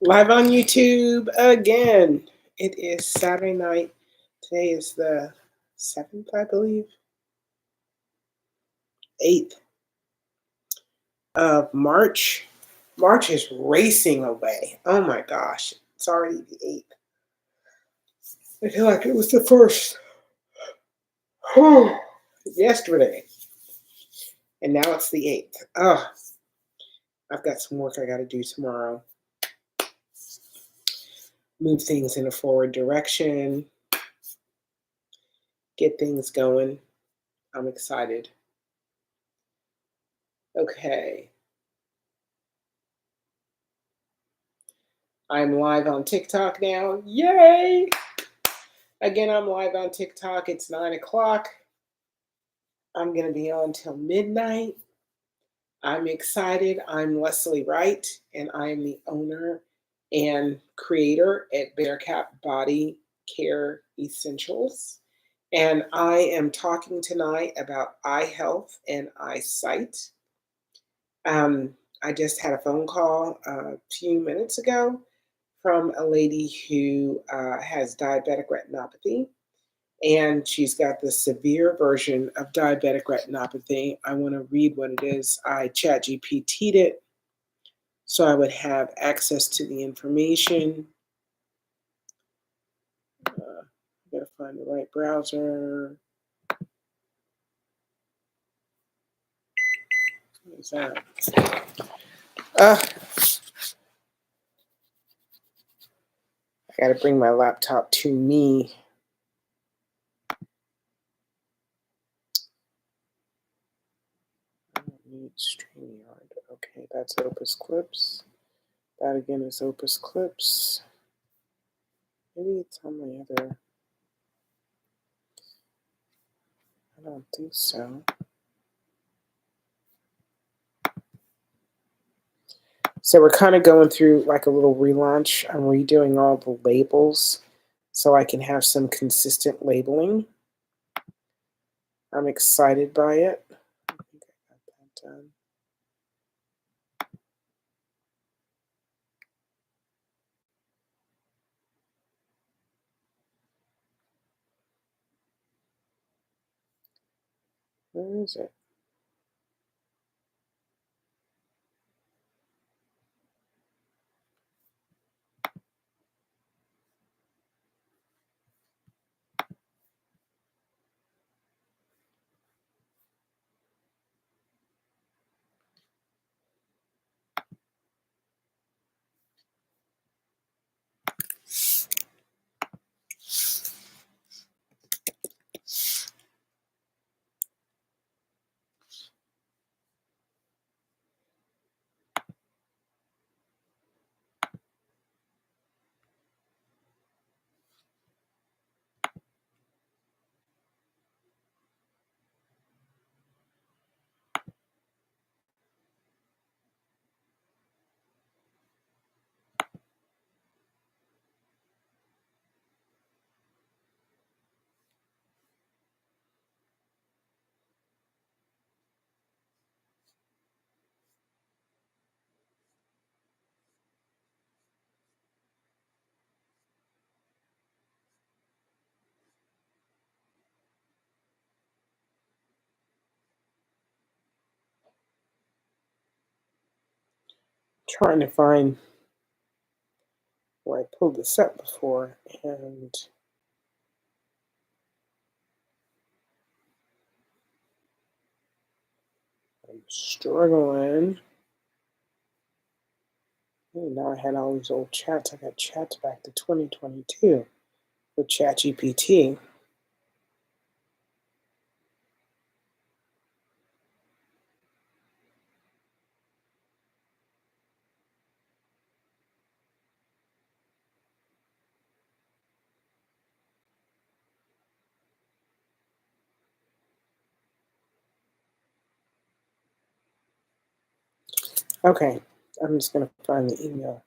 Live on YouTube again. It is Saturday night. Today is the 7th, I believe. 8th of March. March is racing away. Oh my gosh. It's already the 8th. I feel like it was the 1st. Yesterday. And now it's the 8th. Oh, I've got some work I got to do tomorrow. Move things in a forward direction. Get things going. I'm excited. Okay. I'm live on TikTok now. Yay! Again, I'm live on TikTok. It's 9 o'clock. I'm going to be on till midnight. I'm excited. I'm Leslie Wright, and I am the owner and creator at Bearcat Body Care Essentials. And I am talking tonight about eye health and eyesight. I just had a phone call a few minutes ago from a lady who has diabetic retinopathy, and she's got the severe version of diabetic retinopathy. I want to read what it is. I ChatGPT'd it so I would have access to the information. I gotta find the right browser. What is that? I gotta bring my laptop to me. I don't need StreamYard. Okay, that's Opus Clips. That again is Opus Clips. Maybe it's on my other. I don't think so. So we're kind of going through like a little relaunch. I'm redoing all the labels so I can have some consistent labeling. I'm excited by it. I think I got that done. Where is it? Trying to find where I pulled this up before, and I'm struggling. Oh, now I had all these old chats. I got chats back to 2022 with ChatGPT. Okay, I'm just going to find the email.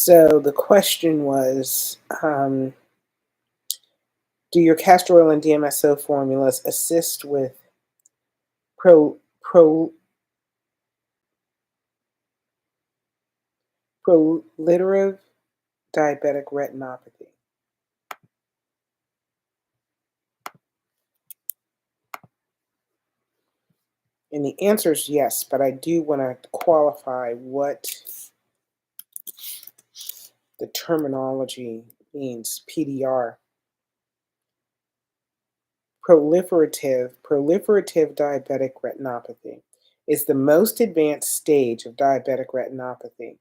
So the question was, do your castor oil and DMSO formulas assist with pro, pro, proliferative diabetic retinopathy? And the answer is yes, but I do want to qualify what the terminology means. PDR. Proliferative diabetic retinopathy is the most advanced stage of diabetic retinopathy,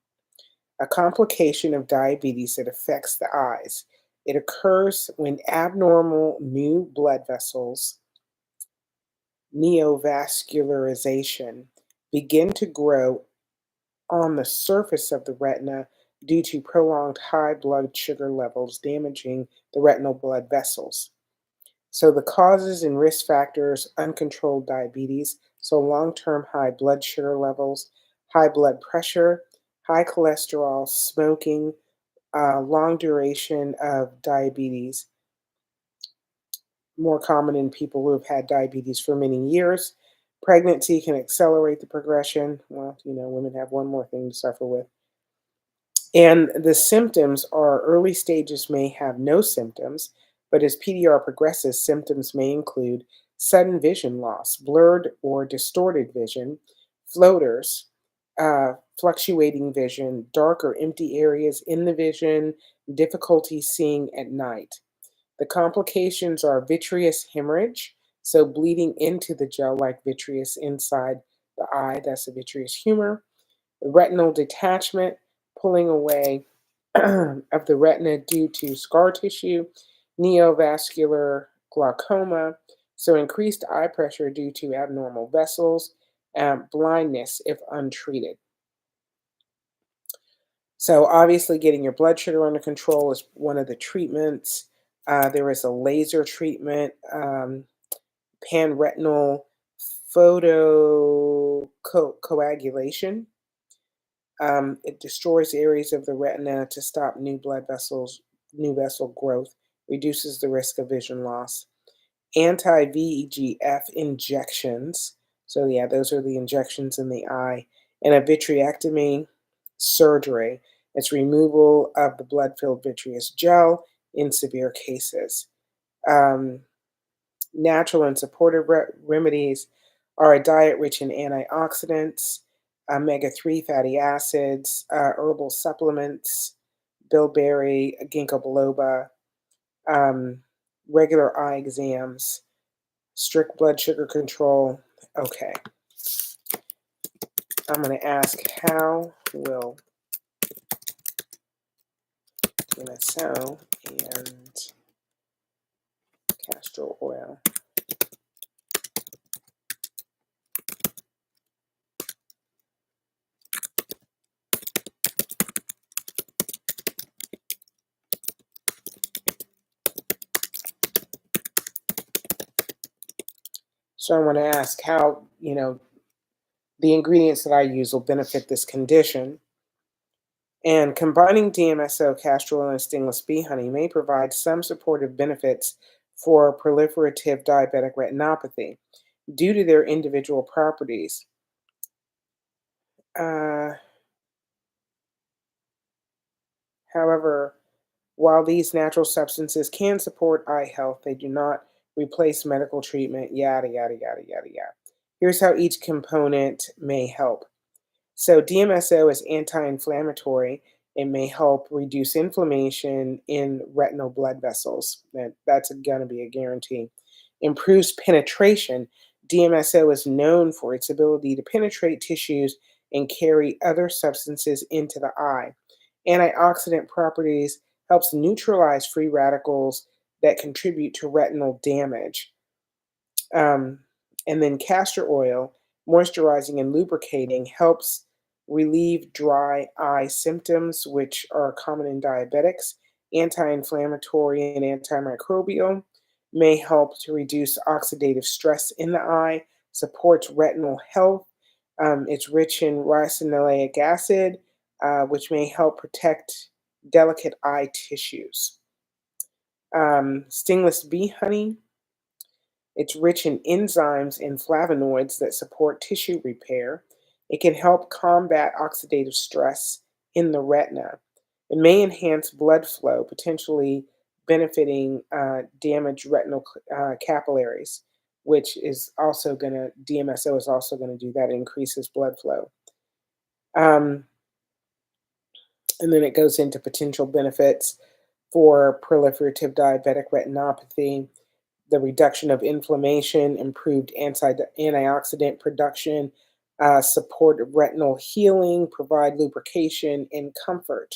a complication of diabetes that affects the eyes. It occurs when abnormal new blood vessels, neovascularization, begin to grow on the surface of the retina due to prolonged high blood sugar levels damaging the retinal blood vessels. So the causes and risk factors: uncontrolled diabetes, so long-term high blood sugar levels, high blood pressure, high cholesterol, smoking, long duration of diabetes, more common in people who have had diabetes for many years. Pregnancy can accelerate the progression. Well, women have one more thing to suffer with. And the symptoms are: early stages may have no symptoms, but as PDR progresses, symptoms may include sudden vision loss, blurred or distorted vision, floaters, fluctuating vision, dark or empty areas in the vision, difficulty seeing at night. The complications are vitreous hemorrhage, so bleeding into the gel like vitreous inside the eye, that's a vitreous humor, retinal detachment, pulling away of the retina due to scar tissue, neovascular glaucoma, so increased eye pressure due to abnormal vessels, blindness if untreated. So, obviously, getting your blood sugar under control is one of the treatments. There is a laser treatment, panretinal photocoagulation. It destroys areas of the retina to stop new vessel growth, reduces the risk of vision loss. Anti-VEGF injections. So yeah, those are the injections in the eye. And a vitrectomy surgery. It's removal of the blood-filled vitreous gel in severe cases. Um, Natural and supportive remedies are a diet rich in antioxidants, omega-3 fatty acids, herbal supplements, bilberry, ginkgo biloba, um, regular eye exams, strict blood sugar control. Okay, I'm going to ask, how will DMSO and castor oil So I want to ask how, the ingredients that I use will benefit this condition. And combining DMSO, castor oil, and stingless bee honey may provide some supportive benefits for proliferative diabetic retinopathy due to their individual properties. Uh, However, while these natural substances can support eye health, they do not replace medical treatment, yada, yada, yada, yada, yada. Here's how each component may help. So DMSO is anti-inflammatory. It may help reduce inflammation in retinal blood vessels. That's going to be a guarantee. Improves penetration. DMSO is known for its ability to penetrate tissues and carry other substances into the eye. Antioxidant properties: helps neutralize free radicals that contribute to retinal damage. Um, and then castor oil, moisturizing and lubricating, helps relieve dry eye symptoms, which are common in diabetics. Anti-inflammatory and antimicrobial, may help to reduce oxidative stress in the eye, supports retinal health. It's rich in ricinoleic acid, which may help protect delicate eye tissues. Stingless bee honey, it's rich in enzymes and flavonoids that support tissue repair. It can help combat oxidative stress in the retina. It may enhance blood flow, potentially benefiting damaged retinal capillaries, which is also going to, DMSO is also going to do that, increases blood flow. Um, and then it goes into potential benefits for proliferative diabetic retinopathy, the reduction of inflammation, improved antioxidant production, support retinal healing, provide lubrication and comfort.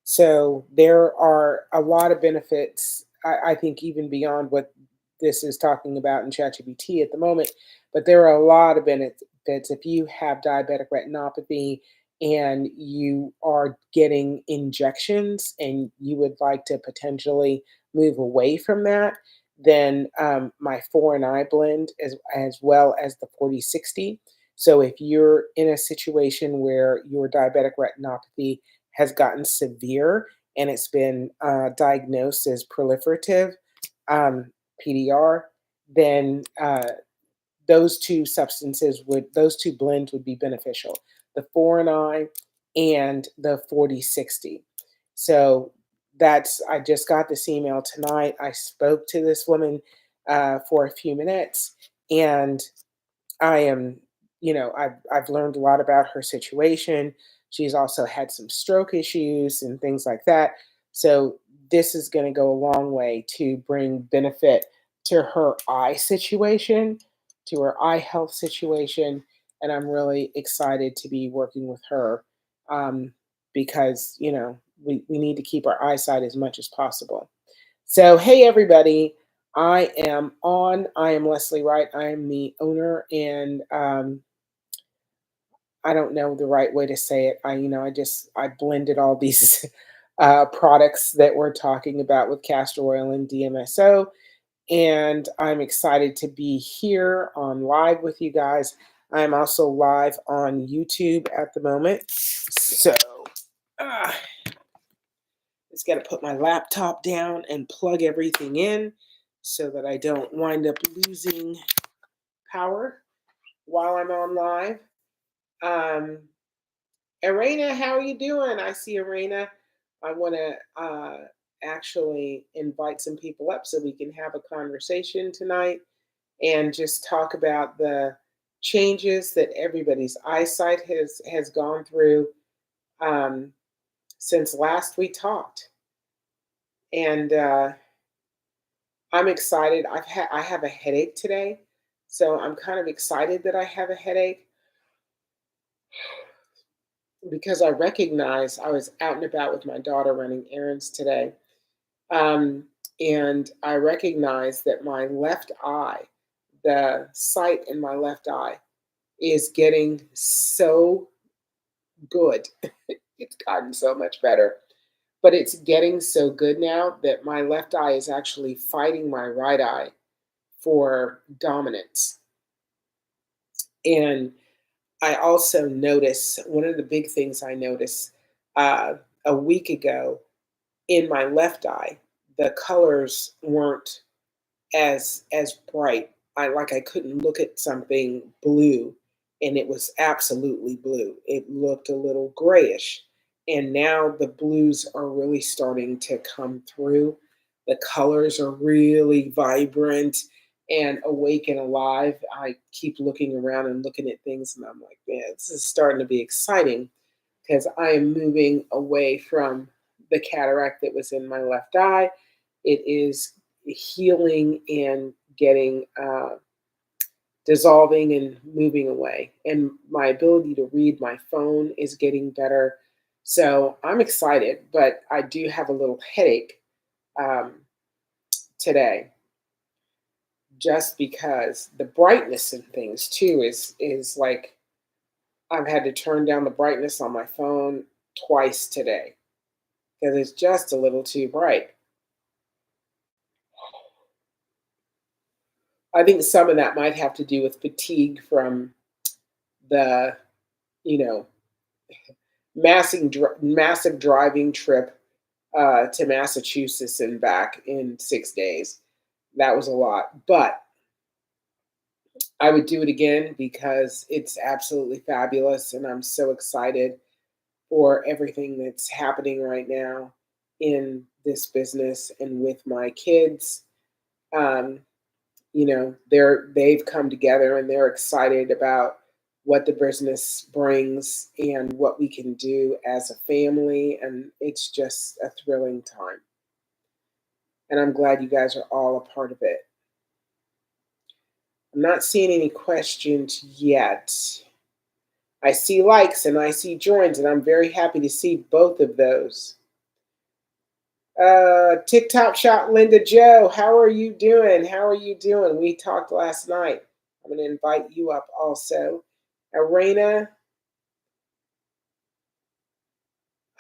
So there are a lot of benefits, I think, even beyond what this is talking about in ChatGPT at the moment. But there are a lot of benefits if you have diabetic retinopathy and you are getting injections and you would like to potentially move away from that. Then my 4 and I blend as well as the 40/60. So if you're in a situation where your diabetic retinopathy has gotten severe and it's been diagnosed as proliferative PDR, then those two blends would be beneficial. The 4 and I and the 40/60. So I just got this email tonight. I spoke to this woman for a few minutes, and I am, I've learned a lot about her situation. She's also had some stroke issues and things like that. So this is going to go a long way to bring benefit to her eye situation, to her eye health situation, and I'm really excited to be working with her because we need to keep our eyesight as much as possible. So, hey, everybody, I am Leslie Wright. I am the owner, and I don't know the right way to say it. I blended all these products that we're talking about with Castor Oil and DMSO, and I'm excited to be here on live with you guys. I'm also live on YouTube at the moment. So, uh, just got to put my laptop down and plug everything in so that I don't wind up losing power while I'm on live. Arena, how are you doing? I see Arena. I want to actually invite some people up so we can have a conversation tonight and just talk about the changes that everybody's eyesight has gone through um, since last we talked. And I'm excited. I have a headache today, so I'm kind of excited that I have a headache because I recognize I was out and about with my daughter running errands today, um, and I recognize that my left eye, the sight in my left eye, is getting so good. It's gotten so much better, but it's getting so good now that my left eye is actually fighting my right eye for dominance. And I also notice one of the big things I noticed uh, a week ago in my left eye, the colors weren't as bright. I couldn't look at something blue and it was absolutely blue. It looked a little grayish. And now the blues are really starting to come through. The colors are really vibrant and awake and alive. I keep looking around and looking at things and I'm like, man, this is starting to be exciting because I am moving away from the cataract that was in my left eye. It is healing and getting dissolving and moving away. And my ability to read my phone is getting better. So I'm excited, but I do have a little headache um, today just because the brightness and things too is like I've had to turn down the brightness on my phone twice today because it's just a little too bright. I think some of that might have to do with fatigue from the, you know, massive driving trip to Massachusetts and back in 6 days. That was a lot, but I would do it again because it's absolutely fabulous, and I'm so excited for everything that's happening right now in this business and with my kids. Um, they've come together and they're excited about what the business brings and what we can do as a family, and it's just a thrilling time. And I'm glad you guys are all a part of it. I'm not seeing any questions yet. I see likes and I see joins, and I'm very happy to see both of those. TikTok shot Linda Joe, how are you doing? How are you doing? We talked last night. I'm going to invite you up also. Arena,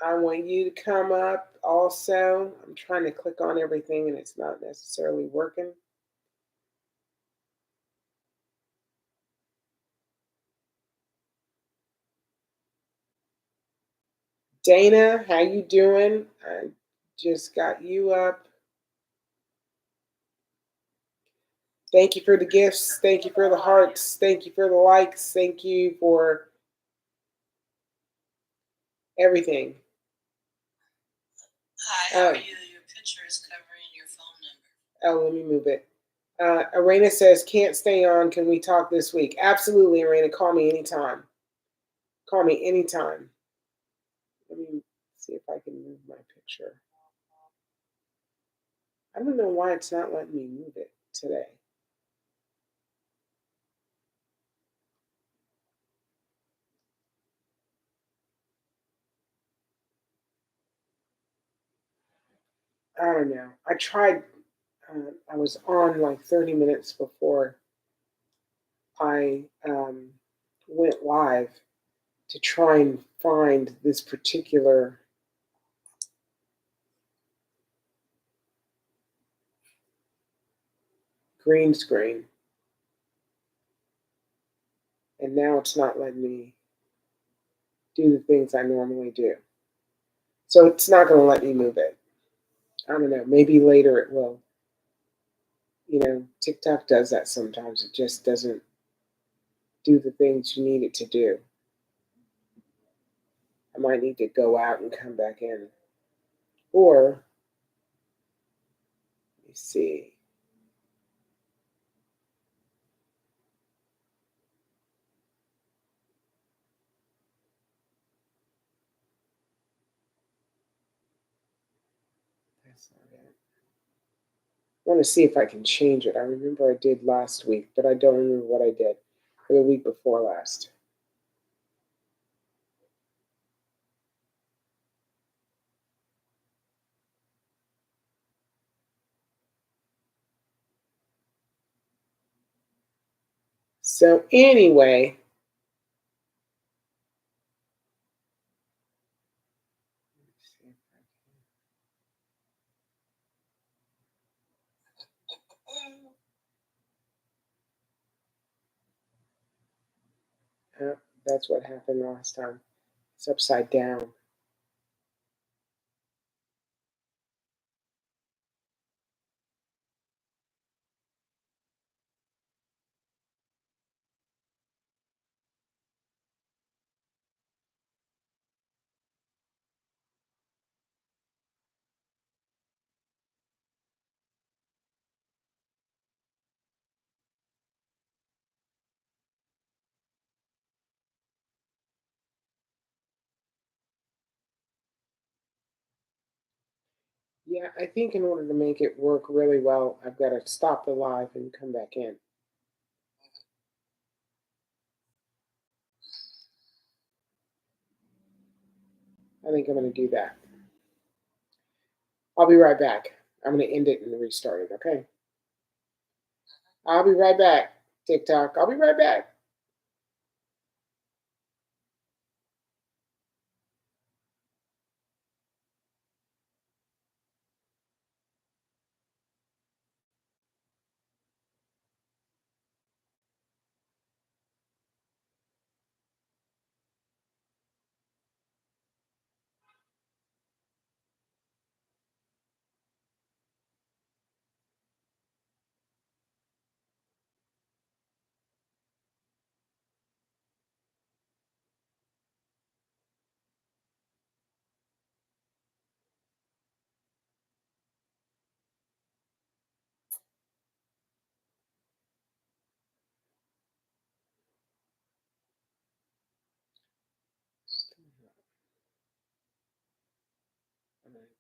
I want you to come up also. I'm trying to click on everything and it's not necessarily working. Dana, how you doing? I just got you up. Thank you for the gifts. Thank you for the hearts. Thank you for the likes. Thank you for everything. Hi, how are you? Your picture is covering your phone Oh, number. let me move it. Arena says, can't stay on. Can we talk this week? Absolutely, Arena. Call me anytime. Call me anytime. Let me see if I can move my picture. I don't know why it's not letting me move it today. I don't know. I tried, I was on like 30 minutes before I went live to try and find this particular green screen. And now it's not letting me do the things I normally do. So it's not going to let me move it. I don't know. Maybe later it will. TikTok does that sometimes. It just doesn't do the things you need it to do. I might need to go out and come back in. Or, let me see. That's not it. I want to see if I can change it. I remember I did last week, but I don't remember what I did for the week before last. So anyway, that's what happened last time. It's upside down. Yeah, I think in order to make it work really well, I've got to stop the live and come back in. I think I'm going to do that. I'll be right back. I'm going to end it and restart it, okay? I'll be right back. TikTok. I'll be right back.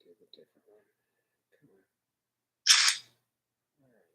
do the different one. Come on. All right.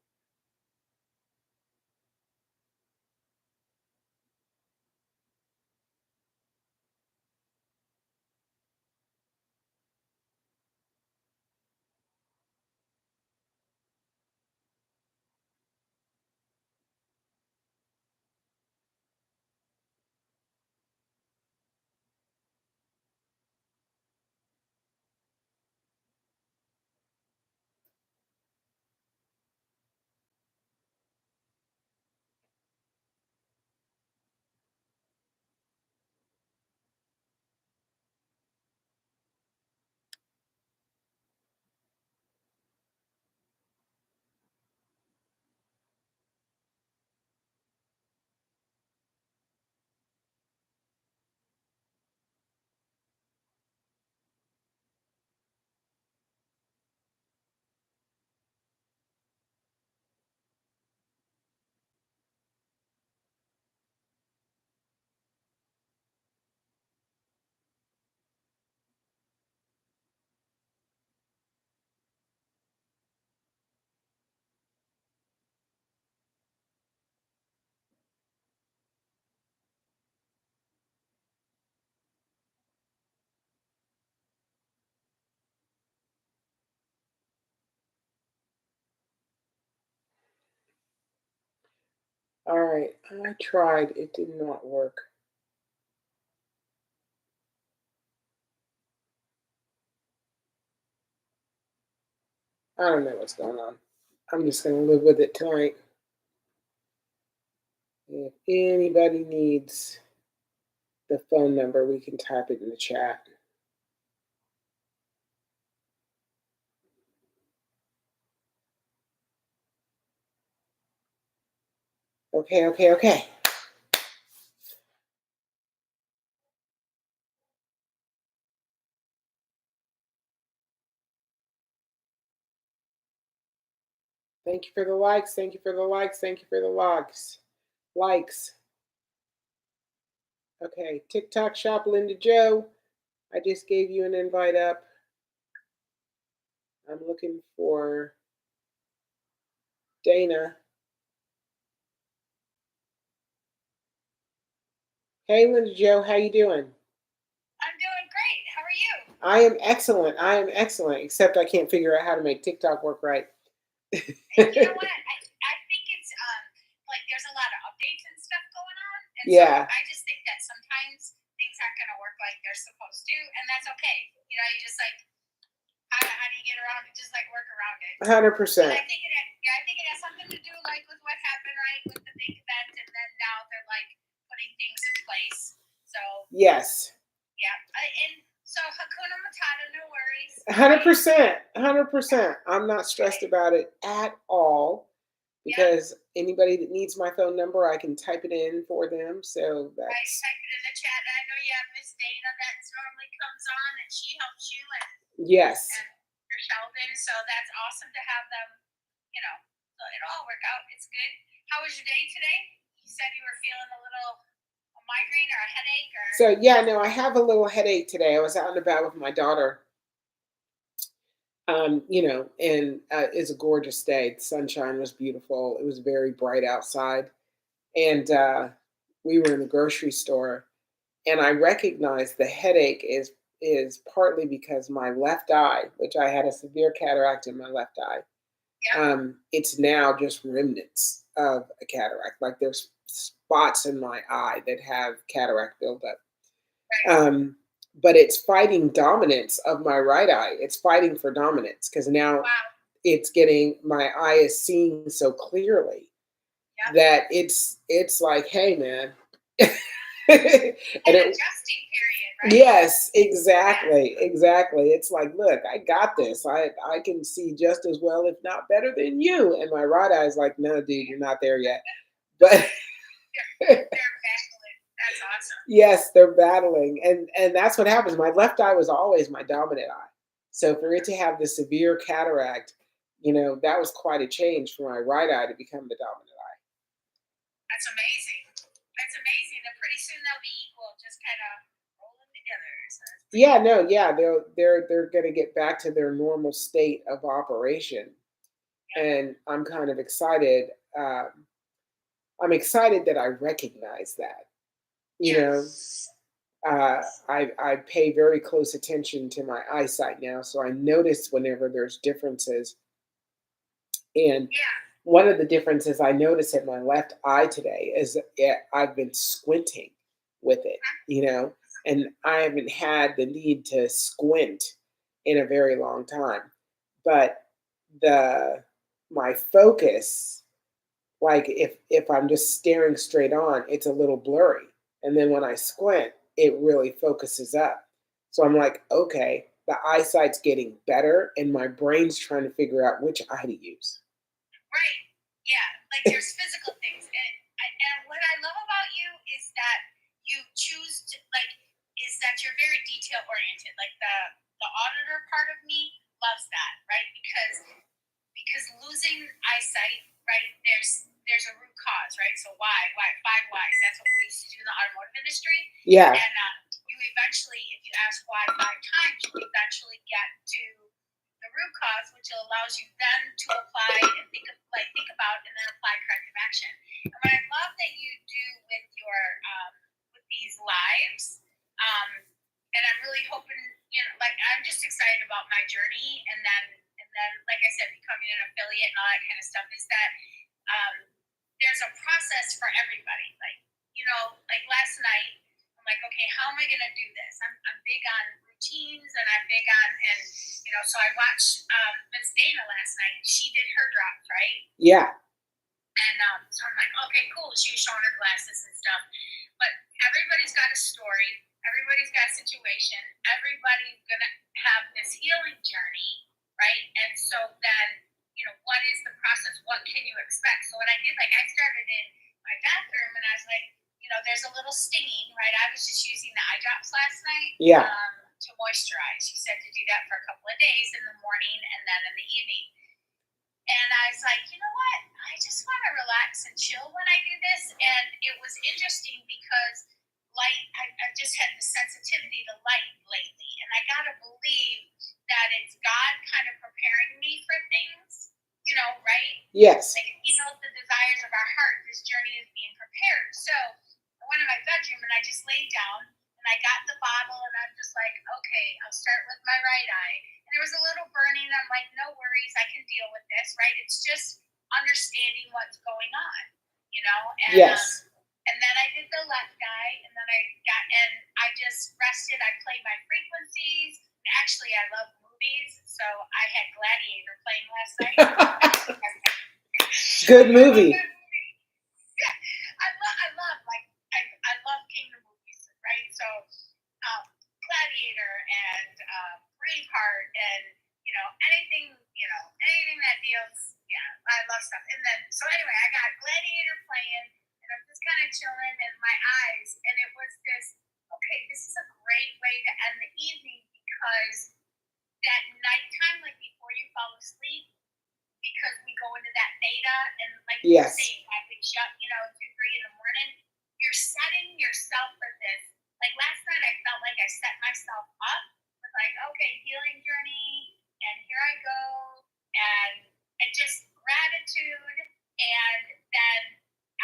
All right, I tried. It did not work. I don't know what's going on. I'm just going to live with it tonight. If anybody needs the phone number, we can type it in the chat. Okay. Thank you for the likes. Thank you for the likes. Thank you for the logs. Likes. Okay, TikTok shop Linda Joe. I just gave you an invite up. I'm looking for Dana. Hey, Linda Joe, how you doing? I'm doing great. How are you? I am excellent. I am excellent, except I can't figure out how to make TikTok work right. You know what? I think it's like there's a lot of updates and stuff going on. And Yeah. so I just think that sometimes things aren't going to work like they're supposed to. And that's okay. You know, you just like, how do you get around it? Just like work around it. 100%. And I think it has something to do like with what happened, right? With the big event. And then now they're like putting things in place. So. Yes. Yeah. And so Hakuna Matata, no worries. 100%. 100%. I'm not stressed about it at all because anybody that needs my phone number, I can type it in for them. So that's. Right, type it in the chat. And I know you have Miss Dana that normally comes on and she helps you. And yes. And your Sheldon. So that's awesome to have them, you know. So it'll all work out. It's good. How was your day today? You said you were feeling a migraine or a headache or. So yeah, no, I have a little headache today. I was out and about with my daughter. And it's a gorgeous day. The sunshine was beautiful. It was very bright outside. And we were in the grocery store, and I recognized the headache is partly because my left eye, which I had a severe cataract in my left eye, it's now just remnants of a cataract. Like there's spots in my eye that have cataract buildup. But it's fighting dominance of my right eye. It's fighting for dominance because now it's getting, my eye is seeing so clearly that it's like, hey man. An adjusting period, right? Yes, exactly. It's like, look, I got this. I can see just as well, if not better than you. And my right eye is like, no, dude, you're not there yet. But they're battling. That's awesome. Yes, they're battling. And that's what happens. My left eye was always my dominant eye. So for it to have the severe cataract, that was quite a change for my right eye to become the dominant eye. That's amazing. And pretty soon they'll be equal, just kind of rolling together. So that's pretty Yeah, cool. no, yeah, they're going to get back to their normal state of operation, Yeah. and I'm kind of excited. I'm excited that I recognize that. You know, Yes. I pay very close attention to my eyesight now, so I notice whenever there's differences. And Yeah. one of the differences I notice in my left eye today is I've been squinting with it, Mhm. and I haven't had the need to squint in a very long time. But the my focus, like if I'm just staring straight on, it's a little blurry. And then when I squint, it really focuses up. So I'm like, okay, the eyesight's getting better and my brain's trying to figure out which eye to use. Right. Yeah. Like there's physical things, and what I love about you is that you choose to like is that you're very detail oriented. Like the auditor part of me loves that, right? Because losing eyesight, right? There's a root cause, right? So why, five whys. That's what we used to do in the automotive industry, Yeah. and you eventually, if you ask why 5 times, you eventually get to the root cause, which allows you then to apply and think about and then apply corrective action. And what I love that you do with your with these lives, and I'm really hoping, like I'm just excited about my journey, and then like I said, becoming an affiliate and all that kind of stuff is that um, there's a process for everybody. Like, like last night, I'm like, okay, how am I going to do this? I'm big on routines and I'm big on, and, so I watched Miss Dana last night. She did her drops, right? Yeah. And so I'm like, okay, cool. She was showing her glasses and stuff. But everybody's got a story. Everybody's got a situation. Everybody's going to have this healing journey, right? And so then, what is the process? What can you expect? So what I did, like I started in my bathroom and I was like, there's a little stinging, right? I was just using the eye drops last night Yeah. to moisturize. She said to do that for a couple of days in the morning and then in the evening. And I was like, you know what? I just want to relax and chill when I do this. And it was interesting because light, I've just had the sensitivity to light lately. And I got to believe that it's God kind of preparing me for things, right? Yes. Like He knows the desires of our heart. This journey is being prepared. So I went in my bedroom and I just laid down and I got the bottle and I'm just like, okay, I'll start with my right eye. And there was a little burning. I'm like, no worries, I can deal with this, right? It's just understanding what's going on, And Yes. and then I did the left eye, and then I just rested. I played my frequencies. Actually, I love movies, so I had Gladiator playing last night. Good movie. Yeah, I love kingdom movies, right? So Gladiator and Braveheart and anything that deals. Yeah, I love stuff. And then so anyway, I got Gladiator playing, and I'm just kind of chilling in my eyes, and it was this. Okay, this is a great way to end the evening because that nighttime, like before you fall asleep, because we go into that theta and like you're Yes. saying, I could shut, 2, 3 in the morning. You're setting yourself for this. Like last night, I felt like I set myself up with like, okay, healing journey, and here I go, and just gratitude, and then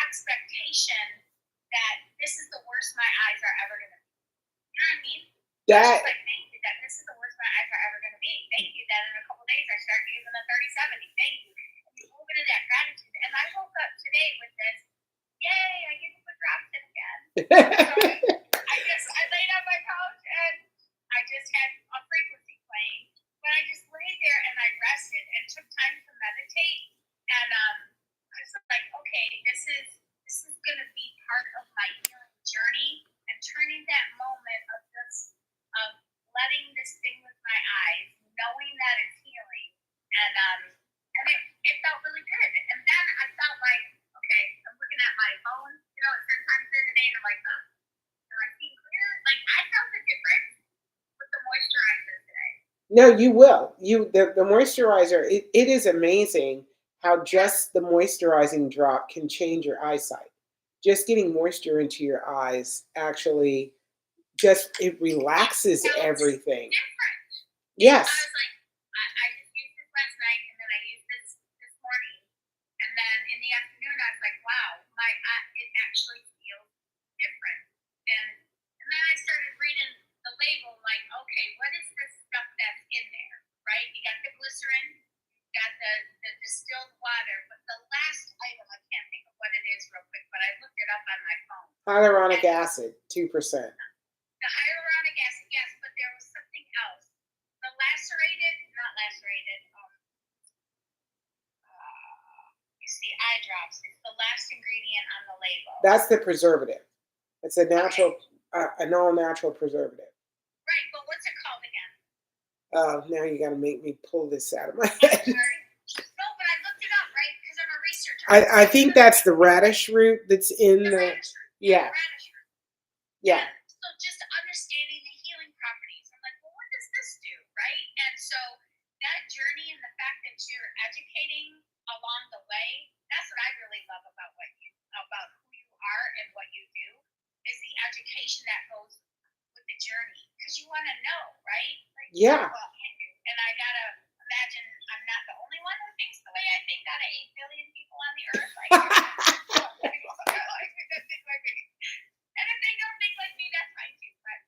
expectation that this is the worst my eyes are ever gonna be. You know what I mean? That. Like, thank you that this is the worst my eyes are ever going to be. Thank you that in a couple days I start using the 3070. Thank you. And you move into that gratitude. And I woke up today with this, yay, I get to put drops in again. So I laid on my couch and I just had a frequency playing. But I just laid there and I rested and took time to meditate. And I was like, okay, this is going to be part of my healing journey, and turning that moment of just of letting this thing with my eyes, knowing that it's healing, and it felt really good. And then I felt like, okay, I'm looking at my phone, at certain times during the day, and I'm like, oh, am I seeing clear? Like I felt a difference with the moisturizer today. No, you will. The moisturizer, it is amazing how just the moisturizing drop can change your eyesight. Just getting moisture into your eyes actually just it relaxes Felt everything. different. I Yes. was like, I just used this last night, and then I used this morning, and then in the afternoon I was like, wow, it actually feels different. And then I started reading the label, like, okay, what is this stuff that's in there, right? You got the glycerin, you got the distilled water, but the last item, I can't think of what it is real quick, but I looked it up on my phone. Hyaluronic And acid, 2%. the hyaluronic acid, yes, but there was something else. The lacerated, not lacerated, it's the eye drops. It's the last ingredient on the label. That's the preservative. It's a natural, Okay. an all-natural preservative. Right, but what's it called again? Oh, now you got to make me pull this out of my I'm head. sorry. No, but I looked it up, right? Because I'm a researcher. I think that's the radish root that's in the the, radish root. yeah, The radish root. yeah, And so just understanding the healing properties. I'm like, well, what does this do, right? And so that journey and the fact that you're educating along the way, that's what I really love about about who you are and what you do, is the education that goes with the journey. Because you want to know, right? Like, yeah. well, and I gotta imagine I'm not the only one who thinks the way I think out of 8 billion people on the earth. Like, and if they don't think like me, that's fine too. But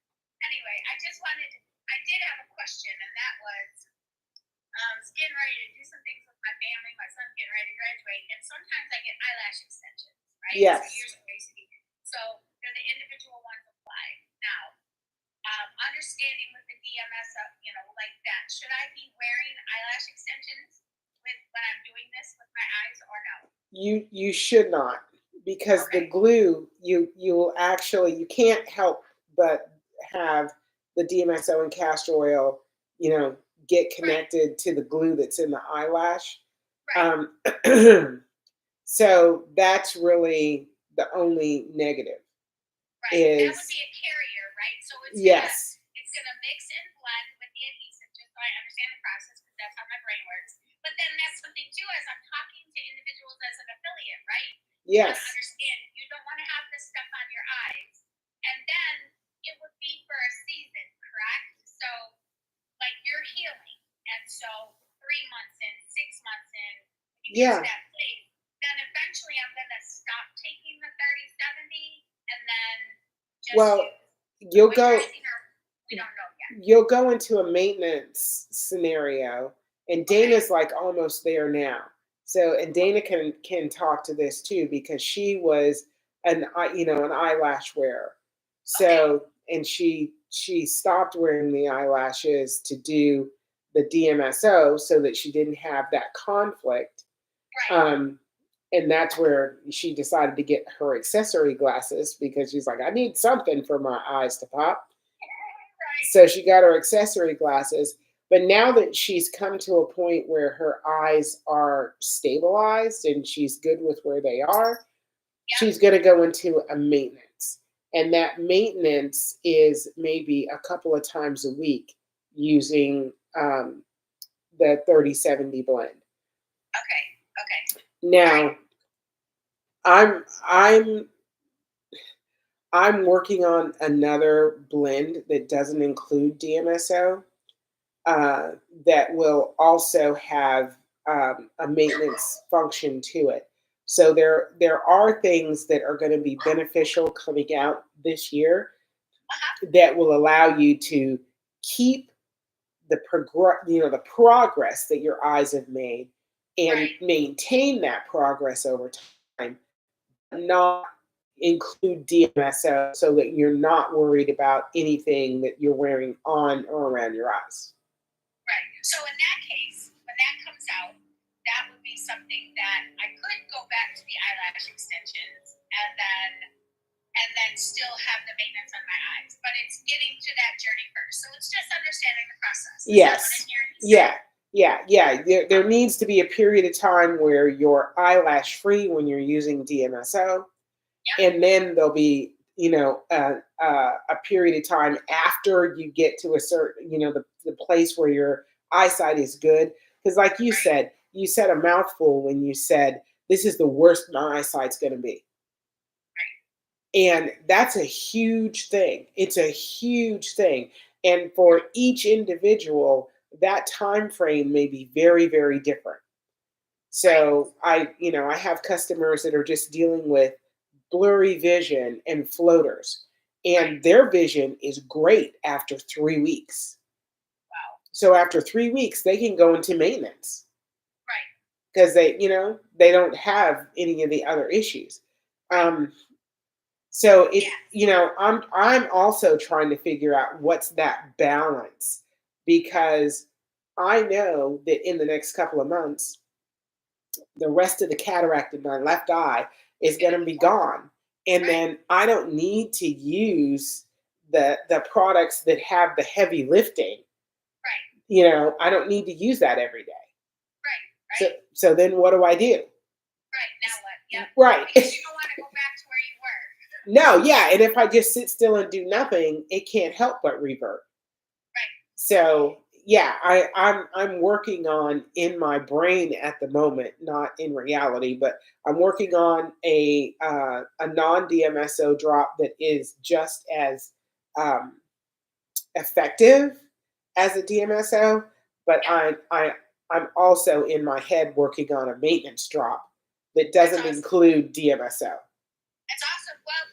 anyway, I did have a question, and that was, I was getting ready to do some things with my family. My son's getting ready to graduate, and sometimes I get eyelash extensions, right? Yes. So years ago, I used to be. So they're the individual ones applied. Now, understanding with the DMSO, like that, should I be wearing eyelash extensions when I'm doing this with my eyes, or no? You should not, because the Okay. glue, you will actually, you can't help but have the DMSO and castor oil, get Right. connected to the glue that's in the eyelash. Right. So that's really the only negative. Right. That would Is be a carrier, right? So yes, it's gonna mix and blend with the adhesive, just so I understand the process, because that's how my brain works. But then that's something too, as I'm talking to individuals as an affiliate, right? You want to yes, understand, you don't want to have this stuff on your eyes, and then it would be for a season, correct? So like you're healing, and so 3 months in, 6 months in, when you get yeah. to that place, then eventually I'm gonna stop taking the 30/70, and then just Well, use you'll go. moisturizing, or we don't know yet. You'll go into a maintenance scenario, and Okay. Dana's like almost there now. So, and Dana can talk to this too, because she was an eyelash wearer. Okay. So, and she stopped wearing the eyelashes to do the DMSO so that she didn't have that conflict. Right. And that's where she decided to get her accessory glasses, because she's like, I need something for my eyes to pop. Right. So she got her accessory glasses. But now that she's come to a point where her eyes are stabilized and she's good with where they are, Yeah. she's going to go into a maintenance. And that maintenance is maybe a couple of times a week using the 30/70 blend. Okay. Okay. Now, I'm working on another blend that doesn't include DMSO, that will also have a maintenance function to it. So there are things that are going to be beneficial coming out this year that will allow you to keep the progress that your eyes have made, and Right. maintain that progress over time, but not include DMSO, so that you're not worried about anything that you're wearing on or around your eyes. Right. So in that case, when that comes out, that would be something that I could go back to the eyelash extensions, and then still have the maintenance on my eyes. But it's getting to that journey first. So it's just understanding the process. Is that what Yes. I'm hearing you say? Yeah. There needs to be a period of time where you're eyelash free when you're using DMSO, Yeah. and then there'll be a period of time after you get to a certain the place where your eyesight is good. Because like Right. you said a mouthful when you said this is the worst my eyesight's going to be. Right. And that's a huge thing. It's a huge thing. And for each individual, that time frame may be very, very different. Right. So I have customers that are just dealing with blurry vision and floaters, Right. and their vision is great after 3 weeks. Wow. So after 3 weeks, they can go into maintenance Right. because they don't have any of the other issues. Right. Um, so Yes. I'm also trying to figure out what's that balance, because I know that in the next couple of months, the rest of the cataract in my left eye is going to be gone, and Right. then I don't need to use the products that have the heavy lifting. Right. I don't need to use that every day. Right. So Right. so then what do I do? Right. Now what? Yep. Right. Because you don't want to go back to where you were. No, yeah, and if I just sit still and do nothing, it can't help but revert. Right. So yeah, I'm working on, in my brain at the moment, not in reality, but I'm working on a non DMSO drop that is just as um, effective as a DMSO. But Yep. I'm also in my head working on a maintenance drop that That's doesn't awesome. include DMSO. That's awesome. Well,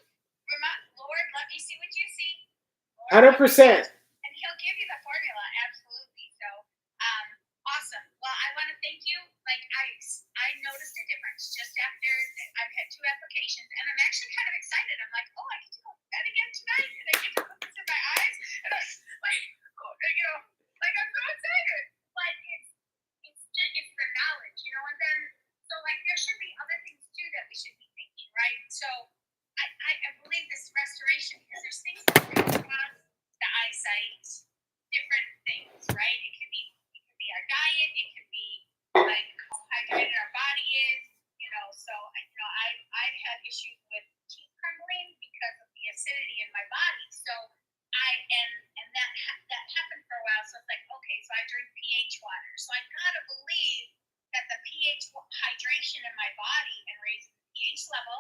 Lord, let me see what you see. Lord, Hundred let me see what percent. and he'll give you the formula, absolutely. So, awesome. Well, I want to thank you. Like I noticed a difference just after I've had 2 applications, and I'm actually kind of excited. I'm like, oh, I get to go to bed again tonight, and I get to put this in my eyes, and I'm like, oh, like I'm so excited. But it's the knowledge, and then so like there should be other things too that we should be thinking, right? So I believe this restoration because there's things that can cause the eyesight, different things, right? It could be our diet, it could be like how hydrated our body is, So I've had issues with teeth crumbling because of the acidity in my body. So and that happened for a while. So it's like okay, so I drink pH water. So I gotta believe that the pH hydration in my body and raising the pH level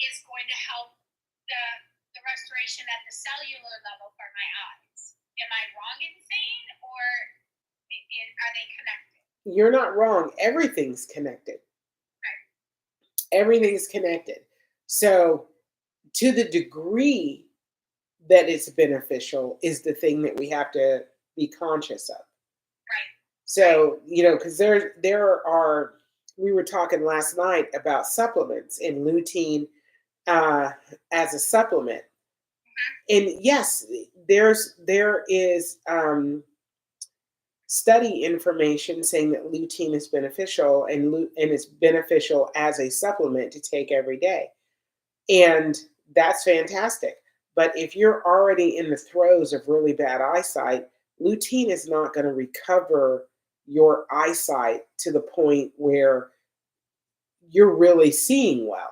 is going to help the the restoration at the cellular level for my eyes. Am I wrong in saying, or are they connected? You're not wrong. Everything's connected. Okay. Okay. Everything's connected. So to the degree that it's beneficial is the thing that we have to be conscious of. Right. Right. So, because there are, we were talking last night about supplements and lutein uh, as a supplement. Mm-hmm. And yes, there is study information saying that lutein is beneficial, and it's beneficial as a supplement to take every day. And that's fantastic. But if you're already in the throes of really bad eyesight, lutein is not going to recover your eyesight to the point where you're really seeing well.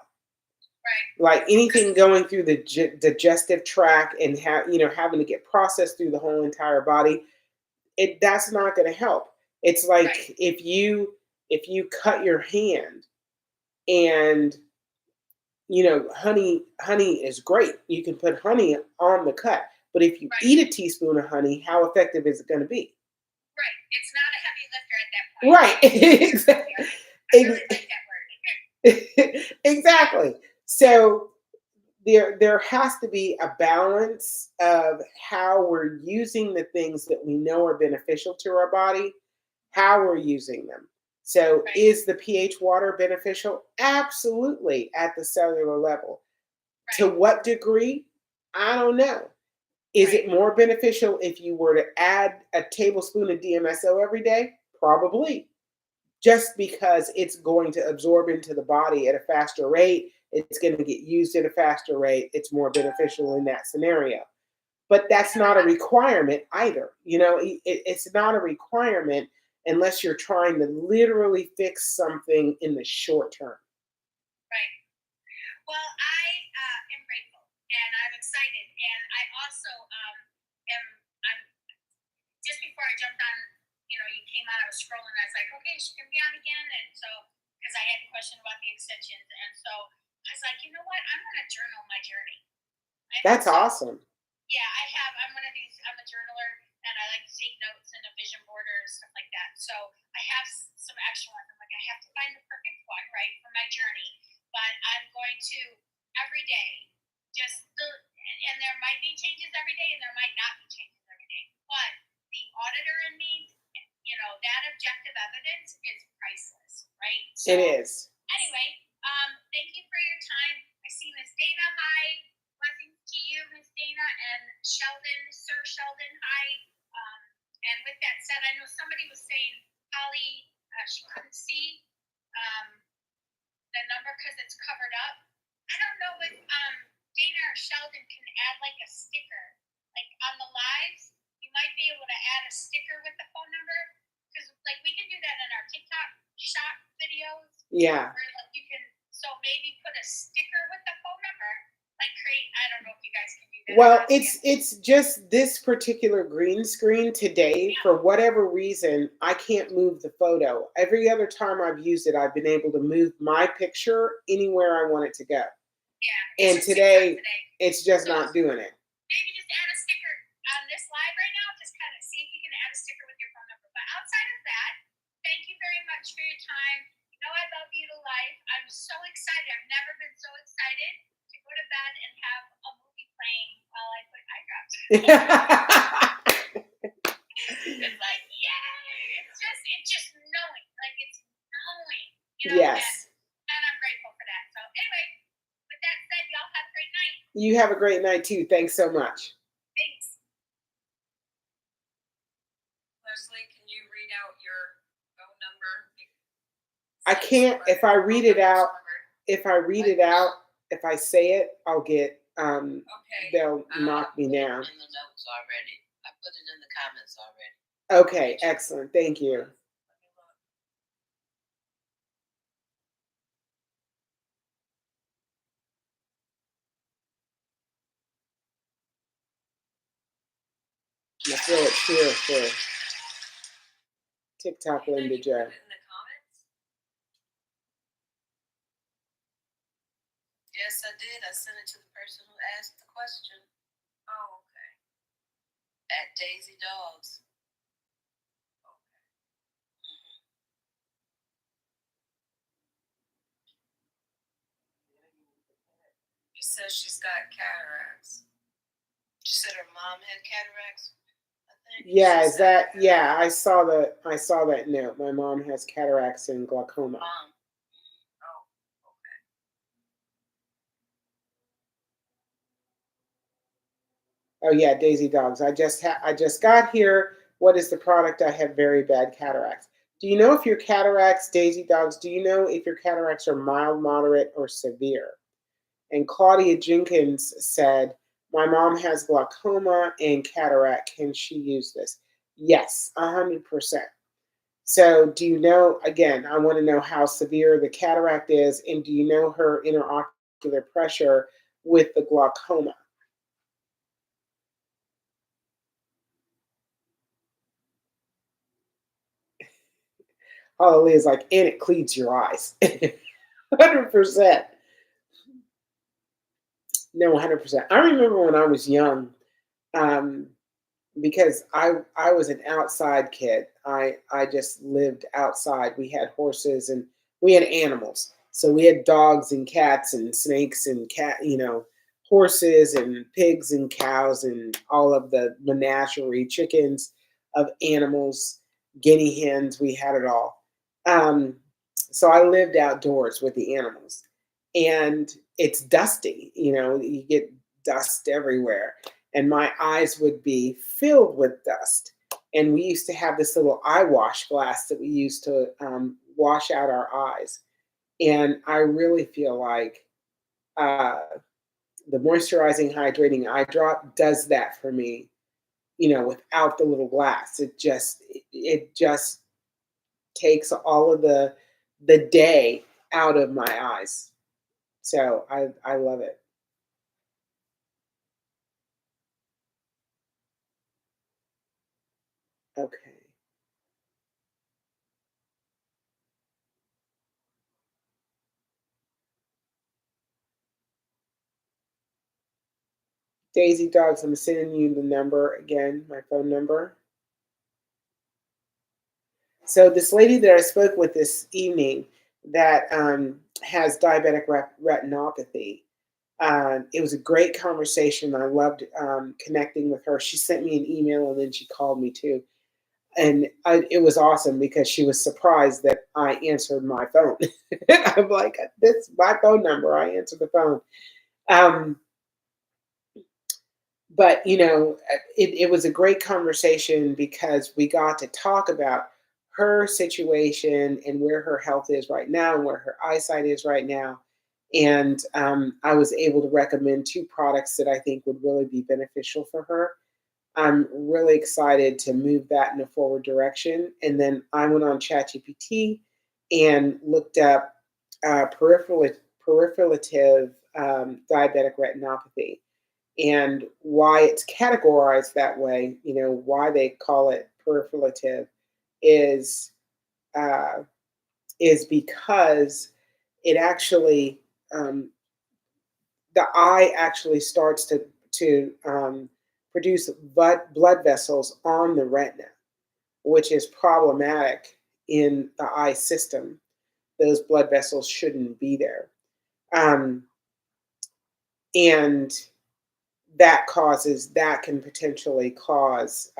Right. Like anything going through the digestive tract and having to get processed through the whole entire body, that's not going to help. It's Right. like if you cut your hand, and honey is great. You can put honey on the cut, but if you Right. eat a teaspoon of honey, how effective is it going to be? Right. It's not a heavy lifter at that point. Right. Exactly. I really like that word. Exactly. So there has to be a balance of how we're using the things that we know are beneficial to our body, how we're using them. So Right. is the pH water beneficial? Absolutely, at the cellular level. To Right. what degree? I don't know. Is Right. it more beneficial if you were to add a tablespoon of DMSO every day? Probably, just because it's going to absorb into the body at a faster rate. It's going to get used at a faster rate. It's more beneficial in that scenario. But that's not a requirement either. It's not a requirement unless you're trying to literally fix something in the short term. Right. Well, I am grateful and I'm excited, and I also am. I'm just before I jumped on. You came on. I was scrolling. I was like, okay, she can be on again, and so because I had a question about the extensions, and so I was like, you know what? I'm going to journal my journey. That's awesome. Yeah, I'm one of these. I'm a journaler, and I like to take notes and a vision board or stuff like that. So I have some extra ones. I'm like, I have to find the perfect one, right, for my journey. But I'm going to every day, and there might be changes every day, and there might not be changes every day. But the auditor in me, that objective evidence is priceless, right? So It is. anyway, thank you for your time. I see Miss Dana. Hi. Blessings to you, Miss Dana, and Sheldon, Sir Sheldon. Hi. And with that said, I know somebody was saying, Holly, she couldn't see the number because it's covered up. I don't know if Dana or Sheldon can add like a sticker, like on the lives. You might be able to add a sticker with the phone number because, like, we can do that in our TikTok shop videos. Yeah. Where, like, you can maybe put a sticker with the phone number. Like create. I don't know if you guys can do that. Well, it's just this particular green screen today. For whatever reason, I can't move the photo. Every other time I've used it, I've been able to move my picture anywhere I want it to go. Yeah. And today, it's just not doing it. Maybe just add a sticker on this live right now. Just kind of see if you can add a sticker with your phone number. But outside of that, thank you very much for your time. You know I love you to life. I'm so excited. I've never been so excited to go to bed and have a movie playing while I put eye drops. It's like, yay! It's just knowing. Like, it's knowing. Yes. And I'm grateful for that. So anyway, with that said, y'all have a great night. You have a great night too. Thanks so much. Thanks. Leslie, can you read out your phone number? I can't. If I read it out, if I say it, I'll get. They'll knock me down. In the notes already. I put it in the comments already. Okay, excellent. Thank you. I'm gonna throw it here for TikTok Linda Joe. Yes, I did. I sent it to the person who asked the question. Oh, okay. At Daisy Dogs. Okay. She says she's got cataracts. She said her mom had cataracts. I think. Yeah, is that? Yeah, I saw that note. My mom has cataracts and glaucoma. Oh yeah, Daisy Dogs. I just got here. What is the product? I have very bad cataracts. Do you know if your cataracts, Daisy Dogs, do you know if your cataracts are mild, moderate, or severe? And Claudia Jenkins said, my mom has glaucoma and cataract. Can she use this? Yes, 100%. So do you know, again, I want to know how severe the cataract is, and do you know her interocular pressure with the glaucoma? Hallelujah is like, and it cleans your eyes. 100%. No, 100%. I remember when I was young, because I was an outside kid. I just lived outside. We had horses and we had animals. So we had dogs and cats and snakes and horses and pigs and cows and all of the menagerie, chickens of animals, guinea hens. We had it all. So I lived outdoors with the animals, and it's dusty. You get dust everywhere, and my eyes would be filled with dust. And we used to have this little eye wash glass that we used to wash out our eyes. And I really feel like the moisturizing, hydrating eye drop does that for me. Without the little glass, it just takes all of the day out of my eyes. So I love it. Okay. Daisy Dogs, I'm sending you the number again, my phone number. So this lady that I spoke with this evening that has diabetic retinopathy, it was a great conversation. I loved connecting with her. She sent me an email and then she called me too. And it was awesome because she was surprised that I answered my phone. I'm like, this is my phone number. I answered the phone. Um, but it was a great conversation because we got to talk about her situation and where her health is right now and where her eyesight is right now. And I was able to recommend two products that I think would really be beneficial for her. I'm really excited to move that in a forward direction. And then I went on ChatGPT and looked up proliferative diabetic retinopathy and why it's categorized that way. Why they call it proliferative is uh, is because it actually the eye actually starts to produce blood vessels on the retina, which is problematic in the eye system. Those blood vessels shouldn't be there, um, and that can potentially cause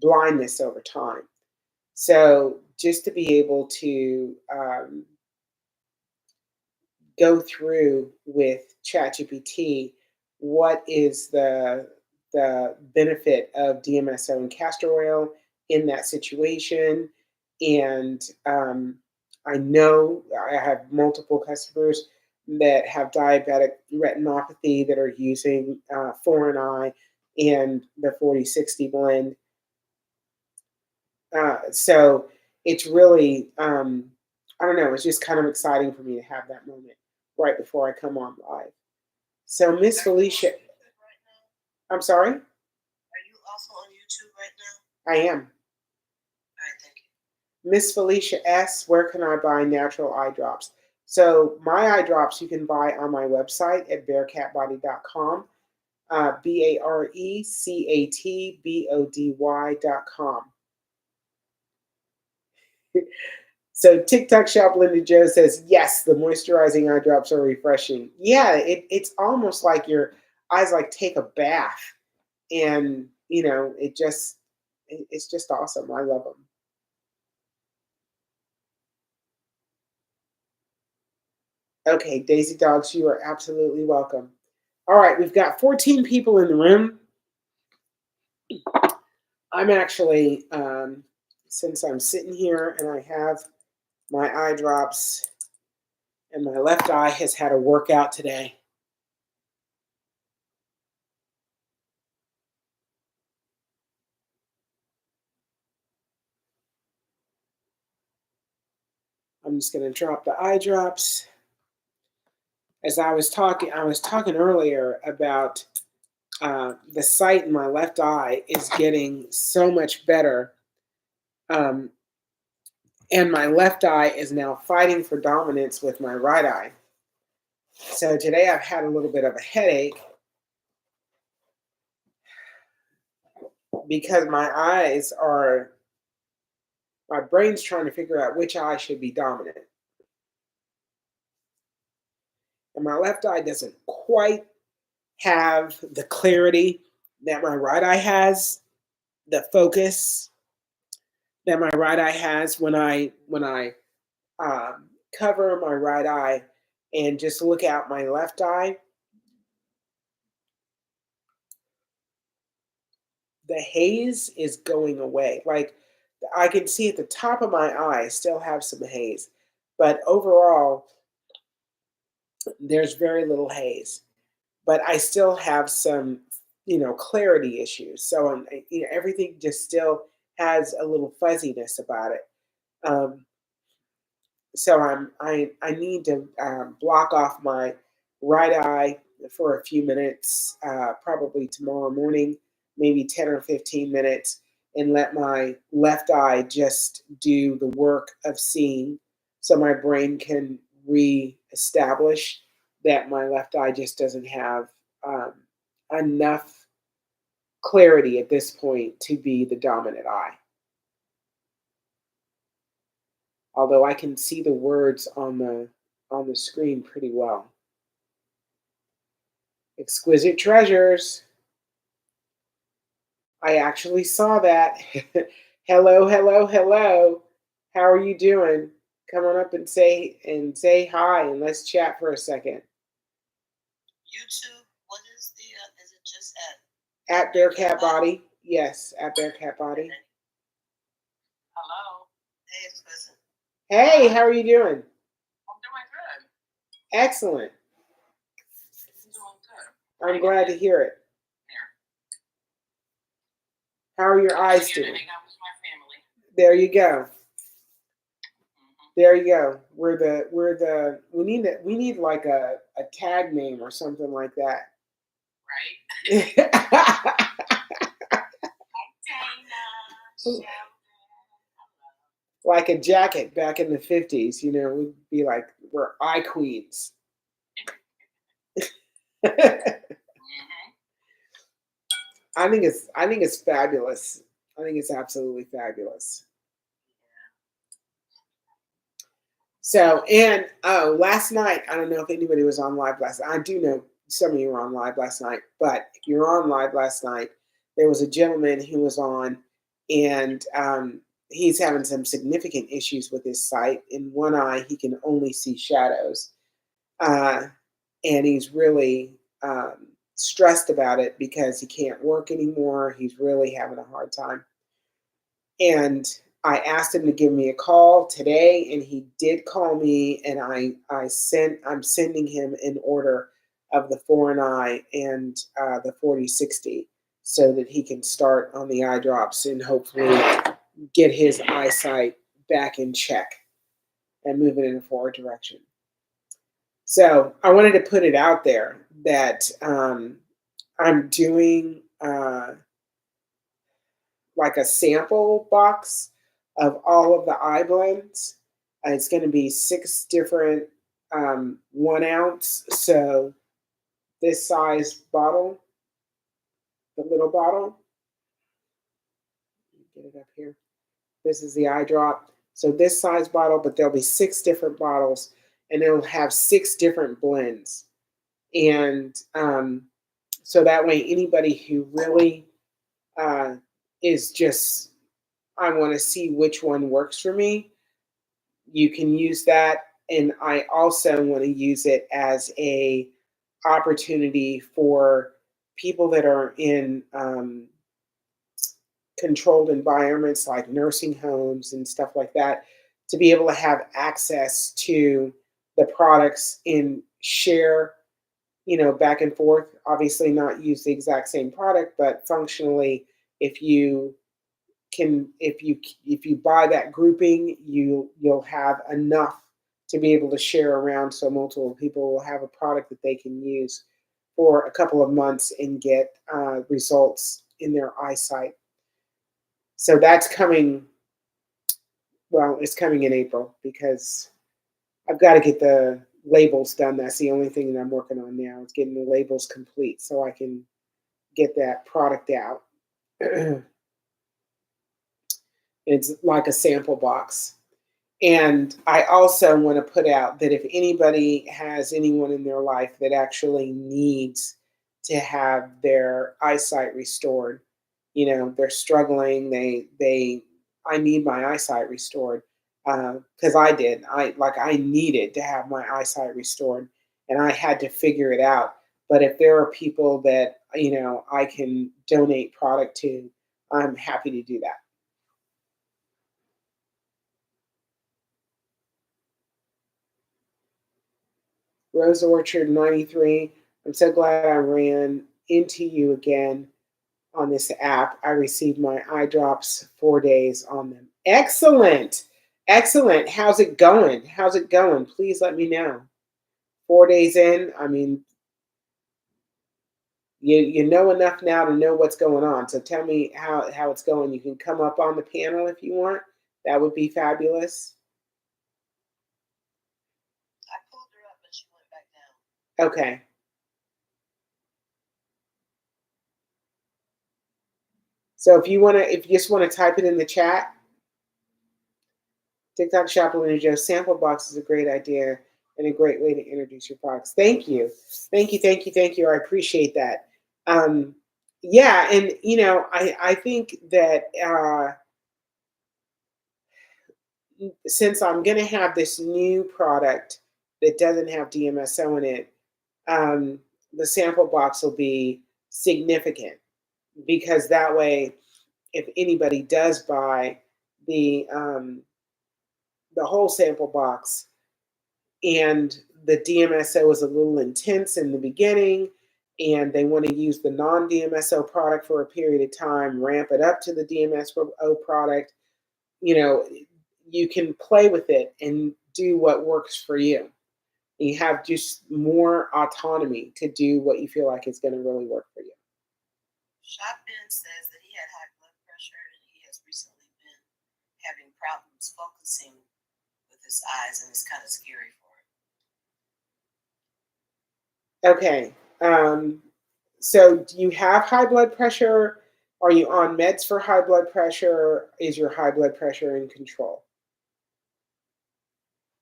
blindness over time. So just to be able to go through with ChatGPT what is the benefit of DMSO and castor oil in that situation. And I know I have multiple customers that have diabetic retinopathy that are using Foreign Eye and the 4060 blend. So it's really, I don't know, it's just kind of exciting for me to have that moment right before I come on live. So Miss Felicia, I'm sorry? Are you also on YouTube right now? I am. All right, thank you. Miss Felicia S., where can I buy natural eye drops? So my eye drops you can buy on my website at bearcatbody.com, BARECATBODY.com. So TikTok Shop Linda Joe says, yes, the moisturizing eye drops are refreshing. Yeah, it's almost like your eyes like take a bath. And, it's just awesome. I love them. Okay, Daisy Dogs, you are absolutely welcome. All right, we've got 14 people in the room. I'm actually, since I'm sitting here and I have my eye drops and my left eye has had a workout today. I'm just going to drop the eye drops. As I was talking earlier about the sight in my left eye is getting so much better. And my left eye is now fighting for dominance with my right eye. So today I've had a little bit of a headache because my brain's trying to figure out which eye should be dominant. And my left eye doesn't quite have the clarity that my right eye has, the focus that my right eye has when I cover my right eye and just look out my left eye. The haze is going away. Like I can see at the top of my eye, I still have some haze, but overall, there's very little haze. But I still have some, clarity issues. So everything just still has a little fuzziness about it. Um, so I need to block off my right eye for a few minutes, probably tomorrow morning, maybe 10 or 15 minutes, and let my left eye just do the work of seeing, so my brain can reestablish that my left eye just doesn't have enough clarity at this point to be the dominant eye. Although I can see the words on the screen pretty well. Exquisite treasures. I actually saw that. Hello, hello, hello. How are you doing? Come on up and say hi and let's chat for a second. YouTube, what is is it just at Bearcat Body? Yes, at Bearcat Body. Hello. Hey, it's Cousin. Hey, how are you doing? I'm doing good. Excellent. I'm doing good. I'm glad to hear it. How are your eyes doing? There you go. There you go. We need like a tag name or something like that. Right? Like a jacket back in the 50s, we'd be like, we're eye queens. I think it's fabulous. I think it's absolutely fabulous. So, and last night, I don't know if anybody was on live last night. I do know some of you were on live last night, but if you're on live last night, there was a gentleman who was on, and he's having some significant issues with his sight. In one eye, he can only see shadows, and he's really stressed about it because he can't work anymore. He's really having a hard time. And I asked him to give me a call today, and he did call me. And I'm sending him an order of the 4-in-1 and the 40/60 so that he can start on the eye drops and hopefully get his eyesight back in check and move it in a forward direction. So I wanted to put it out there that I'm doing like a sample box of all of the eye blends. It's going to be 6 different 1 ounce. So this size bottle, the little bottle, get it up here. This is the eye drop. So this size bottle, but there'll be 6 different bottles, and it'll have 6 different blends. And so that way, anybody who really is just, I want to see which one works for me, you can use that. And I also want to use it as a opportunity for people that are in controlled environments like nursing homes and stuff like that, to be able to have access to the products and share, back and forth. Obviously not use the exact same product, but functionally, if you buy that grouping, you'll have enough to be able to share around, so multiple people will have a product that they can use for a couple of months and get results in their eyesight. So that's coming. Well, it's coming in April because I've got to get the labels done. That's the only thing that I'm working on now, is getting the labels complete so I can get that product out. It's like a sample box. And I also want to put out that if anybody has anyone in their life that actually needs to have their eyesight restored, they're struggling, I need my eyesight restored, because I needed to have my eyesight restored, and I had to figure it out. But if there are people that, I can donate product to, I'm happy to do that. Rose Orchard 93. I'm so glad I ran into you again on this app. I received my eye drops 4 days on them. Excellent. Excellent. How's it going? How's it going? Please let me know. 4 days in, I mean, you know enough now to know what's going on. So tell me how it's going. You can come up on the panel if you want. That would be fabulous. I pulled her up, but she went back down. Okay. So if you just want to type it in the chat, TikTok Shop with Joe sample box is a great idea and a great way to introduce your products. Thank you. Thank you, thank you, thank you. I appreciate that. Yeah, and I think that since I'm going to have this new product that doesn't have DMSO in it, the sample box will be significant, because that way, if anybody does buy the whole sample box and the DMSO is a little intense in the beginning and they want to use the non-DMSO product for a period of time, ramp it up to the DMSO product, you can play with it and do what works for you. You have just more autonomy to do what you feel like is going to really work for you. Shop Ben says that he had high blood pressure and he has recently been having problems focusing with his eyes, and it's kind of scary for him. Okay. So do you have high blood pressure? Are you on meds for high blood pressure? Is your high blood pressure in control?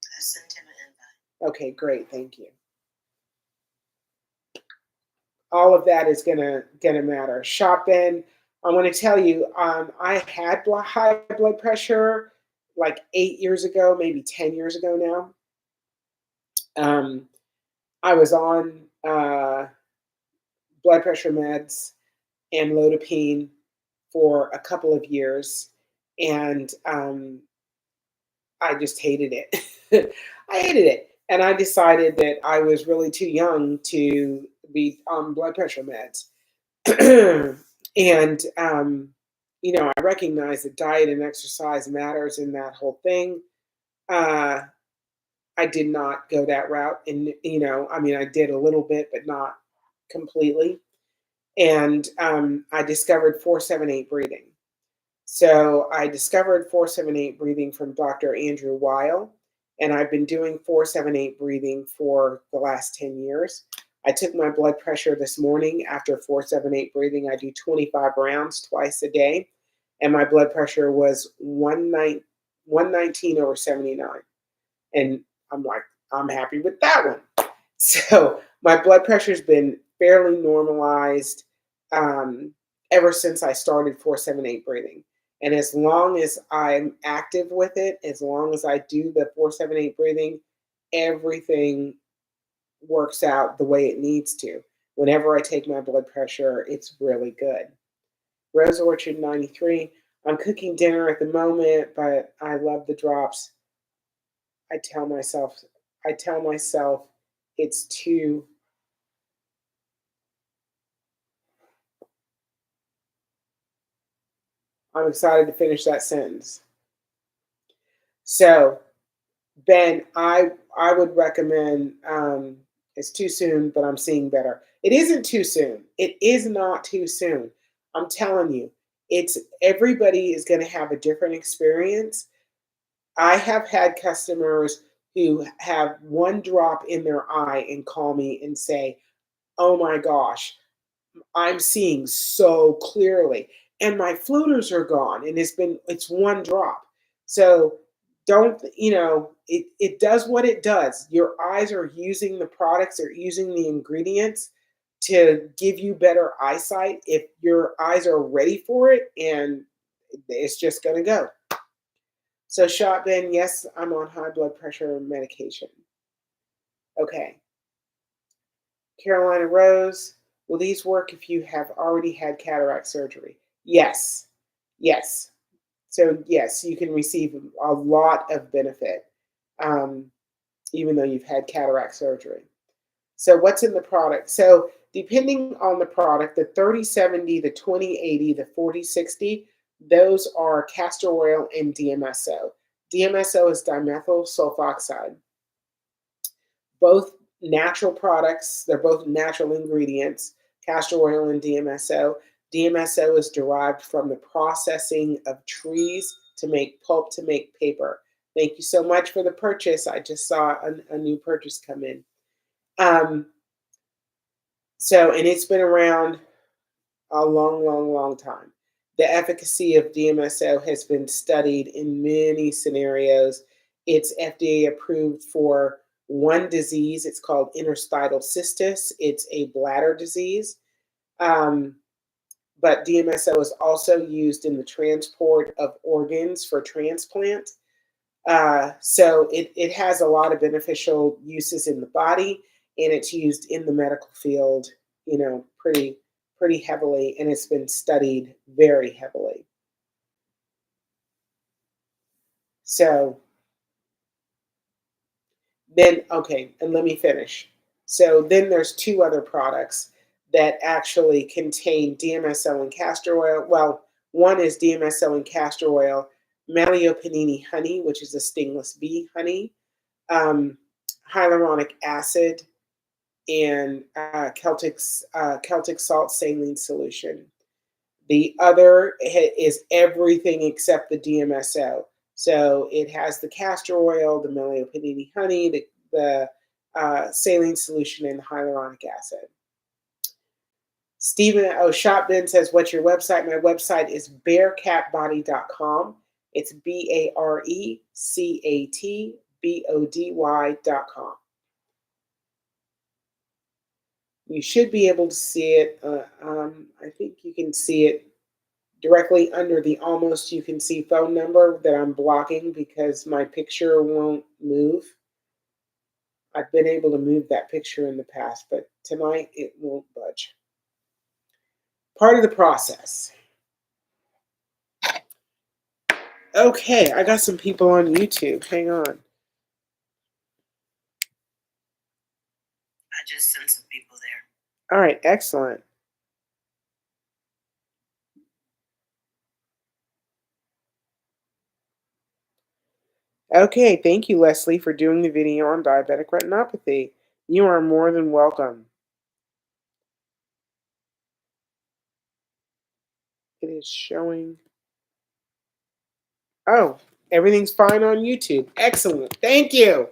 I sent him an invite. Okay, great. Thank you. All of that is gonna matter. Shop in. I want to tell you, I had high blood pressure like 8 years ago, maybe 10 years ago now. I was on blood pressure meds and Lodipine for a couple of years, and I just hated it. I hated it. And I decided that I was really too young to be on blood pressure meds. And, I recognize that diet and exercise matters in that whole thing. I did not go that route. And, I did a little bit, but not completely. And I discovered 478 breathing. So I discovered 478 breathing from Dr. Andrew Weil, and I've been doing 478 breathing for the last 10 years. I took my blood pressure this morning after 478 breathing. I do 25 rounds twice a day, and my blood pressure was 119 over 79. And I'm like, I'm happy with that one. So my blood pressure's been fairly normalized ever since I started 478 breathing. And as long as I'm active with it, as long as I do the 478 breathing, everything works out the way it needs to. Whenever I take my blood pressure, it's really good. Rose Orchard 93. I'm cooking dinner at the moment, but I love the drops. I tell myself it's too. I'm excited to finish that sentence. So, Ben, I would recommend. It's too soon, but I'm seeing better. It isn't too soon. It is not too soon. I'm telling you, everybody is going to have a different experience. I have had customers who have one drop in their eye and call me and say, "Oh my gosh, I'm seeing so clearly, and my floaters are gone, and it's one drop." So don't, it does what it does. Your eyes are using the products, they're using the ingredients to give you better eyesight if your eyes are ready for it, and it's just going to go. So Shot Ben, yes, I'm on high blood pressure medication. Okay. Carolina Rose, will these work if you have already had cataract surgery? Yes. Yes. So, yes, you can receive a lot of benefit, even though you've had cataract surgery. So, what's in the product? So, depending on the product, the 3070, the 2080, the 4060, those are castor oil and DMSO. DMSO is dimethyl sulfoxide. Both natural products, they're both natural ingredients, castor oil and DMSO. DMSO is derived from the processing of trees to make pulp to make paper. Thank you so much for the purchase. I just saw a new purchase come in. So, and it's been around a long, long, long time. The efficacy of DMSO has been studied in many scenarios. It's FDA approved for one disease. It's called interstitial cystis. It's a bladder disease. Um, but DMSO is also used in the transport of organs for transplant. So it has a lot of beneficial uses in the body, and it's used in the medical field, pretty heavily, and it's been studied very heavily. So then, okay, and let me finish. So then there's two other products that actually contain DMSO and castor oil. Well, one is DMSO and castor oil, Maliopanini honey, which is a stingless bee honey, um, hyaluronic acid, and Celtic salt saline solution. The other is everything except the DMSO. So it has the castor oil, the Meliopanini honey, the saline solution, and the hyaluronic acid. Stephen Shopbin says, "What's your website?" My website is bearcatbody.com. It's BARECATBODY.com. You should be able to see it. I think you can see it directly under the almost you can see phone number that I'm blocking because my picture won't move. I've been able to move that picture in the past, but tonight it won't budge. Part of the process. Okay, I got some people on YouTube. Hang on. I just sent some people there. All right, excellent. Okay, thank you, Leslie, for doing the video on diabetic retinopathy. You are more than welcome. It is showing. Oh, everything's fine on YouTube. Excellent. Thank you.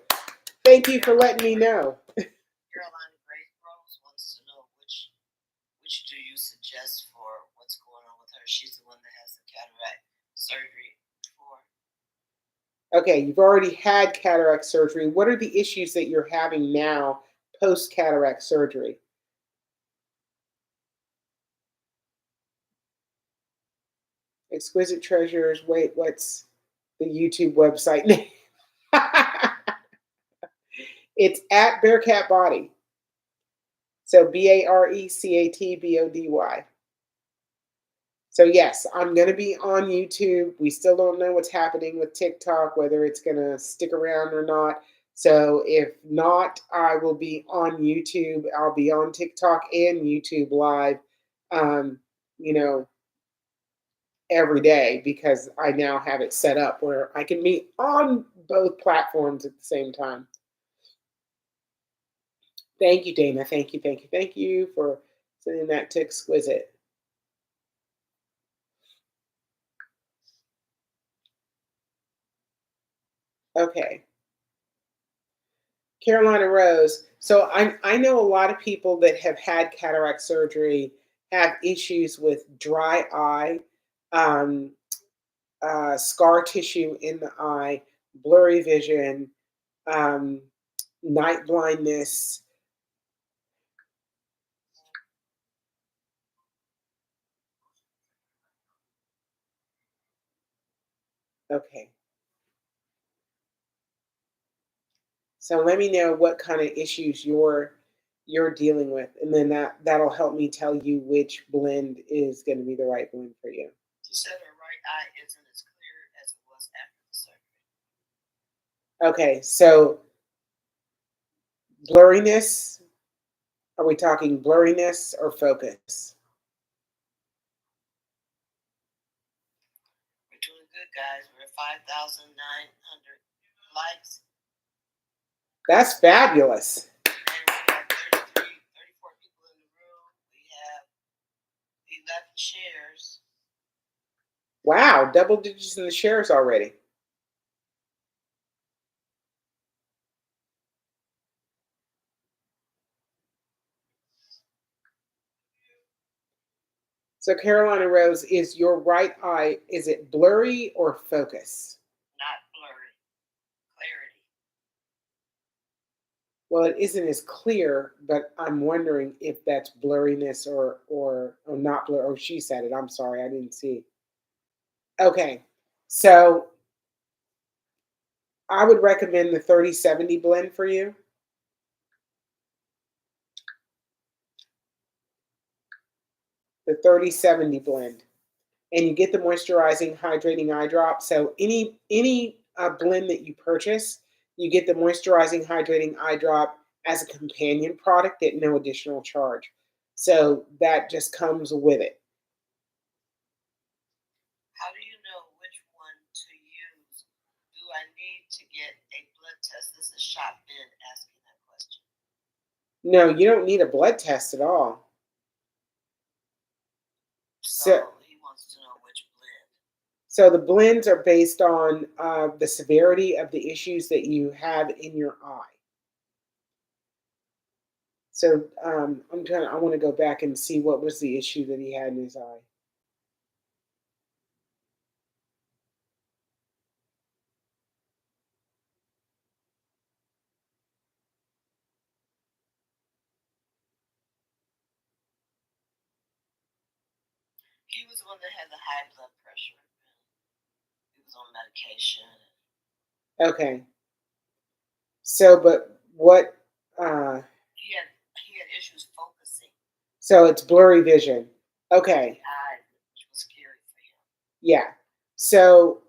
Thank you for letting me know. Carolina Grace Rose wants to know which do you suggest for what's going on with her? She's the one that has the cataract surgery before. Okay, you've already had cataract surgery. What are the issues that you're having now post cataract surgery? Exquisite Treasures. Wait, what's the YouTube website name? It's at Bearcat Body. So BARECATBODY. So yes, I'm going to be on YouTube. We still don't know what's happening with TikTok, whether it's going to stick around or not. So if not, I will be on YouTube. I'll be on TikTok and YouTube live, um, you know, every day because I now have it set up where I can be on both platforms at the same time. Thank you, Dana. Thank you, thank you, thank you for sending that to Exquisite. Okay. Carolina Rose. So I know a lot of people that have had cataract surgery have issues with dry eye, um, scar tissue in the eye, blurry vision, um, night blindness. Okay. So let me know what kind of issues you're dealing with, and then that'll help me tell you which blend is going to be the right blend for you. She said her right eye isn't as clear as it was after the surgery. Okay, so blurriness. Are we talking blurriness or focus? We're doing good, guys. We're at 5,900 likes. That's fabulous. And we have 34 people in the room. We have 11 shares. Wow, double digits in the shares already. So Carolina Rose, is your right eye, is it blurry or focus? Not blurry. Clarity. Well, it isn't as clear, but I'm wondering if that's blurriness or not blur. Oh, she said it. I'm sorry, I didn't see. Okay, so I would recommend the 3070 blend for you. The 3070 blend, and you get the moisturizing, hydrating eye drop. So any blend that you purchase, you get the moisturizing, hydrating eye drop as a companion product at no additional charge. So that just comes with it. How do you know which one to use? Do I need to get a blood test? This is Shop Ben asking that question. No, you don't need a blood test at all. So he wants to know which blend. So the blends are based on the severity of the issues that you have in your eye. So I want to go back and see what was the issue that he had in his eye. He was the one that had the high blood pressure. He was on medication. Okay. So, but what? He had issues focusing. So it's blurry vision. Okay. Which was scary for him. Yeah. So,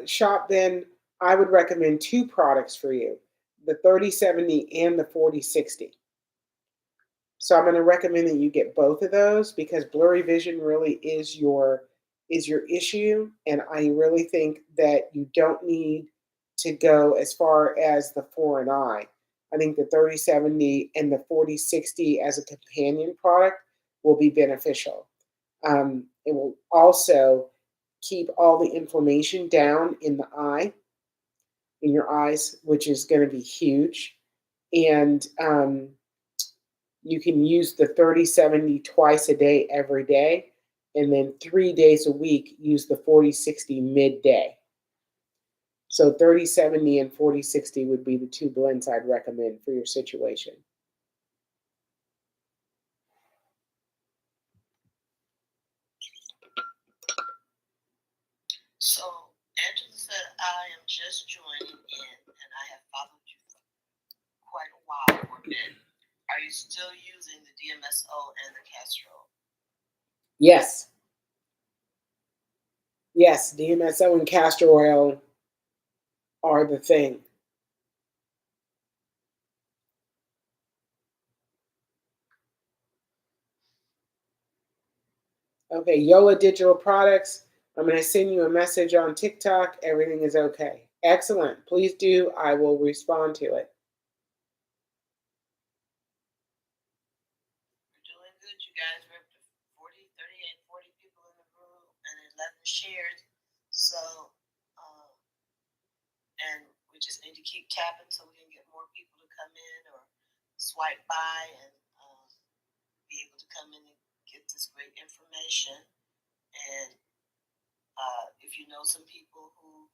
Shop then, I would recommend two products for you: the 3070 and the 4060. So I'm going to recommend that you get both of those because blurry vision really is your issue, and I really think that you don't need to go as far as the foreign eye. I think the 3070 and the 4060 as a companion product will be beneficial. It will also keep all the inflammation down in the eye, in your eyes, which is going to be huge. And you can use the 3070 twice a day, every day. And then 3 days a week, use the 4060 midday. So 3070 and 4060 would be the two blends I'd recommend for your situation. So Angela said, I am just joining in and I have followed you for quite a while for a bit. Are you still using the DMSO and the Castor Oil? Yes. Yes, DMSO and Castor Oil are the thing. Okay, Yola Digital Products. I'm going to send you a message on TikTok. Everything is okay. Excellent. Please do. I will respond to it. We're doing good, you guys. We're up to 40 people in the room and 11 shares. So, and we just need to keep tapping so we can get more people to come in or swipe by and be able to come in and get this great information. And if you know some people who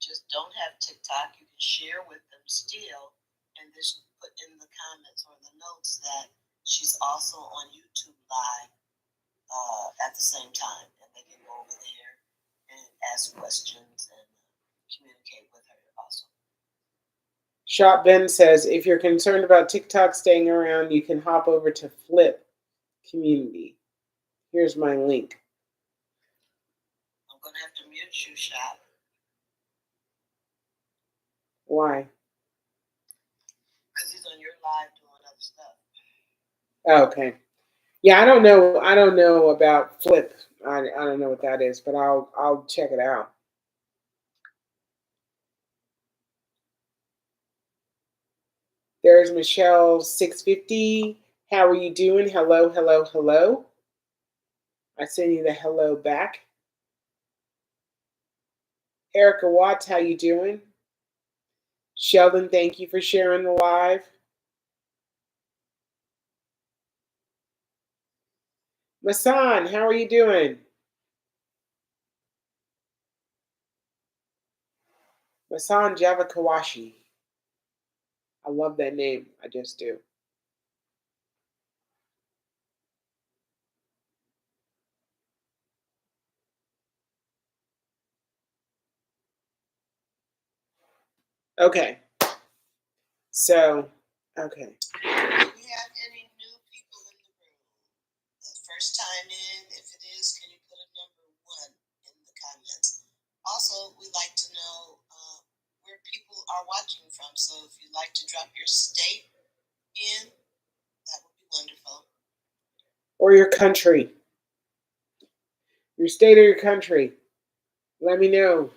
just don't have TikTok, you can share with them still and just put in the comments or in the notes that she's also on YouTube Live at the same time, and they can go over there and ask questions and communicate with her also. Shop Ben says, if you're concerned about TikTok staying around, you can hop over to Flip Community. Here's my link. I'm going to have to mute you, Shop. Why? Because he's on your live doing other stuff. Okay. Yeah, I don't know. I don't know about Flip. I don't know what that is, but I'll check it out. There's Michelle 650. How are you doing? Hello, hello, hello. I send you the hello back. Erica Watts, how you doing? Sheldon, thank you for sharing the live. Masan, how are you doing? Masan Javakawashi. I love that name. I just do. Okay. So, okay. Do we have any new people in the room? The first time in, if it is, can you put a number 1 in the comments? Also, we'd like to know where people are watching from. So if you'd like to drop your state in, that would be wonderful. Or your country. Your state or your country. Let me know.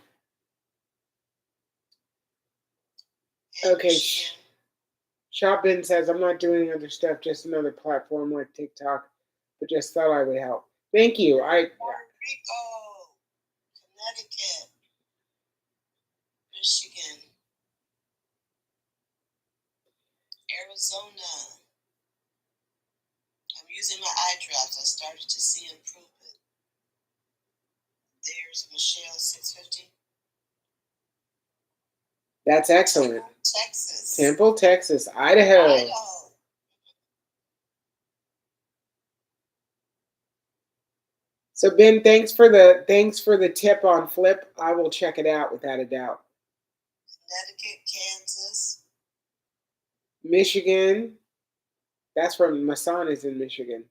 Okay. Shopin says, I'm not doing other stuff, just another platform like TikTok, but just thought I would help. Thank you. Puerto Rico, Connecticut, Michigan, Arizona. I'm using my eye drops. I started to see improvement. There's Michelle 650. That's excellent. Texas. Temple, Texas, Idaho. So Ben, thanks for the tip on Flip. I will check it out without a doubt. Connecticut, Kansas, Michigan. That's where Masan is in Michigan.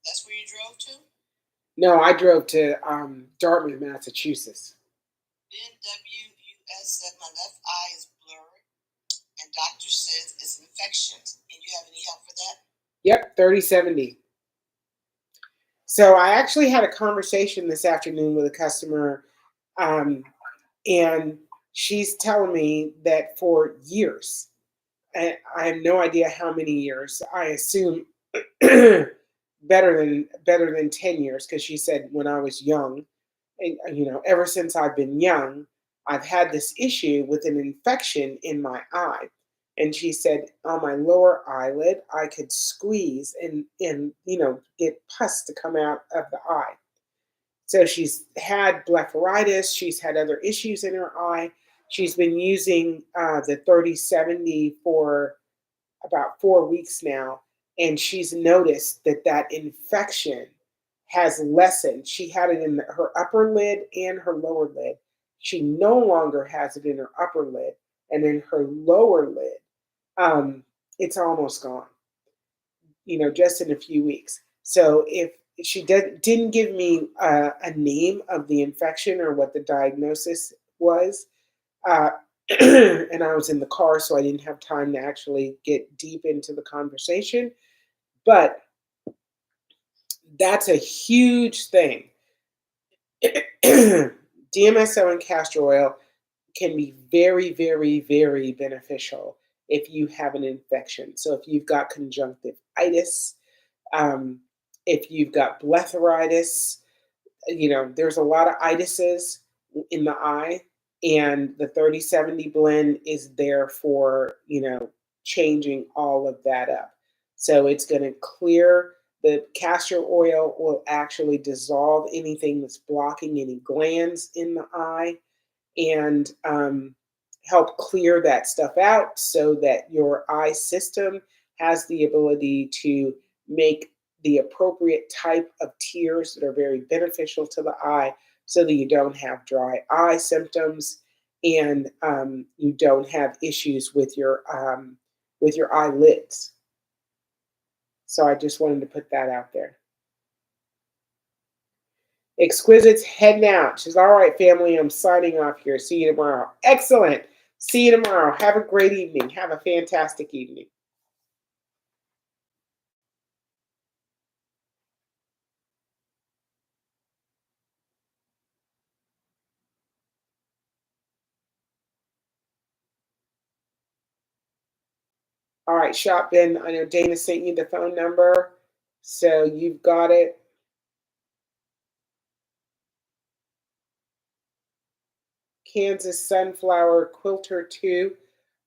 That's where you drove to? No, I drove to Dartmouth, Massachusetts. Ben WUS said my left eye is blurry, and doctor says it's infections. And you have any help for that? Yep, 3070. So I actually had a conversation this afternoon with a customer, and she's telling me that for years, I have no idea how many years. I assume better than 10 years, because she said when I was young, and ever since I've been young, I've had this issue with an infection in my eye. And she said on my lower eyelid, I could squeeze and get pus to come out of the eye. So she's had blepharitis. She's had other issues in her eye. She's been using the 3070 for about 4 weeks now, and she's noticed that infection has lessened. She had it in her upper lid and her lower lid. She no longer has it in her upper lid, and in her lower lid, it's almost gone. Just in a few weeks. So if she didn't give me a name of the infection or what the diagnosis was, uh, and I was in the car, so I didn't have time to actually get deep into the conversation. But that's a huge thing. DMSO and Castor Oil can be very, very, very beneficial if you have an infection. So if you've got conjunctivitis, if you've got blepharitis, there's a lot of itises in the eye, and the 3070 blend is there for, changing all of that up. So it's going to clear. The castor oil will actually dissolve anything that's blocking any glands in the eye, and help clear that stuff out so that your eye system has the ability to make the appropriate type of tears that are very beneficial to the eye, so that you don't have dry eye symptoms, and you don't have issues with your eyelids. So I just wanted to put that out there. Exquisite's heading out. She's all right, family. I'm signing off here. See you tomorrow. Excellent. See you tomorrow. Have a great evening. Have a fantastic evening. All right, Shop Ben. I know Dana sent you the phone number, so you've got it. Kansas Sunflower Quilter 2.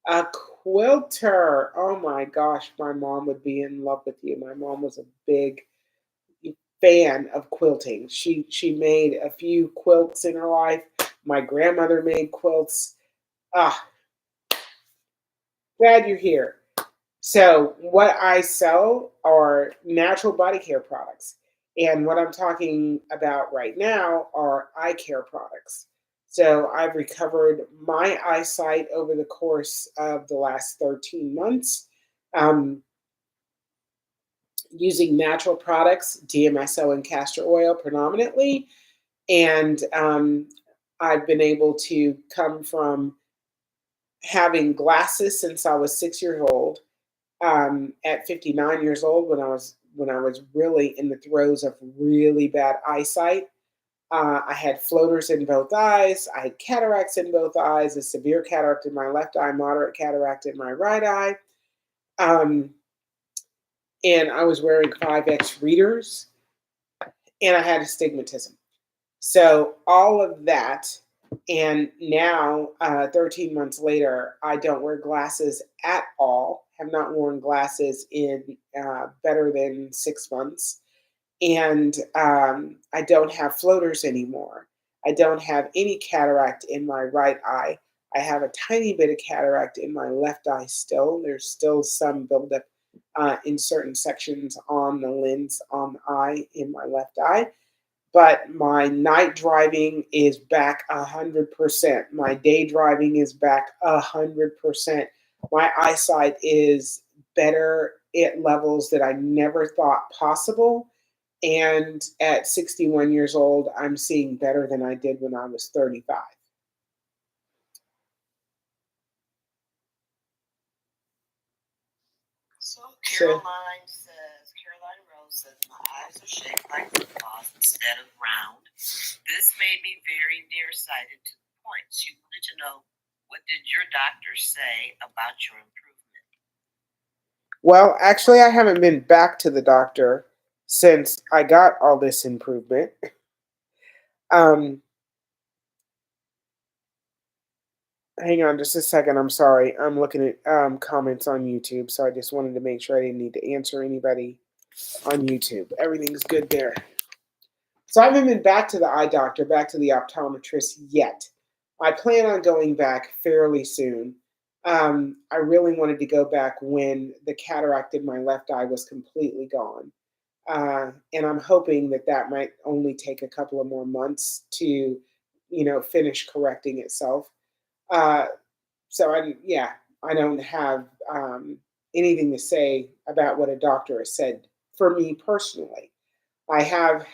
A quilter. Oh my gosh, my mom would be in love with you. My mom was a big fan of quilting. She made a few quilts in her life. My grandmother made quilts. Ah, glad you're here. So, what I sell are natural body care products. And what I'm talking about right now are eye care products. So, I've recovered my eyesight over the course of the last 13 months um, using natural products, DMSO and Castor Oil predominantly. And I've been able to come from having glasses since I was 6 years old. At 59 years old, when I was really in the throes of really bad eyesight, I had floaters in both eyes. I had cataracts in both eyes, a severe cataract in my left eye, moderate cataract in my right eye, um, and I was wearing 5X readers, and I had astigmatism. So all of that, and now 13 months later, I don't wear glasses at all. Have not worn glasses in better than 6 months, and I don't have floaters anymore. I don't have any cataract in my right eye. I have a tiny bit of cataract in my left eye still. There's still some buildup in certain sections on the lens on the eye in my left eye, but my night driving is back 100%. My day driving is back 100%. My eyesight is better at levels that I never thought possible. And at 61 years old, I'm seeing better than I did when I was 35. So So, Caroline Rose says, my eyes are shaped like footballs instead of round. This made me very nearsighted to the point. She wanted to know, what did your doctor say about your improvement? well, actually, I haven't been back to the doctor since I got all this improvement. Um, Hang on just a second. I'm sorry. I'm looking at comments on YouTube, so I just wanted to make sure I didn't need to answer anybody on YouTube. Everything's good there. So I haven't been back to the eye doctor, back to the optometrist yet. I plan on going back fairly soon. I really wanted to go back when the cataract in my left eye was completely gone. And I'm hoping that that might only take a couple of more months to, finish correcting itself. Uh, yeah, I don't have anything to say about what a doctor has said for me personally. I have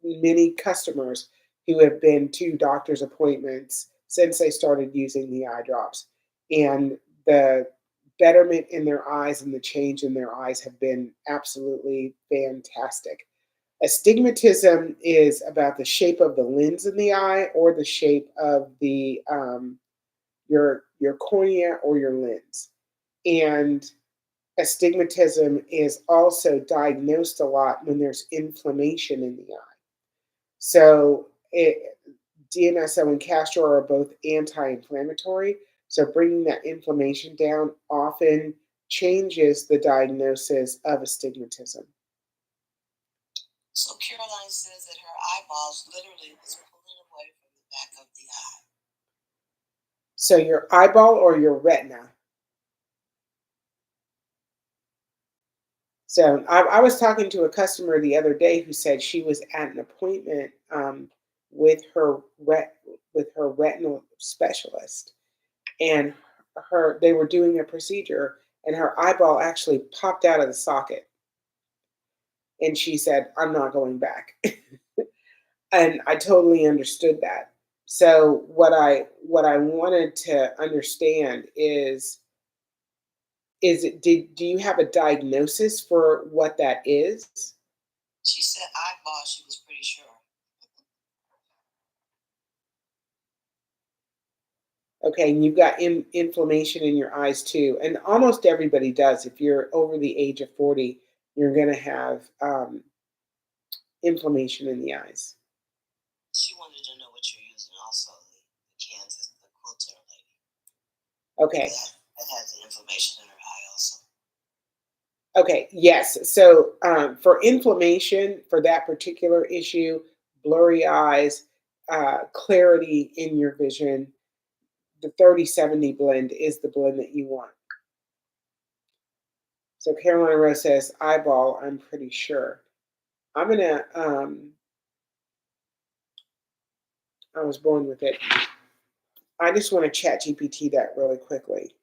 many customers who have been to doctor's appointments since they started using the eye drops, and the betterment in their eyes and the change in their eyes have been absolutely fantastic. Astigmatism is about the shape of the lens in the eye or the shape of the your cornea or your lens. And astigmatism is also diagnosed a lot when there's inflammation in the eye. So DMSO and Castor are both anti-inflammatory. So bringing that inflammation down often changes the diagnosis of astigmatism. So Caroline says that her eyeballs literally was pulling away from the back of the eye. So your eyeball or your retina? So I was talking to a customer the other day who said she was at an appointment with her with her retinal specialist, and they were doing a procedure, and her eyeball actually popped out of the socket, and she said, "I'm not going back," and I totally understood that. So what I wanted to understand is it do you have a diagnosis for what that is? She said eyeball, she was pretty sure. Okay, and you've got inflammation in your eyes too, and almost everybody does. If you're over the age of 40, you're going to have inflammation in the eyes. She wanted to know what you're using also, the Kansas, the quilter lady. Okay. That has the inflammation in her eye also. Okay, yes. So for inflammation, for that particular issue, blurry eyes, clarity in your vision, the 30/70 blend is the blend that you want. So Carolina Rose says, eyeball, I'm pretty sure. I'm going to, I was born with it. I just want to chat GPT that really quickly.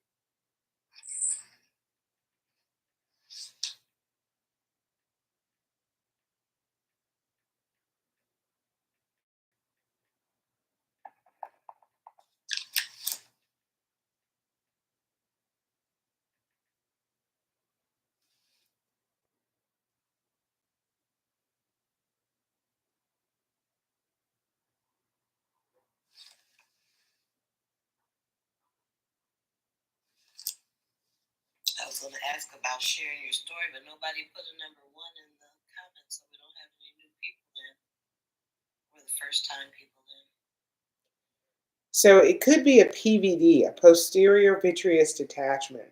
I was going to ask about sharing your story, but nobody put a number 1 in the comments, so we don't have any new people in. We're the first time people in. So it could be a PVD, a posterior vitreous detachment.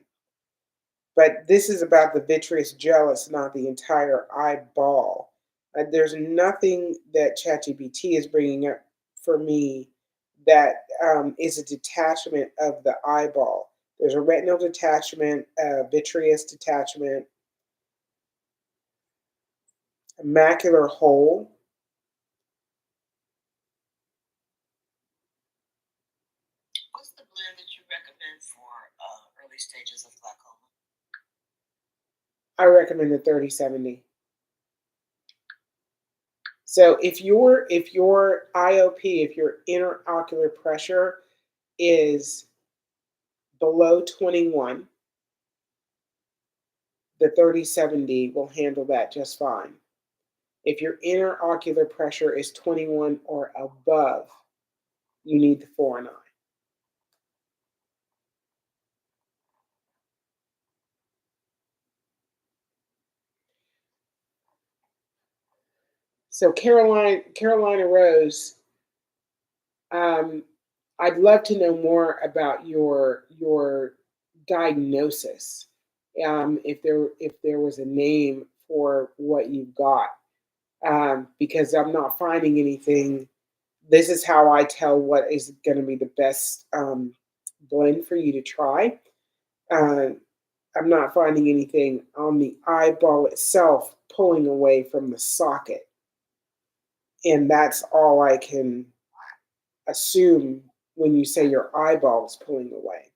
But this is about the vitreous gel, it's not the entire eyeball. There's nothing that ChatGPT is bringing up for me that is a detachment of the eyeball. There's a retinal detachment, a vitreous detachment, a macular hole. What's the blend that you recommend for early stages of glaucoma? I recommend the 30/70. So if your IOP, if your interocular pressure is below 21, the 30/70 will handle that just fine. If your interocular pressure is 21 or above, you need the 4 and I. So Carolina Rose, I'd love to know more about your diagnosis. If there was a name for what you've got, because I'm not finding anything. This is how I tell what is going to be the best blend for you to try. Uh, I'm not finding anything on the eyeball itself pulling away from the socket. And that's all I can assume when you say your eyeball is pulling away.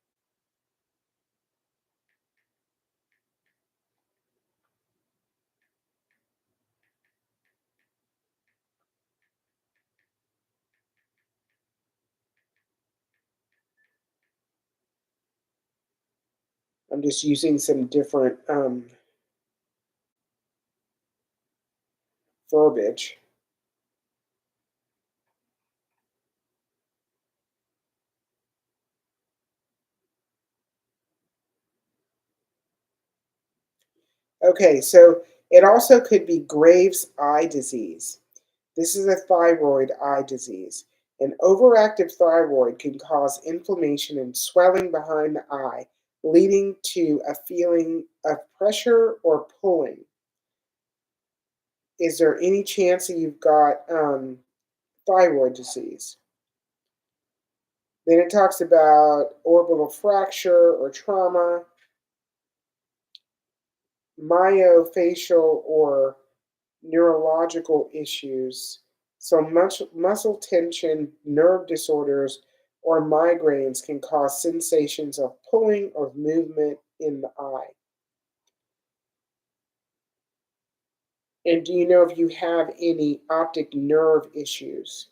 I'm just using some different verbiage. Okay, so it also could be Graves' eye disease. This is a thyroid eye disease. An overactive thyroid can cause inflammation and swelling behind the eye, leading to a feeling of pressure or pulling. Is there any chance that you've got thyroid disease? Then it talks about orbital fracture or trauma, myofascial or neurological issues. So muscle tension, nerve disorders, or migraines can cause sensations of pulling or movement in the eye. And do you know if you have any optic nerve issues?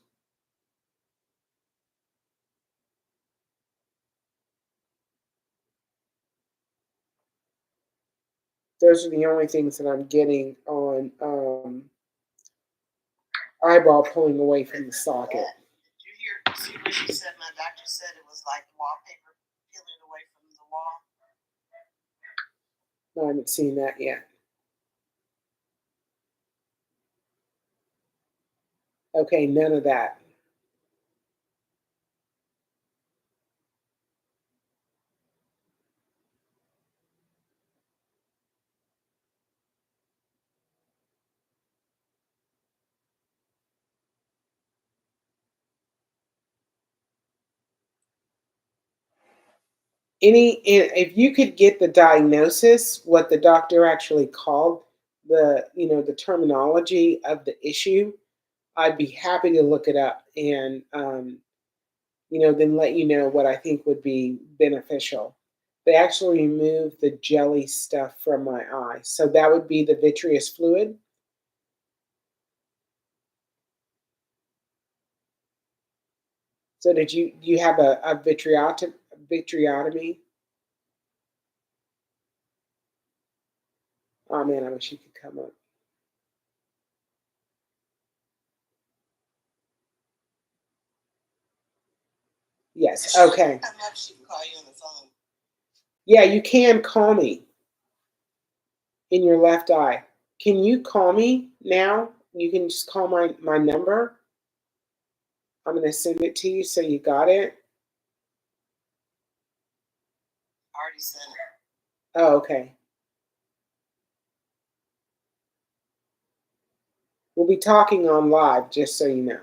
Those are the only things that I'm getting on eyeball pulling away from the socket. Did you see what she said? My doctor said it was like wallpaper peeling away from the wall. No, I haven't seen that yet. Okay, none of that. If you could get the diagnosis, what the doctor actually called the terminology of the issue, I'd be happy to look it up and then let you know what I think would be beneficial. They actually removed the jelly stuff from my eye, so that would be the vitreous fluid. So did you have a vitreotomy? Oh man, I wish you could come up. Yes. Okay. I'm not sure call you on the phone. Yeah, you can call me in your left eye. Can you call me now? You can just call my number. I'm gonna send it to you so you got it. Already sent it. Oh, okay. We'll be talking on live, just so you know.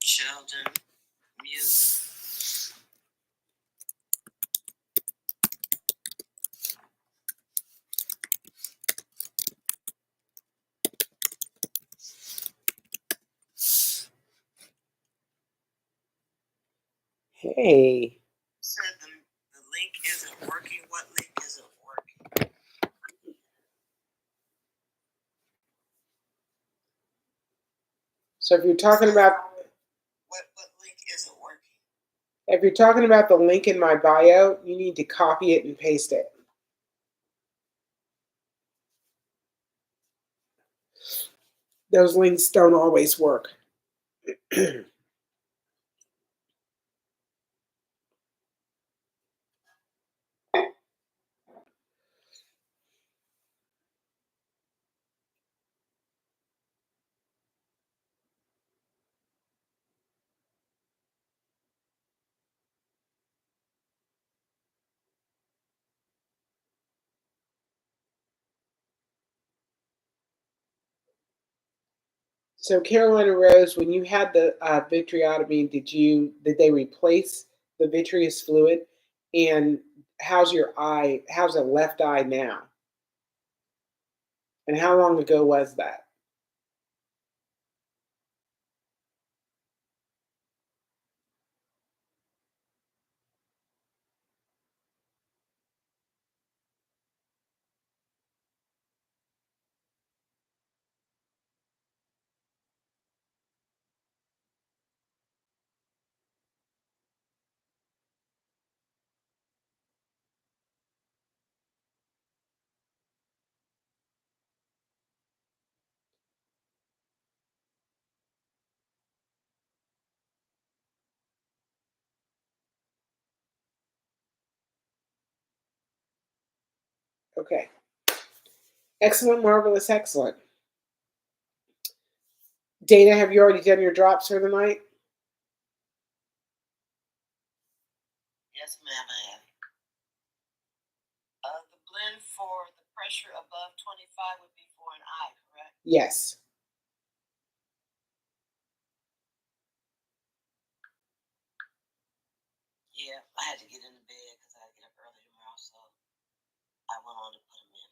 Sheldon, mute. Hey. Said the link isn't working. What link isn't working? So if you're talking about what link isn't working? if you're talking about the link in my bio, you need to copy it and paste it. Those links don't always work. So Carolina Rose, when you had the vitreotomy, did they replace the vitreous fluid? And how's your eye? How's the left eye now? And how long ago was that? Okay. Excellent, marvelous, excellent. Dana, have you already done your drops for the night? Yes, ma'am, I have. The blend for the pressure above 25 would be for an eye, correct? Yes. Yeah, I had to get into bed because I had to get up early tomorrow, so I went on to put them in.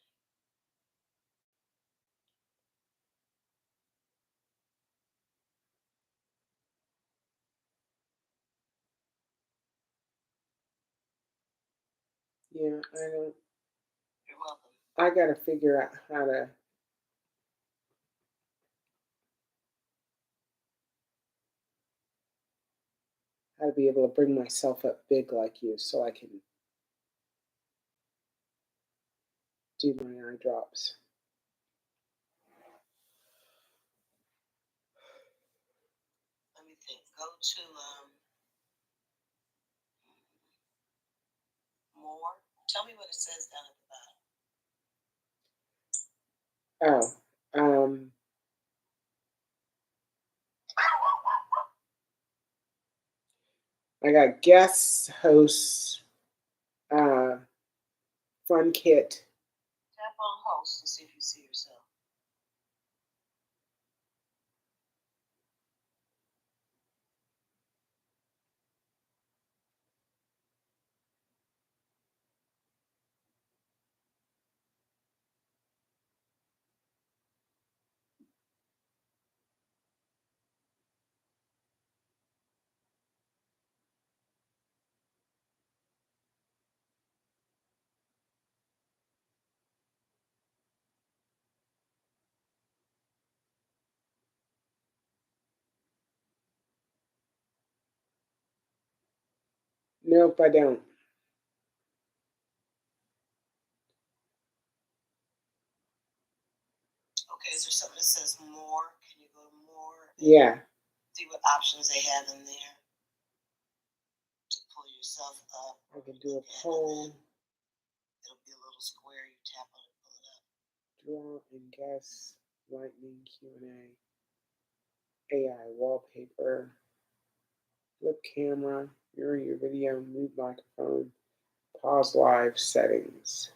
Yeah, I don't. You're welcome. I gotta figure out how to be able to bring myself up big like you, so I can do my eye drops. Let me think. Go to More. Tell me what it says down at the bottom. Oh, I got guests, hosts, fun kit. Tap on host and see if you see yourself. Nope, I don't. Okay, is there something that says more? Can you go to more? Yeah. See what options they have in there to pull yourself up. I can do a poll. It'll be a little square. You tap on it, pull it up. Draw and guess. Lightning Q&A. AI wallpaper. Flip camera. Mirror your video. Move microphone. Pause live settings.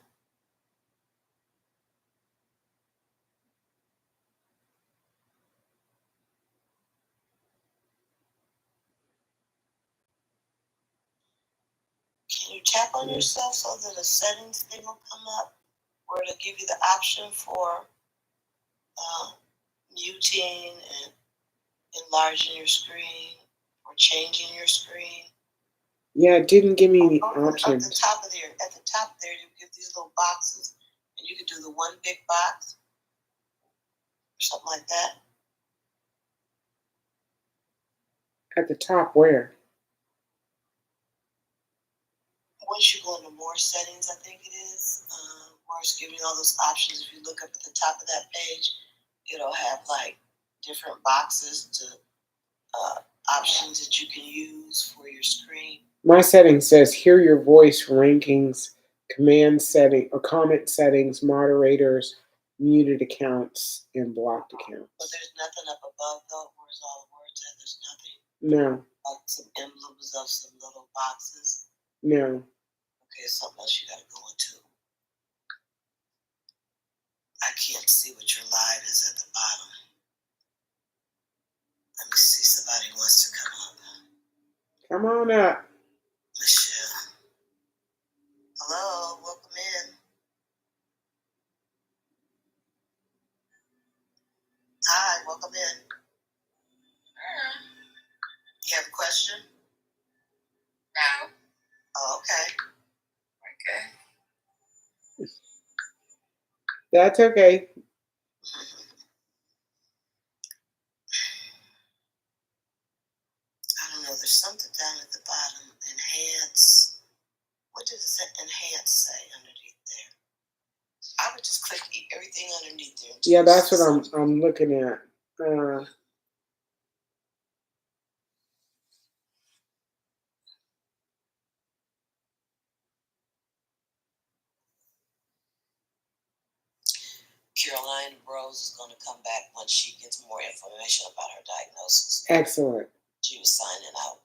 Can you tap on yourself so that a settings thing will come up where it'll give you the option for muting and enlarging your screen or changing your screen? Yeah, it didn't give me any options. At the top there, you give these little boxes, and you can do the one big box or something like that. At the top, where? Once you go into more settings, I think it is, where it's giving you all those options. If you look up at the top of that page, it'll have like different boxes to options that you can use for your screen. My setting says hear your voice rankings, command setting or comment settings, moderators, muted accounts, and blocked accounts. But there's nothing up above though. Where's all the words at? There's nothing. No. Like some emblems of some little boxes. No. Okay, something else you gotta go into. I can't see what your live is at the bottom. Let me see. Somebody wants to come up. Come on up. Michelle. Hello, welcome in. Hi, welcome in. You have a question? No. Oh, okay. Okay. That's okay. I don't know. There's something down at the bottom. Enhance. What does it say? Enhance say underneath there? I would just click everything underneath there. Yeah, that's what I'm looking at. Caroline Rose is going to come back once she gets more information about her diagnosis. Excellent. She was signing out.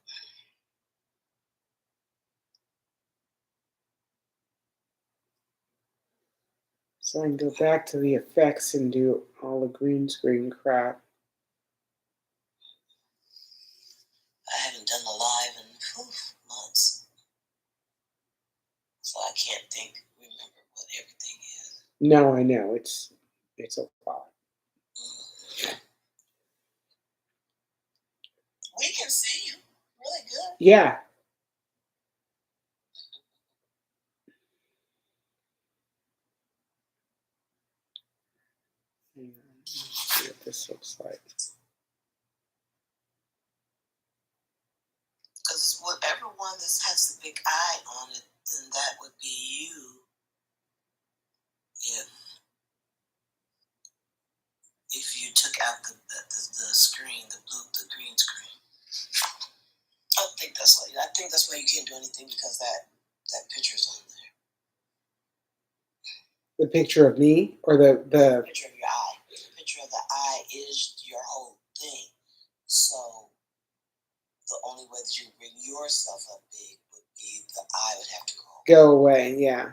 So I can go back to the effects and do all the green screen crap. I haven't done the live in months, so I can't remember what everything is. No, I know it's a lot. We can see you really good. Yeah. Let's see what this looks like. Because whatever one that has the big eye on it, then that would be you. If you took out the screen, the green screen. I think that's why you can't do anything because that That picture's on there. The picture of me or the The picture of your eye. The picture of the eye is your whole thing. So the only way that you bring yourself up big would be the eye would have to go away. Yeah.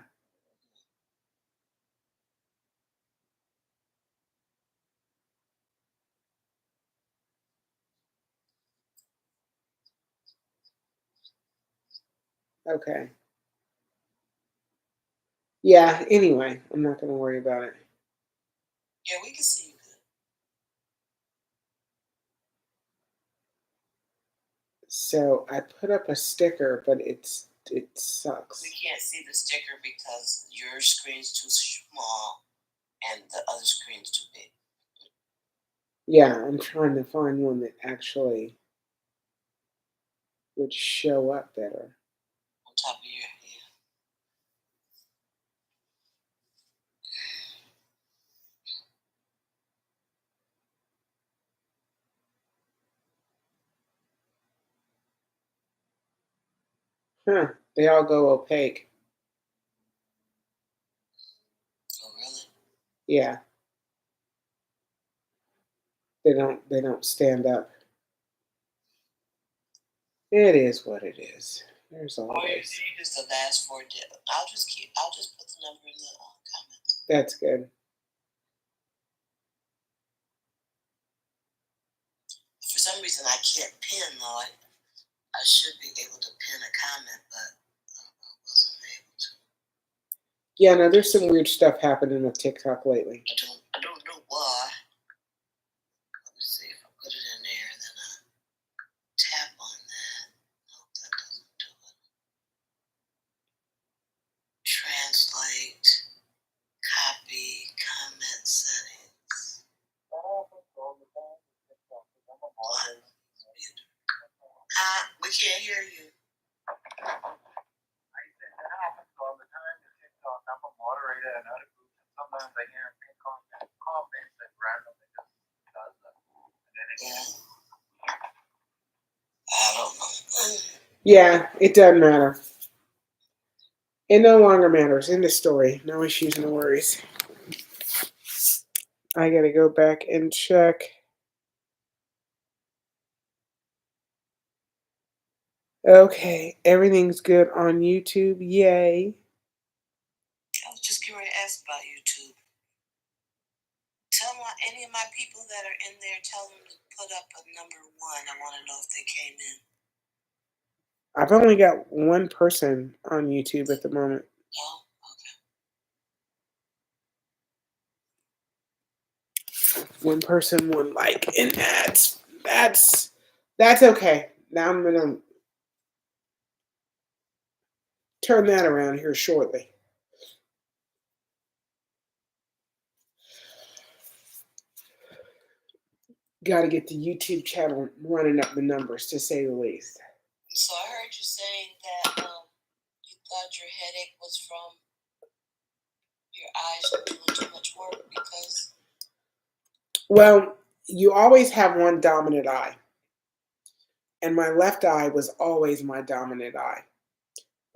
Okay. Yeah, anyway, I'm not going to worry about it. Yeah, we can see you good. So I put up a sticker, but it sucks. We can't see the sticker because your screen's too small and the other screen's too big. Yeah, I'm trying to find one that actually would show up better. On top of your head. Huh, they all go opaque. Oh, really? Yeah. They don't stand up. It is what it is. There's Or you always. see just the last 4 digits. I'll just put the number in the comments. That's good. For some reason I can't pin though. I should be able to pin a comment, but I wasn't able to. Yeah, no, there's some weird stuff happening with TikTok lately. I don't know why. Let me see if I put it in there and then I tap on that. Nope, that doesn't do it. Translate, copy, comment settings. We can't hear you. I don't know. Yeah, it doesn't matter. It no longer matters. End of story. No issues, no worries. I gotta go back and check. Okay, everything's good on YouTube. Yay. I was just getting ready to ask about YouTube. Tell any of my people that are in there, tell them to put up a number 1. I want to know if they came in. I've only got one person on YouTube at the moment. Oh, okay. One person, one like, and that's okay. Now I'm gonna turn that around here shortly. Got to get the YouTube channel running up the numbers, to say the least. So I heard you saying that you thought your headache was from your eyes doing too much work because. Well, you always have one dominant eye, and my left eye was always my dominant eye.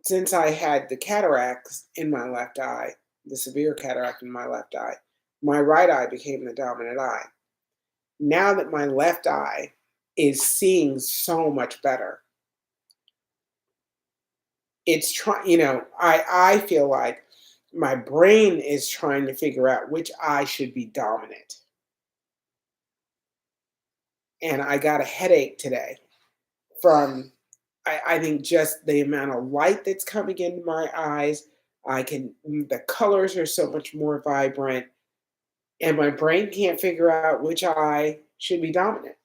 Since I had the cataracts in my left eye, the severe cataract in my left eye, my right eye became the dominant eye. Now that my left eye is seeing so much better, it's trying, I feel like my brain is trying to figure out which eye should be dominant. And I got a headache today from, I think, just the amount of light that's coming into my eyes. The colors are so much more vibrant, and my brain can't figure out which eye should be dominant.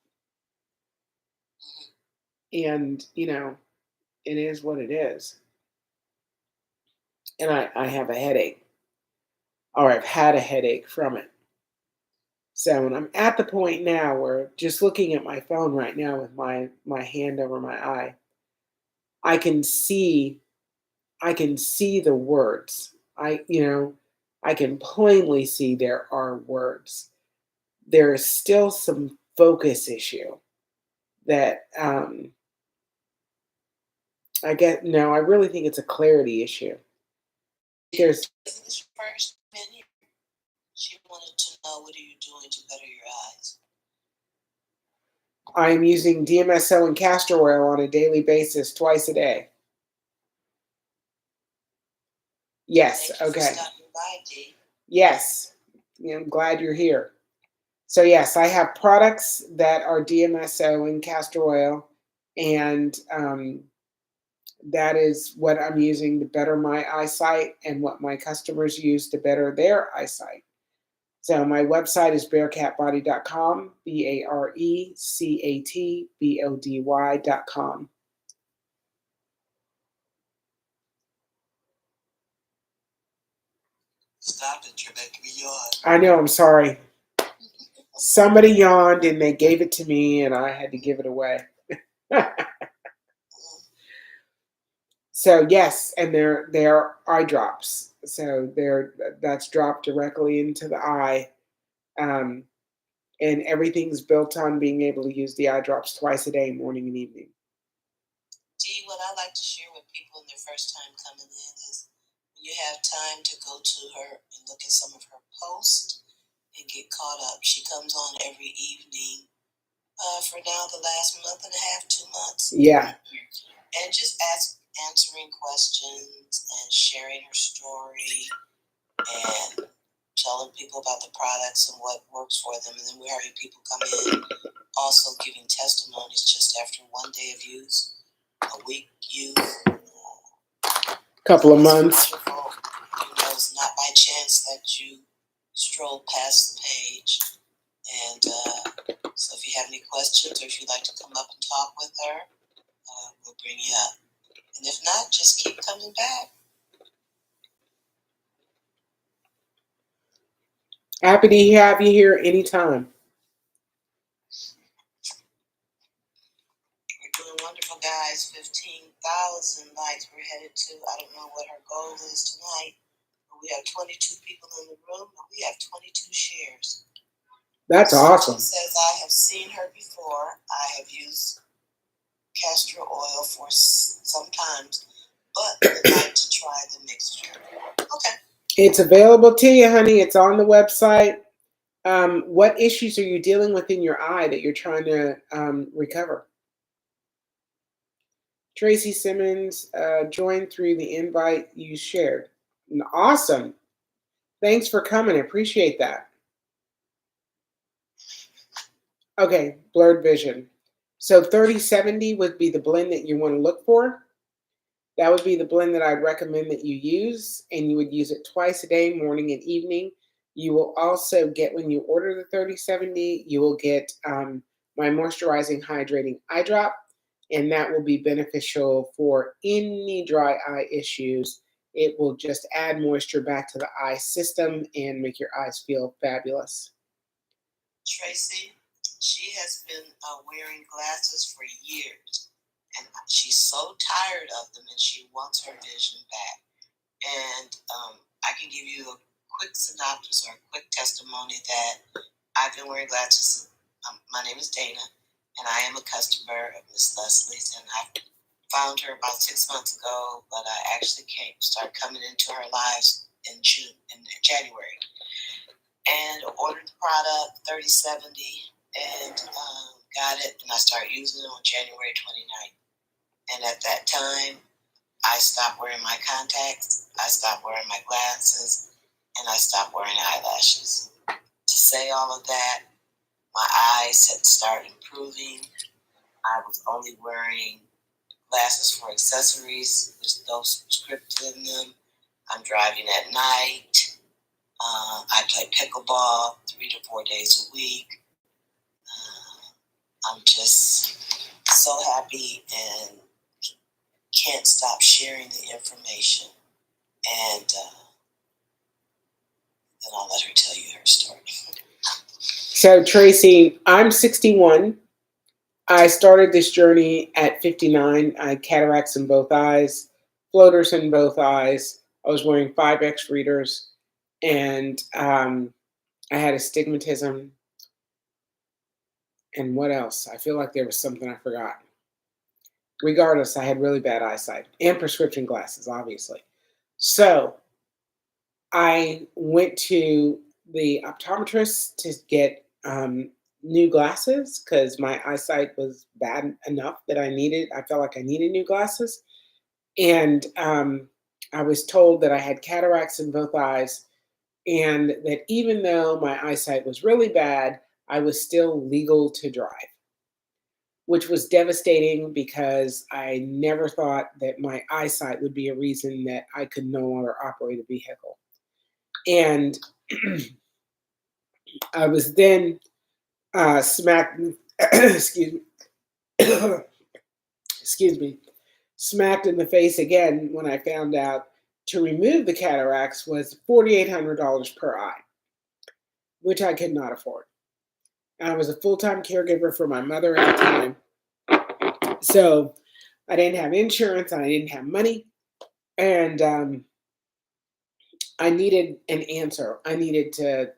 And, it is what it is. And I have a headache, or I've had a headache from it. So, and I'm at the point now where, just looking at my phone right now with my hand over my eye, I can see the words. I can plainly see there are words. There is still some focus issue that I get no. I really think it's a clarity issue. There's This first menu, she wanted to know what are you doing to better your eyes. I'm using DMSO and Castor Oil on a daily basis, twice a day. Yes. Thank you for Okay. stopping by, Dee. Yes. Yeah, I'm glad you're here. So yes, I have products that are DMSO and castor oil, and that is what I'm using to better my eyesight and what my customers use to better their eyesight. So my website is bearcatbody.com, BARECATBODY.com. Stop it, you're making me yawn. I know, I'm sorry. Somebody yawned and they gave it to me and I had to give it away. So yes, and they're eye drops. So that's dropped directly into the eye, um, and everything's built on being able to use the eye drops twice a day, morning and evening. Dee, what I like to share with people in their first time coming in is when you have time to go to her and look at some of her posts and get caught up. She comes on every evening for now the last month and a half, 2 months. Yeah. And just answering questions and sharing her story and telling people about the products and what works for them. And then we're having people come in also giving testimonies just after 1 day of use, a week use. Couple of months. Wonderful. It's not by chance that you strolled past the page. And so if you have any questions or if you'd like to come up and talk with her, we'll bring you up. And if not, just keep coming back. Happy to have you here anytime. We're doing wonderful, guys. 15,000 likes we're headed to. I don't know what our goal is tonight. But we have 22 people in the room, and we have 22 shares. That's awesome. She says, I have seen her before. I have used castor oil for sometimes, but would like to try the mixture. Okay. It's available to you, honey. It's on the website. What issues are you dealing with in your eye that you're trying to recover? Tracy Simmons joined through the invite you shared. Awesome. Thanks for coming. I appreciate that. Okay, blurred vision. So 3070 would be the blend that you want to look for. That would be the blend that I'd recommend that you use, and you would use it twice a day, morning and evening. You will also get, when you order the 3070, you will get my moisturizing hydrating eye drop, and that will be beneficial for any dry eye issues. It will just add moisture back to the eye system and make your eyes feel fabulous. Tracy, she has been wearing glasses for years, and she's so tired of them, and she wants her vision back. And I can give you a quick synopsis or a quick testimony that I've been wearing glasses. My name is Dana, and I am a customer of Miss Leslie's, and I found her about 6 months ago, but I actually started coming into her lives in January, and ordered the product 3070 and got it, and I started using it on January 29th. And at that time, I stopped wearing my contacts, I stopped wearing my glasses, and I stopped wearing eyelashes. To say all of that, my eyes had started improving. I was only wearing glasses for accessories with no script in them. I'm driving at night. I play pickleball 3 to 4 days a week. I'm just so happy and can't stop sharing the information. And then I'll let her tell you her story. So, Tracy, I'm 61. I started this journey at 59. I had cataracts in both eyes, floaters in both eyes. I was wearing 5X readers, and I had astigmatism. And what else? I feel like there was something I forgot. Regardless, I had really bad eyesight and prescription glasses, obviously. So I went to the optometrist to get new glasses because my eyesight was bad enough that I felt like I needed new glasses. And I was told that I had cataracts in both eyes, and that even though my eyesight was really bad, I was still legal to drive, which was devastating because I never thought that my eyesight would be a reason that I could no longer operate a vehicle. And I was then smacked, excuse me, excuse me, smacked in the face again when I found out to remove the cataracts was $4,800 per eye, which I could not afford. And I was a full-time caregiver for my mother at the time. So I didn't have insurance and I didn't have money. And I needed an answer. I needed to,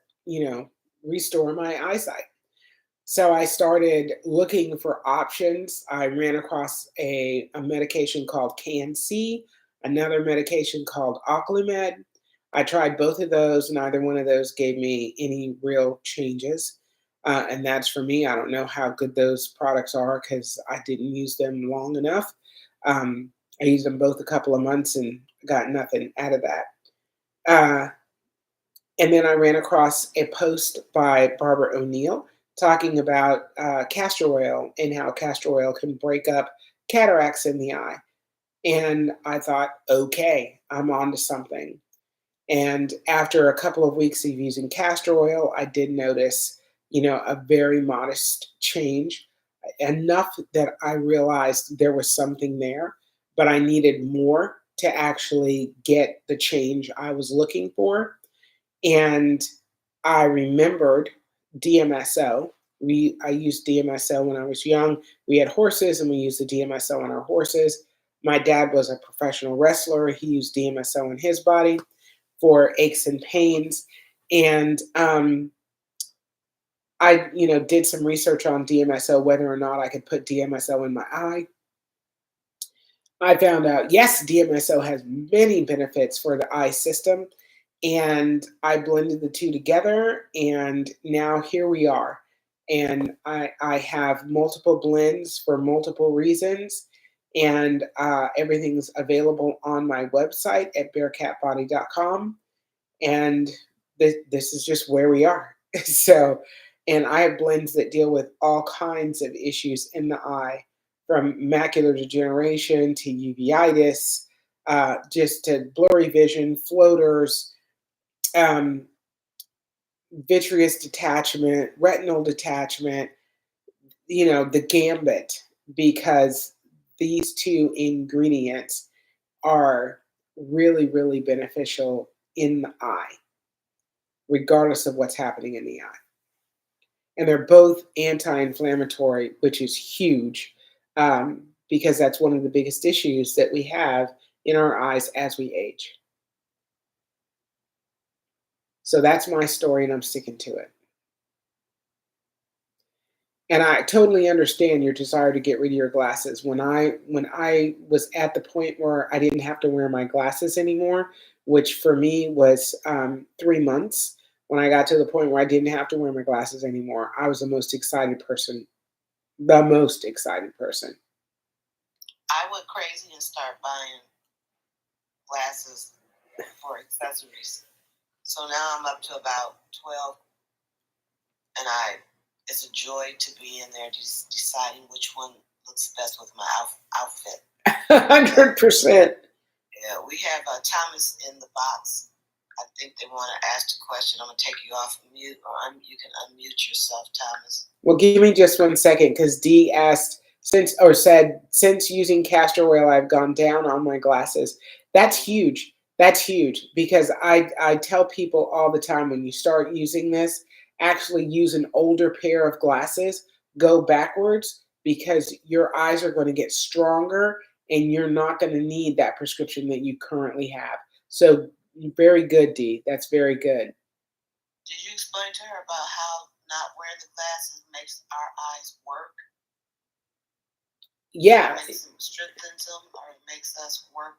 restore my eyesight. So I started looking for options. I ran across a medication called CanC, another medication called Oclimed. I tried both of those. Neither one of those gave me any real changes. And that's for me. I don't know how good those products are because I didn't use them long enough. I used them both a couple of months and got nothing out of that. Uh, and then I ran across a post by Barbara O'Neill talking about castor oil and how castor oil can break up cataracts in the eye. And I thought, okay, I'm on to something. And after a couple of weeks of using castor oil, I did notice, a very modest change, enough that I realized there was something there, but I needed more to actually get the change I was looking for. And I remembered DMSO. I used DMSO when I was young. We had horses and we used the DMSO on our horses. My dad was a professional wrestler. He used DMSO in his body for aches and pains. And I, did some research on DMSO, whether or not I could put DMSO in my eye. I found out, yes, DMSO has many benefits for the eye system. And I blended the two together, and now here we are. And I have multiple blends for multiple reasons, and everything's available on my website at bearcatbody.com. And this is just where we are. So, and I have blends that deal with all kinds of issues in the eye, from macular degeneration to uveitis, just to blurry vision, floaters, um, vitreous detachment, retinal detachment, the gambit, because these two ingredients are really, really beneficial in the eye, regardless of what's happening in the eye. And they're both anti inflammatory, which is huge, because that's one of the biggest issues that we have in our eyes as we age. So that's my story, and I'm sticking to it. And I totally understand your desire to get rid of your glasses. When I was at the point where I didn't have to wear my glasses anymore, which for me was 3 months, when I got to the point where I didn't have to wear my glasses anymore, I was the most excited person. The most excited person. I went crazy and started buying glasses for accessories. So now I'm up to about 12, and it's a joy to be in there just deciding which one looks best with my outfit. 100%. Yeah, we have Thomas in the box. I think they want to ask a question. I'm going to take you off mute, or you can unmute yourself, Thomas. Well, give me just 1 second, because Dee asked, since using castor oil, I've gone down on my glasses. That's huge. That's huge, because I tell people all the time, when you start using this, actually use an older pair of glasses, go backwards, because your eyes are going to get stronger and you're not going to need that prescription that you currently have. So very good, Dee. That's very good. Did you explain to her about how not wearing the glasses makes our eyes work? Yeah. Strengthens them, or it makes us work.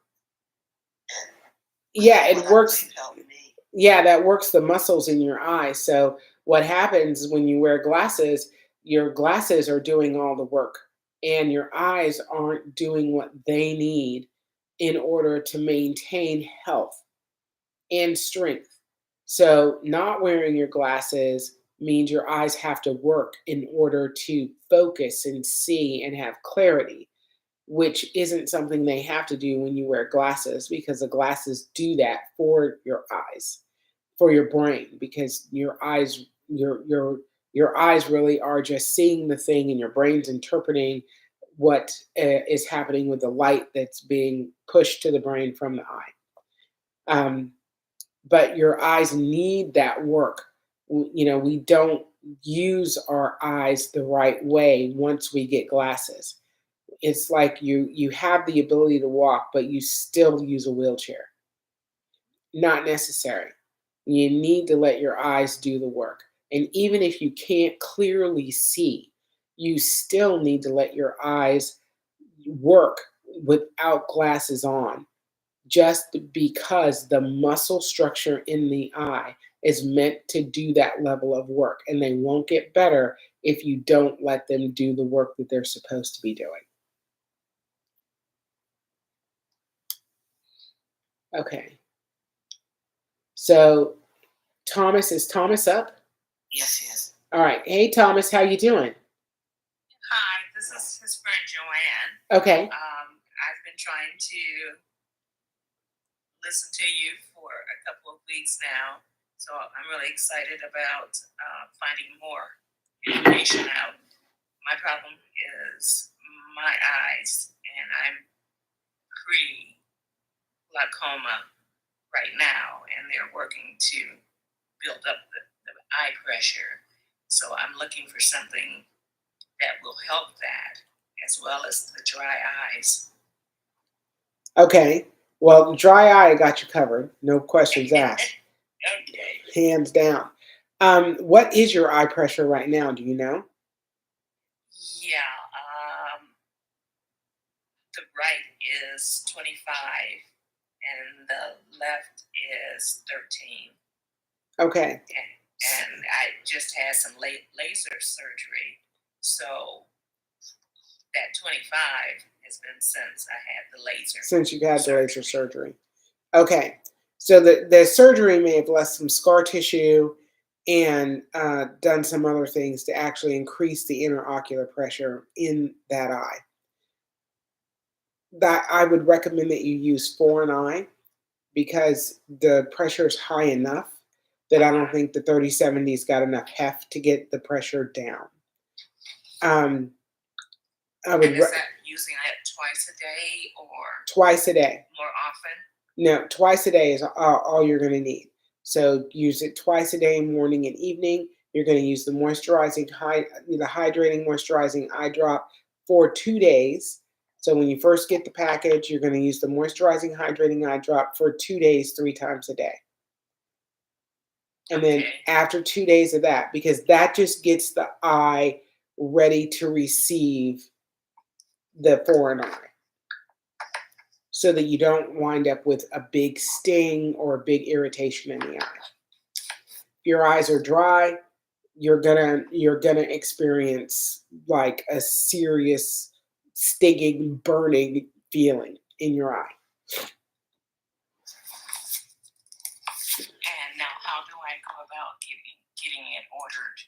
And Yeah, it works. Helped me. Yeah, that works the muscles in your eyes. So what happens when you wear glasses, your glasses are doing all the work and your eyes aren't doing what they need in order to maintain health and strength. So not wearing your glasses means your eyes have to work in order to focus and see and have clarity, which isn't something they have to do when you wear glasses, because the glasses do that for your eyes, for your brain, because your eyes really are just seeing the thing and your brain's interpreting what is happening with the light that's being pushed to the brain from the eye. But your eyes need that work. We don't use our eyes the right way once we get glasses. It's like you have the ability to walk, but you still use a wheelchair. Not necessary. You need to let your eyes do the work. And even if you can't clearly see, you still need to let your eyes work without glasses on, just because the muscle structure in the eye is meant to do that level of work. And they won't get better if you don't let them do the work that they're supposed to be doing. Okay. So is Thomas up? Yes, yes. All right. Hey, Thomas, how you doing? Hi, this is his friend Joanne. Okay. I've been trying to listen to you for a couple of weeks now, so I'm really excited about finding more information out. My problem is my eyes, and I'm pre-glaucoma right now, and they're working to build up the eye pressure. So I'm looking for something that will help that, as well as the dry eyes. Okay. Well, dry eye, I got you covered. No questions asked. Okay. Hands down. What is your eye pressure right now? Do you know? Yeah. The right is 25, and the left is 13. Okay. And I just had some laser surgery, so that 25 has been since I had the laser. Since you've had the laser surgery. Okay. So the surgery may have left some scar tissue and done some other things to actually increase the interocular pressure in that eye. That I would recommend that you use 4-in-eye, because the pressure is high enough that I don't think the 3070's got enough heft to get the pressure down. I would. And is that using it twice a day or twice a day? More often? No, twice a day is all you're going to need. So use it twice a day, morning and evening. You're going to use the hydrating moisturizing eye drop for 2 days. So when you first get the package, you're going to use the moisturizing hydrating eye drop for 2 days, 3 times a day. And then after 2 days of that, because that just gets the eye ready to receive the 4-in-eye, so that you don't wind up with a big sting or a big irritation in the eye. If your eyes are dry, you're gonna experience like a serious stinging, burning feeling in your eye. And now, how do I go about getting it ordered?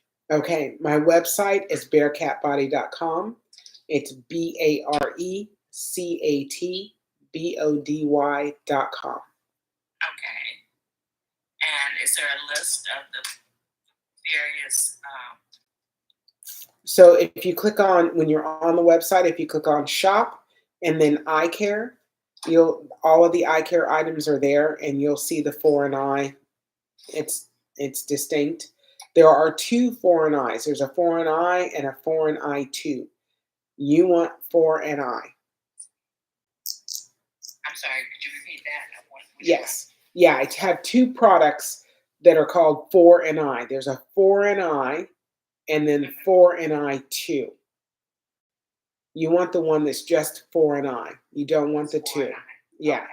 Okay, my website is bearcatbody.com. It's BARECATBODY.com. Okay. And is there a list of the various? So if you click on, when you're on the website, if you click on shop and then eye care, all of the eye care items are there, and you'll see the 4-in-eye. It's distinct. There are 2 4-in-eyes. There's a 4-in-eye and a 4-in-eye 2. You want 4-in-eye. I'm sorry, could you repeat that? Yes. Yeah, I have 2 products that are called 4-in-eye. There's a 4-in-eye and then 4-in-eye 2. You want the one that's just for an eye. You don't want the For an two. eye. Yeah. Okay.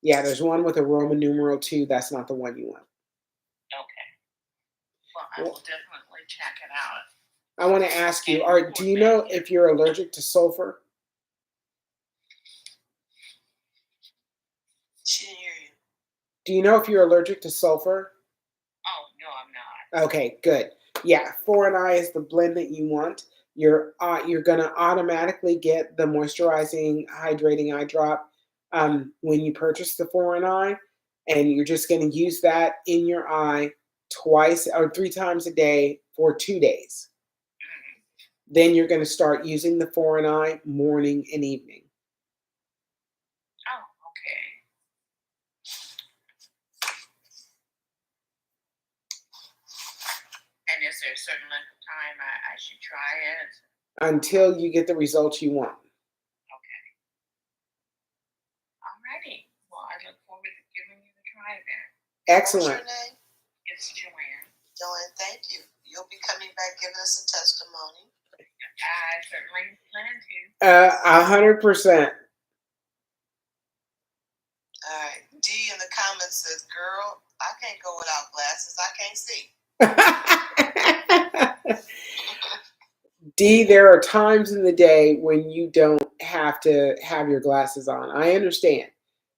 Yeah, there's one with a Roman numeral 2. That's not the one you want. Okay. Well, I will definitely check it out. I want to ask you, And do you know report back. if you're allergic to sulfur? She didn't hear you. Do you know if you're allergic to sulfur? Oh, no, I'm not. Okay, good. Yeah, for an eye is the blend that you want. You're gonna automatically get the moisturizing, hydrating eye drop when you purchase the for an eye, and you're just gonna use that in your eye twice or 3 times a day for 2 days. Mhm. Then you're gonna start using the for an eye morning and evening. Oh, okay. And is there a certain length of time I should try it? Until you get the results you want. Okay. Alrighty. Well, I look forward to giving you the try then. What was your Excellent. name? It's Joanne. Joanne, thank you. You'll be coming back giving us a testimony. I certainly plan to. 100%. All right. D in the comments says, girl, I can't go without glasses. I can't see. D, there are times in the day when you don't have to have your glasses on. I understand.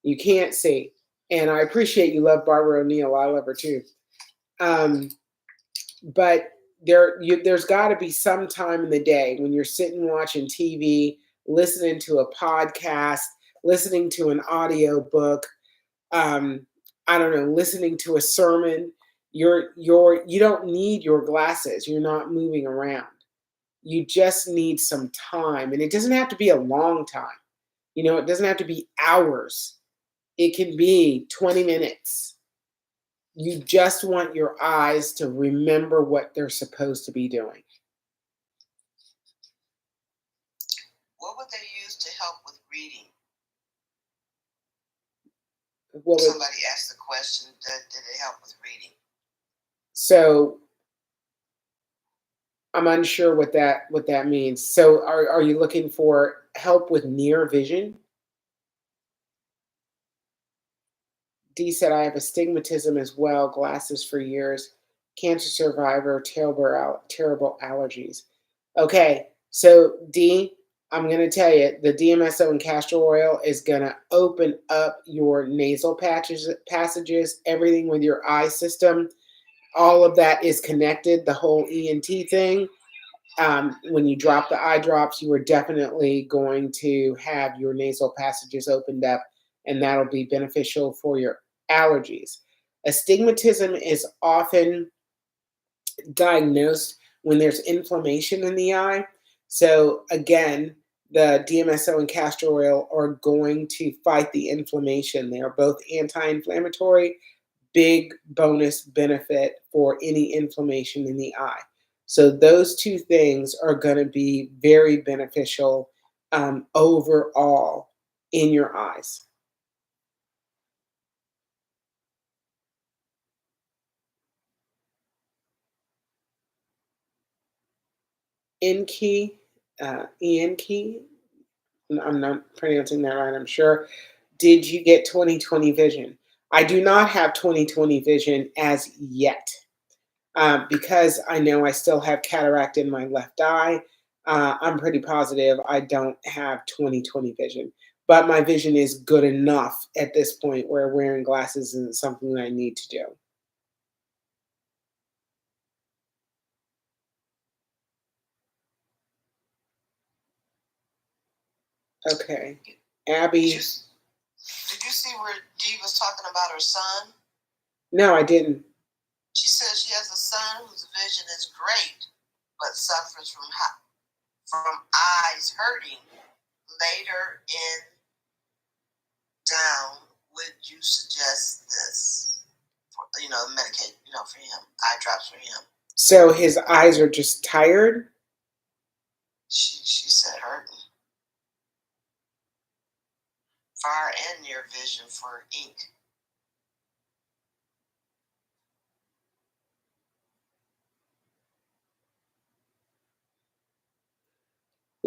You can't see. And I appreciate you love Barbara O'Neill. I love her too. But there's got to be some time in the day when you're sitting watching TV, listening to a podcast, listening to an audio book, I don't know, listening to a sermon. You don't need your glasses. You're not moving around. You just need some time, and it doesn't have to be a long time. It doesn't have to be hours. It can be 20 minutes. You just want your eyes to remember what they're supposed to be doing. What would they use to help with reading? Somebody asked the question, did it help with reading? So I'm unsure what that means. So are you looking for help with near vision? D said, I have astigmatism as well, glasses for years, cancer survivor, terrible allergies. Okay, so D, I'm going to tell you, the DMSO and Castor Oil is going to open up your nasal passages, everything with your eye system. All of that is connected, the whole ENT thing. When you drop the eye drops, you are definitely going to have your nasal passages opened up, and that'll be beneficial for your allergies. Astigmatism is often diagnosed when there's inflammation in the eye. So again, the DMSO and Castor Oil are going to fight the inflammation. They are both anti-inflammatory, big bonus benefit for any inflammation in the eye. So those two things are going to be very beneficial overall in your eyes. Enki, Enki, I'm not pronouncing that right, I'm sure. Did you get 20/20 vision? I do not have 20/20 vision as yet. Because I know I still have cataract in my left eye, I'm pretty positive I don't have 20/20 vision. But my vision is good enough at this point where wearing glasses isn't something I need to do. Okay. Abby. Did you see where Dee was talking about her son? No, I didn't. She says she has a son whose vision is great, but suffers from eyes hurting later in down. Would you suggest this? For, medicate, for him, eye drops for him. So his eyes are just tired? She said hurting. Far and near vision for ink.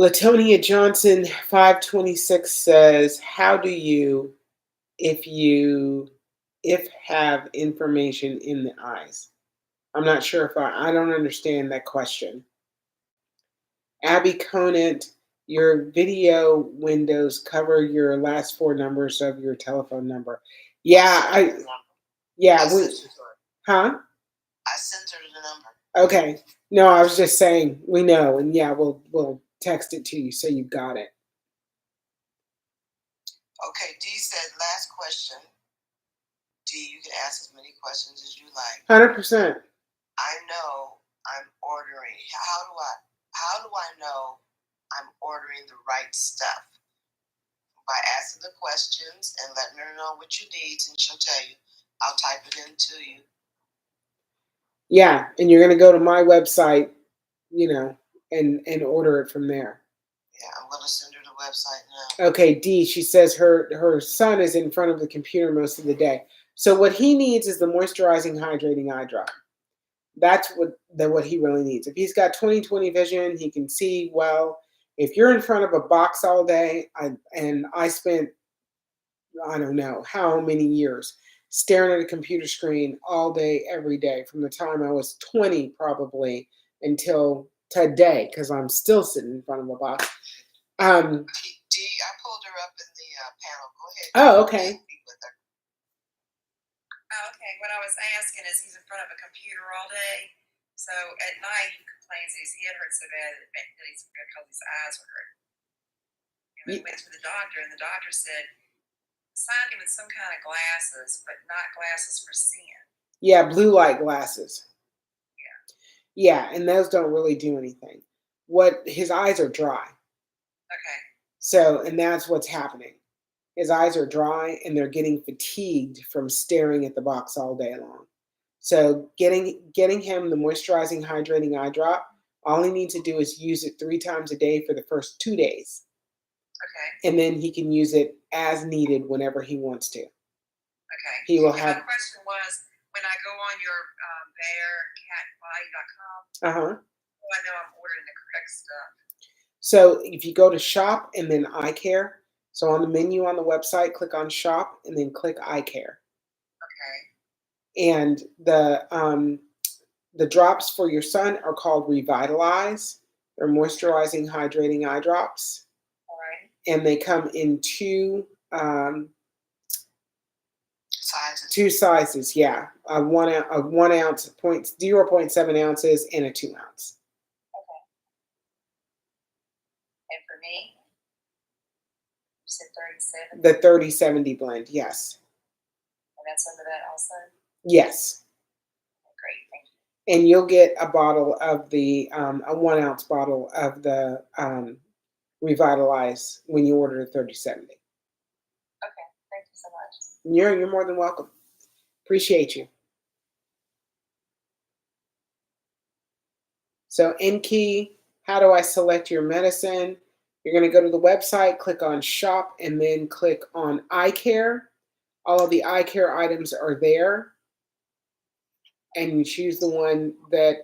Latonia Johnson 526 says, how do you if have information in the eyes? I'm not sure if I don't understand that question. Abby Conant, your video windows cover your last four numbers of your telephone number. Yeah, yeah, I sent it to her. huh? I sent her the number. Okay. No, I was just saying we know, and yeah, we'll text it to you so you've got it. Okay, D said, last question. D, you can ask as many questions as you like. 100%. I know I'm ordering. How do I know I'm ordering the right stuff? By asking the questions and letting her know what you need, and she'll tell you. I'll type it into you. Yeah, and you're gonna go to my website, and order it from there. Yeah, I'm gonna send her the website now. Okay, D, she says her son is in front of the computer most of the day. So what he needs is the moisturizing, hydrating eye drop. That's what he really needs. If he's got 20/20 vision, he can see well. If you're in front of a box all day, I spent, I don't know how many years staring at a computer screen all day, every day, from the time I was 20 probably until today, because I'm still sitting in front of a box. D, I pulled her up in the panel. Go ahead. Oh, okay. Speak with her. Okay, what I was asking is he's in front of a computer all day, so at night he complains that his head hurts so bad that he's because his eyes are hurting. And we went to the doctor, and the doctor said, sign him with some kind of glasses, but not glasses for seeing. Yeah, blue light glasses. Yeah. Yeah, and those don't really do anything. His eyes are dry. Okay. So, and that's what's happening. His eyes are dry and they're getting fatigued from staring at the box all day long. So getting him the moisturizing, hydrating eye drop, all he needs to do is use it 3 times a day for the first 2 days. Okay. And then he can use it as needed whenever he wants to. Okay. He will My question was, when I go on your bearcatbody.com, I know I'm ordering the correct stuff. So if you go to shop and then eye care, so on the menu on the website, click on shop and then click eye care. Okay. And the drops for your son are called Revitalize. They're moisturizing, hydrating eye drops. All right. And they come in two Sizes. 2 sizes. Yeah, a 1 ounce, 0.7 ounces, and a 2 ounce. Okay. And for me, you said 37. The 30/70 blend. Yes. And that's under that also. Yes. Great, thank you. And you'll get a bottle of a 1 ounce bottle of the Revitalize when you order the 30/70. Okay, thank you so much. You're more than welcome. Appreciate you. So N-Key, how do I select your medicine? You're going to go to the website, click on shop, and then click on eye care. All of the eye care items are there. And you choose the one that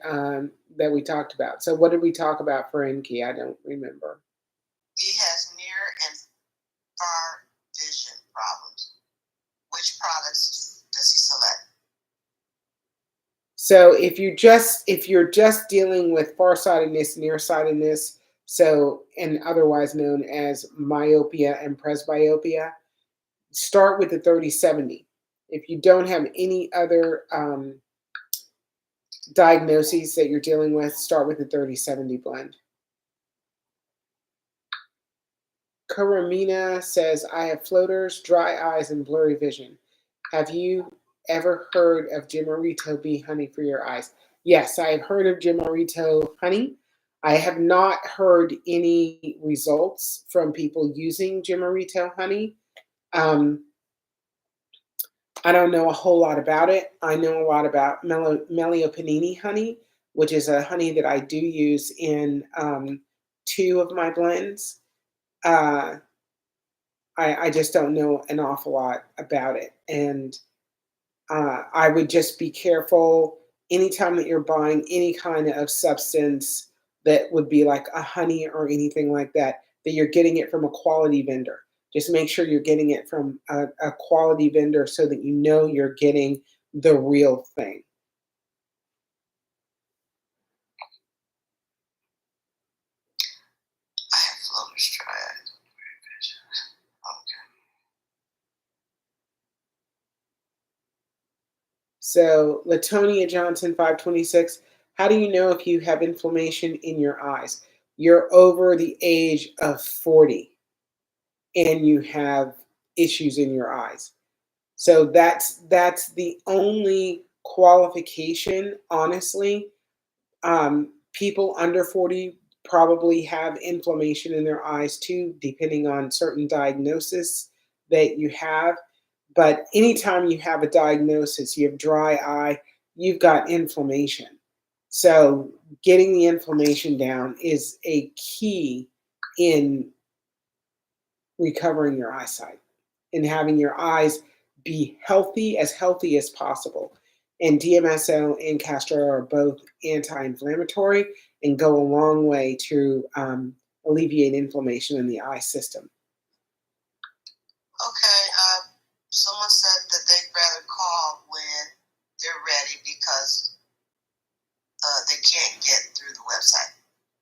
we talked about. So what did we talk about for N-Key? I don't remember. He has near and far vision problems. Which products does he select? So if you're just dealing with farsightedness, nearsightedness, and otherwise known as myopia and presbyopia, start with the 30/70. If you don't have any other diagnoses that you're dealing with, start with the 30/70 blend. Karamina says, I have floaters, dry eyes, and blurry vision. Have you ever heard of Jimarito bee honey for your eyes? Yes, I have heard of Jimarito honey. I have not heard any results from people using Jimarito honey. I don't know a whole lot about it. I know a lot about Meliopanini honey, which is a honey that I do use in 2 of my blends. I just don't know an awful lot about it. And I would just be careful anytime that you're buying any kind of substance that would be like a honey or anything like that, that you're getting it from a quality vendor. Just make sure you're getting it from a quality vendor so that you know you're getting the real thing. I have floaters tried. Okay. So Latonia Johnson 526, how do you know if you have inflammation in your eyes? You're over the age of 40 and you have issues in your eyes. So that's the only qualification, honestly. People under 40 probably have inflammation in their eyes too, depending on certain diagnosis that you have. But anytime you have a diagnosis, you have dry eye, you've got inflammation. So getting the inflammation down is a key in recovering your eyesight and having your eyes be healthy as possible. And DMSO and Castor are both anti-inflammatory and go a long way to alleviate inflammation in the eye system. Okay. Someone said that they'd rather call when they're ready because they can't get through the website.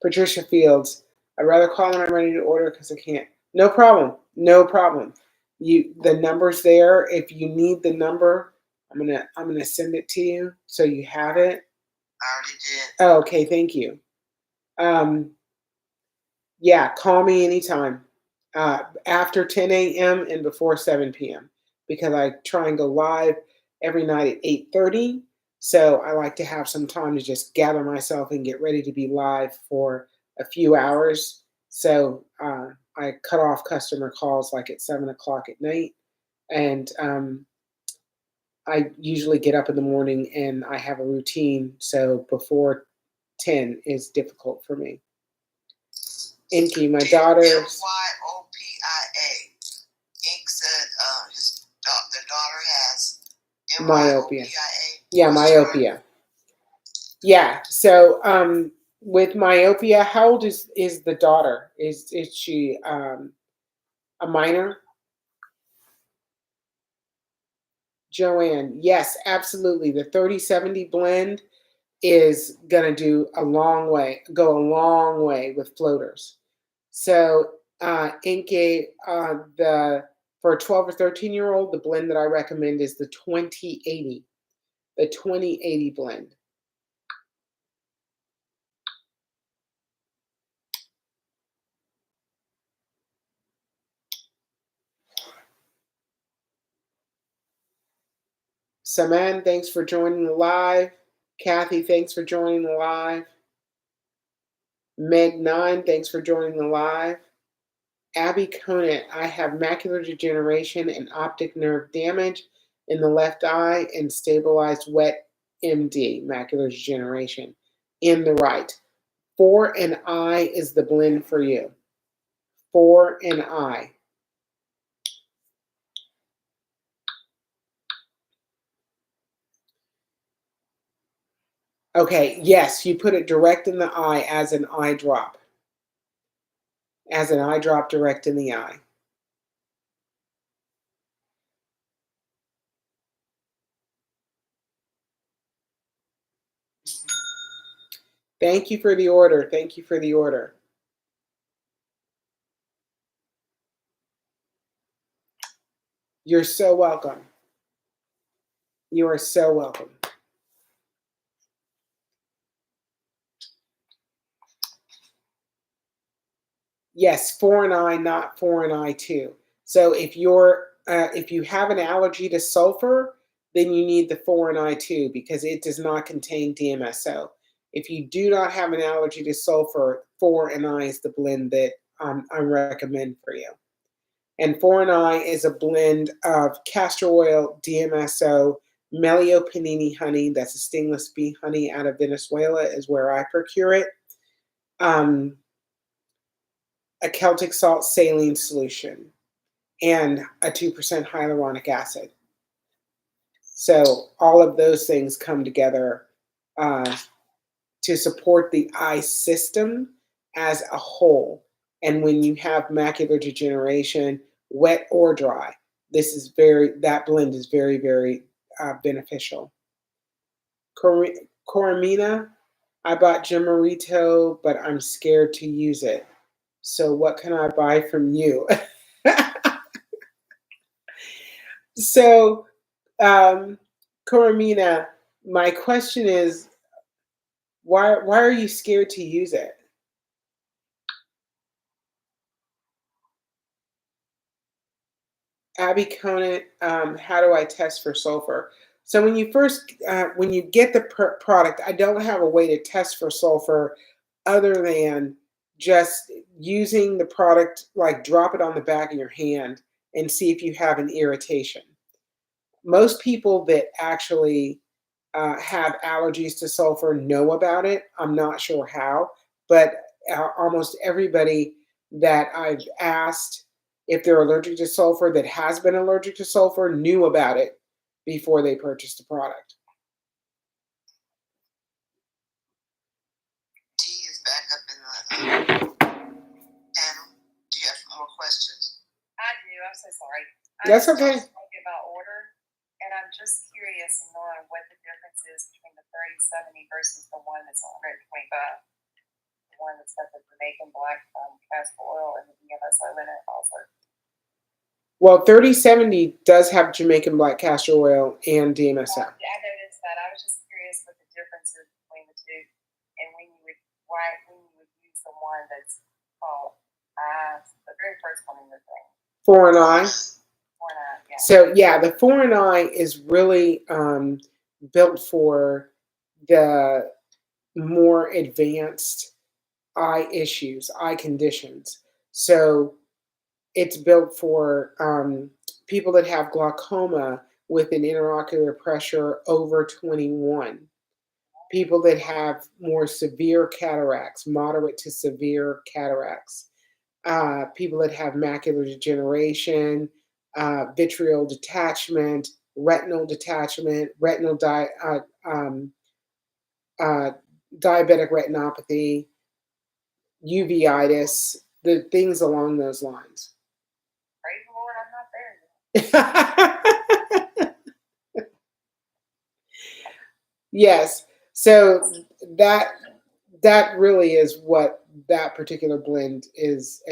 Patricia Fields, I'd rather call when I'm ready to order because I can't. No problem. No problem. The number's there. If you need the number, I'm gonna send it to you so you have it. I already did. Oh, okay, thank you. Yeah, call me anytime after 10 a.m. and before 7 p.m. because I try and go live every night at 8:30. So I like to have some time to just gather myself and get ready to be live for a few hours. So I cut off customer calls like at 7 o'clock at night. And I usually get up in the morning and I have a routine. So before 10 is difficult for me. Inky, my daughter. MYOPIA. Ink said their daughter has myopia. Yeah, myopia. Yeah. So with myopia, how old is the daughter? Is she a minor? Joanne, yes, absolutely. The 3070 blend is gonna go a long way with floaters. So Inke, for a 12 or 13-year-old, the blend that I recommend is the 2080. The 2080 blend. Saman, thanks for joining the live. Kathy, thanks for joining the live. Meg9, thanks for joining the live. Abby Conant, I have macular degeneration and optic nerve damage in the left eye and stabilized wet MD, macular degeneration, in the right. 4 and I is the blend for you. 4 and I. Okay, yes, you put it direct in the eye as an eye drop. As an eye drop direct in the eye. Thank you for the order. Thank you for the order. You're so welcome. You are so welcome. Yes, 4 and I, not 4 and I too. So if you have an allergy to sulfur, then you need the 4 and I too because it does not contain DMSO. If you do not have an allergy to sulfur, 4 and I is the blend that I recommend for you. And 4 and I is a blend of castor oil, DMSO, Melio honey. That's a stainless bee honey out of Venezuela is where I procure it. A Celtic salt saline solution, and a 2% hyaluronic acid. So all of those things come together to support the eye system as a whole. And when you have macular degeneration, wet or dry, that blend is very, very beneficial. Coromina, I bought Gemarito, but I'm scared to use it. So what can I buy from you? So, Coromina, my question is, why are you scared to use it? Abby Conant, how do I test for sulfur? So when you get the product, I don't have a way to test for sulfur other than just using the product, like drop it on the back of your hand and see if you have an irritation. Most people that actually have allergies to sulfur know about it. I'm not sure how, but almost everybody that I've asked if they're allergic to sulfur that has been allergic to sulfur knew about it before they purchased the product. D is back up in the panel. Do you have more questions? I do. I'm so sorry. That's okay. I was talking about order, and I'm just curious in knowing what the difference is between the 3070 versus the one that's 125. The one that's got the Jamaican black castor oil and the DMSO in it also. Well, 3070 does have Jamaican black castor oil and DMSO. I noticed that. I was just curious what the difference is between the two, and when you would use the one that's called the very first one in the thing. 4&I. 4&I, yeah. So yeah, the 4&I is really built for the more advanced eye issues, eye conditions. So it's built for people that have glaucoma with an intraocular pressure over 21, people that have more severe cataracts, moderate to severe cataracts, people that have macular degeneration, vitreal detachment, retinal diabetic retinopathy, uveitis, the things along those lines. Praise the Lord, I'm not there. Yes. So that really is what that particular blend is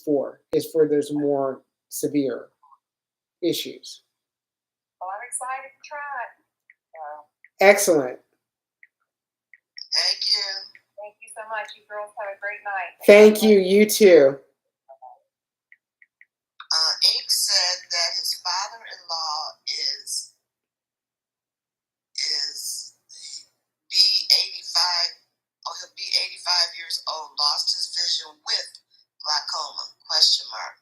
for those more severe issues. Well, I'm excited to try it. Excellent. Thank you. Thank you so much. You girls have a great night. Thank you. You too. Ink said that his father-in-law is B85. Oh, he'll be 85 years old. Lost his vision with glaucoma? Question mark.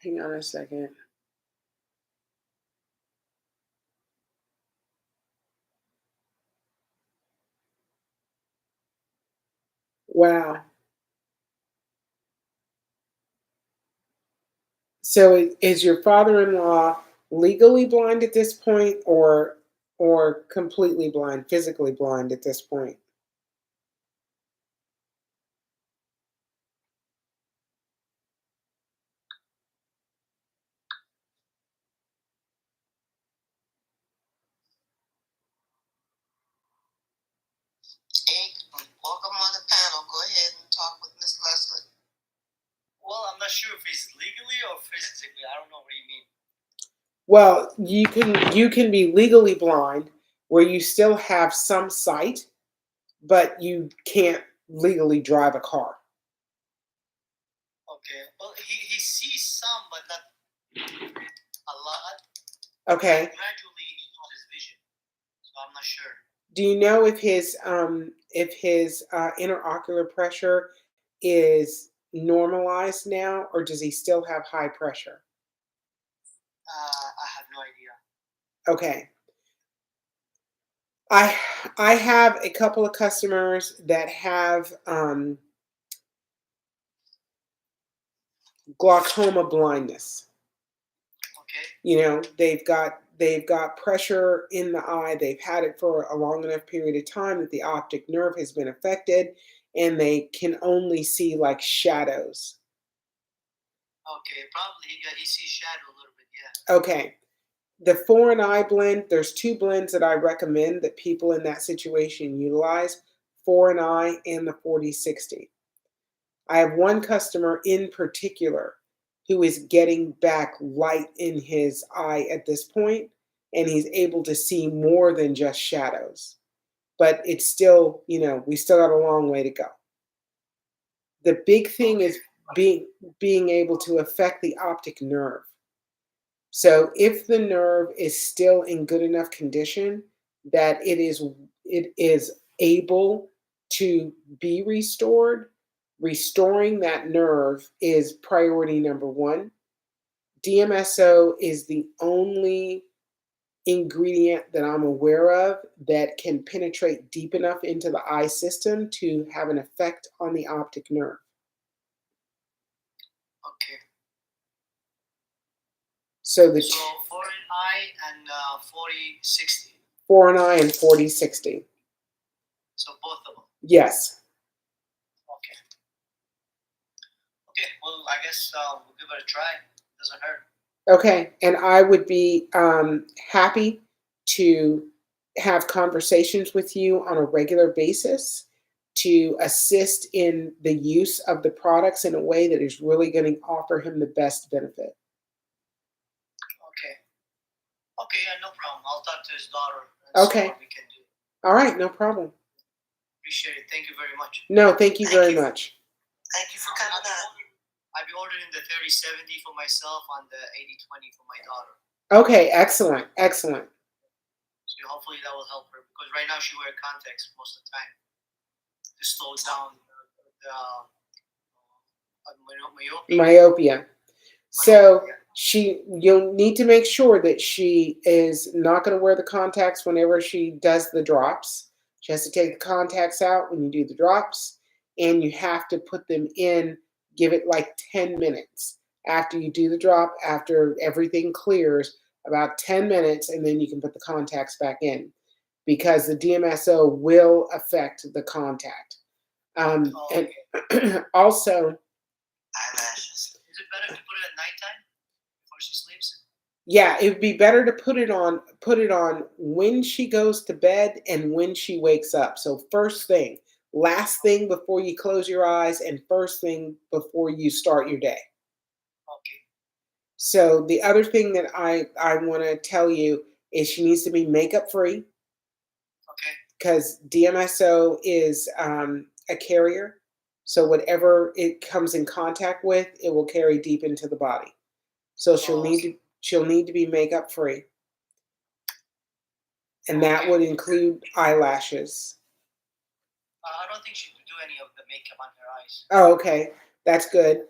Hang on a second. Wow. So is your father-in-law legally blind at this point, or completely blind, physically blind at this point? Ink, welcome on the panel. Go ahead and talk with Miss Leslie. Well, I'm not sure if it's legally or physically. I don't know what you mean. Well, you can be legally blind where you still have some sight, but you can't legally drive a car. Okay. Well, he sees some, but not a lot. Okay. Gradually, he lost his vision, so I'm not sure. Do you know if his intraocular pressure is normalized now, or does he still have high pressure? I have no idea. Okay. I have a couple of customers that have glaucoma blindness. Okay. You know, they've got they've got pressure in the eye. They've had it for a long enough period of time that the optic nerve has been affected, and they can only see like shadows. Okay, probably he sees shadow a little bit. Yeah. Okay. The foreign eye blend, there's two blends that I recommend that people in that situation utilize, foreign eye and the 40/60. I have one customer in particular who is getting back light in his eye at this point, and he's able to see more than just shadows. But it's still, we still got a long way to go. The big thing is being able to affect the optic nerve. So if the nerve is still in good enough condition that it is able to be restored, restoring that nerve is priority number one. DMSO is the only ingredient that I'm aware of that can penetrate deep enough into the eye system to have an effect on the optic nerve. Okay. So So foreign eye and 40/60. foreign eye and 40/60. So both of them. Yes. Okay. Okay. Well, I guess we'll give it a try. Doesn't hurt. Okay, and I would be happy to have conversations with you on a regular basis to assist in the use of the products in a way that is really going to offer him the best benefit. Okay. Okay. Yeah. No problem. I'll talk to his daughter and see what we can do. All right, no problem. Appreciate it. Thank you very much. No, thank you very much. Thank you for coming on. I'll be ordering the 30/70 for myself and the 80/20 for my daughter. Okay, excellent, excellent. So hopefully that will help her because right now she wears contacts most of the time. This slows down the Myopia. So you'll need to make sure that she is not going to wear the contacts whenever she does the drops. She has to take the contacts out when you do the drops, and you have to put them in, give it like 10 minutes after you do the drop, after everything clears, about 10 minutes, and then you can put the contacts back in because the DMSO will affect the contact. And also, Eyelashes. Is it better to put it at nighttime before she sleeps? yeah, it would be better to put it on when she goes to bed and when she wakes up. So first thing, last thing before you close your eyes, and first thing before you start your day. Okay. So the other thing that I want to tell you is she needs to be makeup free. Okay. Because DMSO is a carrier. So whatever it comes in contact with, it will carry deep into the body. So she'll need to be makeup free. And that would include eyelashes. I don't think she could do any of the makeup on her eyes. Oh, okay. That's good.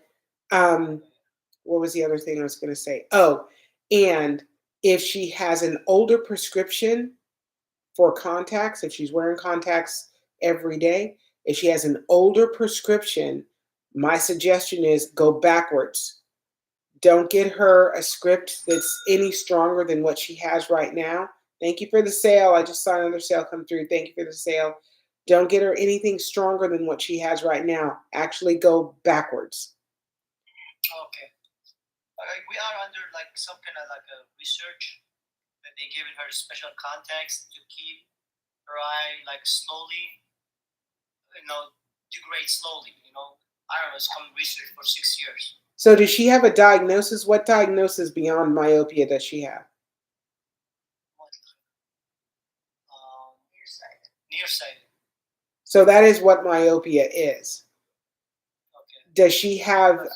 What was the other thing I was going to say? Oh, and if she has an older prescription for contacts, if she's wearing contacts every day, if she has an older prescription, my suggestion is go backwards. Don't get her a script that's any stronger than what she has right now. Thank you for the sale. I just saw another sale come through. Thank you for the sale. Don't get her anything stronger than what she has right now. Actually go backwards. Okay. We are under like some kind of like a research that they given her special contacts to keep her eye like slowly, degrade slowly. I don't know. It's come research for 6 years. So does she have a diagnosis? What diagnosis beyond myopia does she have? Nearsighted. So that is what myopia is. Okay. Does she have